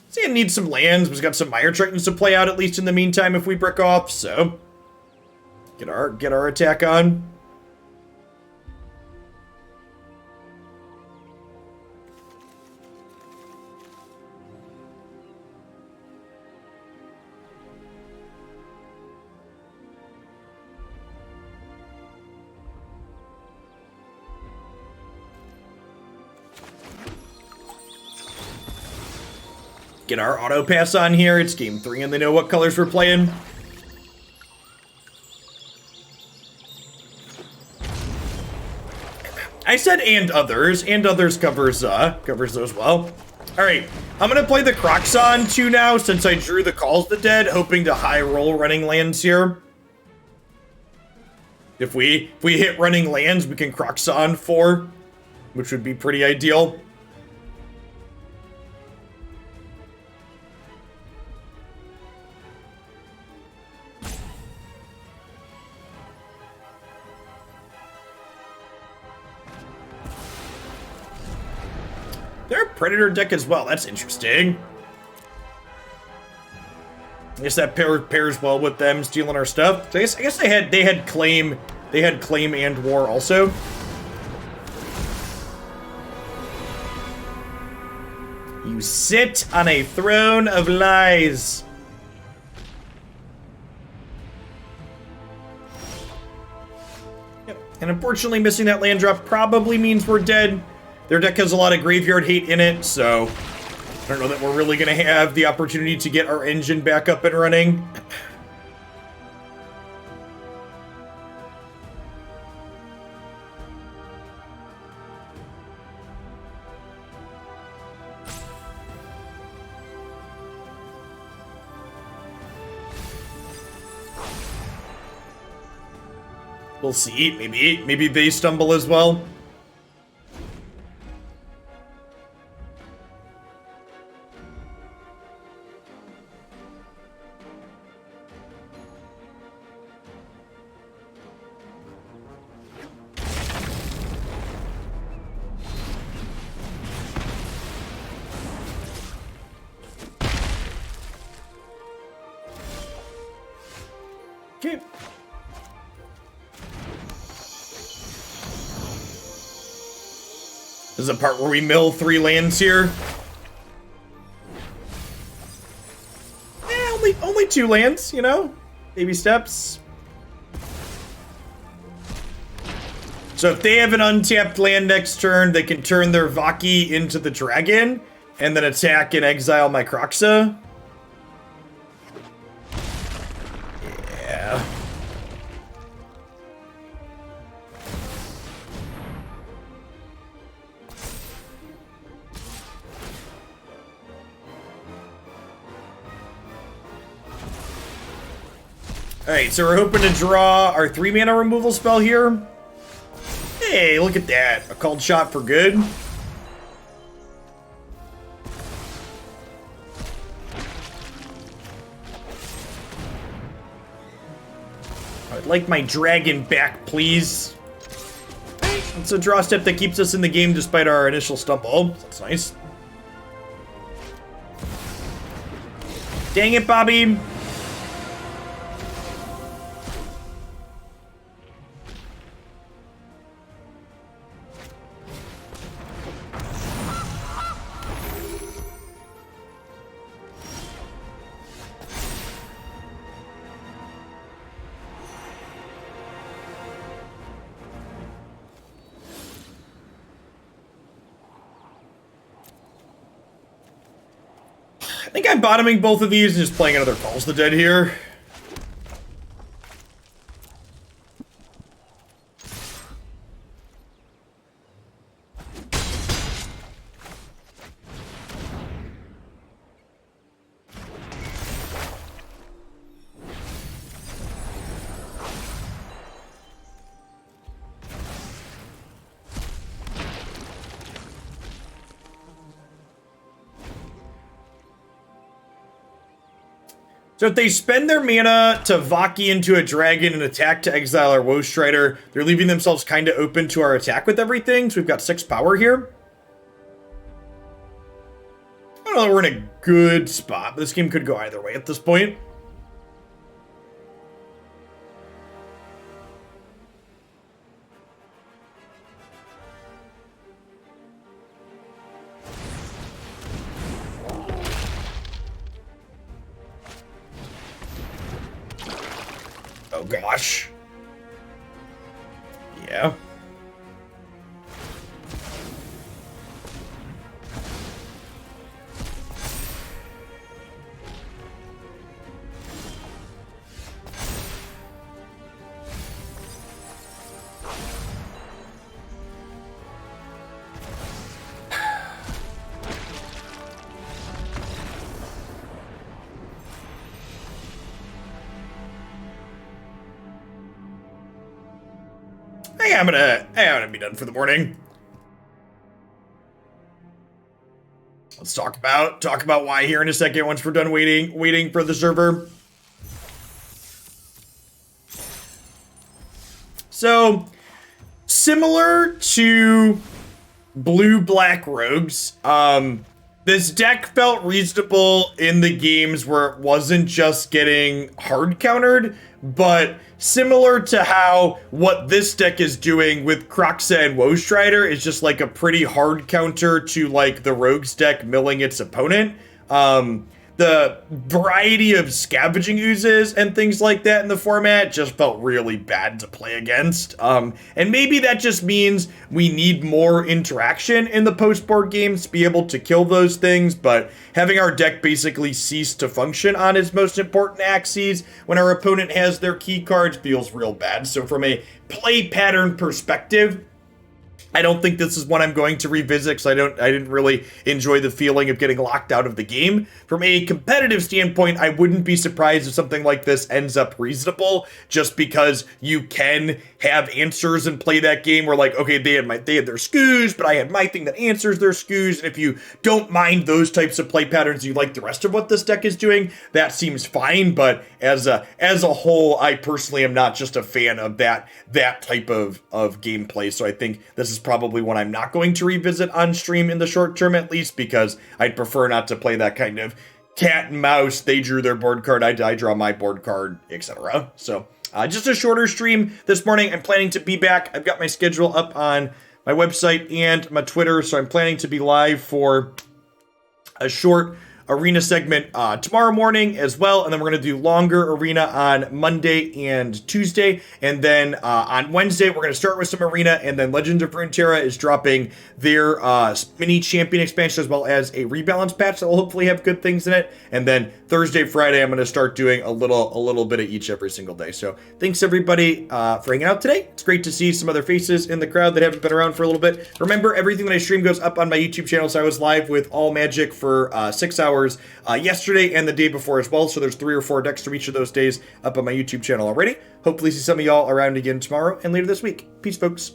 See, I need some lands. We've got some Mire Tritons to play out at least in the meantime if we brick off, so get our attack on. Get our auto pass on here. It's game 3 and they know what colors we're playing. I said and others covers those well. All right, I'm gonna play the Kroxa on 2 now since I drew the Calls the Dead, hoping to high roll running lands here. If we hit running lands, we can Kroxa on 4, which would be pretty ideal. They're a Predator deck as well. That's interesting. I guess that pairs well with them stealing our stuff. So I guess they had claim and war also. You sit on a throne of lies. Yep. And unfortunately, missing that land drop probably means we're dead. Their deck has a lot of graveyard hate in it, so I don't know that we're really going to have the opportunity to get our engine back up and running. We'll see. Maybe they stumble as well. Okay. This is a part where we mill 3 lands here. Only 2 lands, you know? Baby steps. So if they have an untapped land next turn, they can turn their Valki into the dragon and then attack and exile my Kroxa. Yeah. Alright, so we're hoping to draw our 3-mana removal spell here. Hey, look at that. A called shot for good. I'd like my dragon back, please. It's a draw step that keeps us in the game despite our initial stumble. That's nice. Dang it, Bobby. think I'm bottoming both of these and just playing another Calls the Dead here. So if they spend their mana to Valki into a dragon and attack to exile our Woe Strider, they're leaving themselves kind of open to our attack with everything. So we've got 6 power here. I don't know, we're in a good spot. This game could go either way at this point. Oh gosh. Yeah. I'm gonna be done for the morning. Let's talk about why here in a second once we're done waiting for the server. So, similar to blue-black rogues, this deck felt reasonable in the games where it wasn't just getting hard countered, but similar to how what this deck is doing with Kroxa and Woe Strider is just like a pretty hard counter to like the rogues deck milling its opponent. The variety of scavenging oozes and things like that in the format just felt really bad to play against. And maybe that just means we need more interaction in the post-board games to be able to kill those things, but having our deck basically cease to function on its most important axes when our opponent has their key cards feels real bad. So from a play pattern perspective, I don't think this is one I'm going to revisit because I didn't really enjoy the feeling of getting locked out of the game. From a competitive standpoint, I wouldn't be surprised if something like this ends up reasonable, just because you can have answers and play that game where like, okay, they had their skews, but I had my thing that answers their skews, and if you don't mind those types of play patterns, you like the rest of what this deck is doing, that seems fine. But as a whole, I personally am not just a fan of that type of gameplay. So I think this is probably one I'm not going to revisit on stream in the short term, at least, because I'd prefer not to play that kind of cat and mouse. They drew their board card, I draw my board card, etc. So just a shorter stream this morning. I'm planning to be back. I've got my schedule up on my website and my Twitter, so I'm planning to be live for a short arena segment tomorrow morning as well, and then we're going to do longer arena on Monday and Tuesday, and then on Wednesday we're going to start with some arena, and then Legends of Runeterra is dropping their mini champion expansion as well as a rebalance patch that will hopefully have good things in it, and then Thursday, Friday I'm going to start doing a little bit of each every single day. So thanks everybody for hanging out today. It's great to see some other faces in the crowd that haven't been around for a little bit. Remember, everything that I stream goes up on my YouTube channel, so I was live with All Magic for 6 hours yesterday and the day before as well, so there's 3 or 4 decks from each of those days up on my YouTube channel already. Hopefully see some of y'all around again tomorrow and later this week. Peace, folks.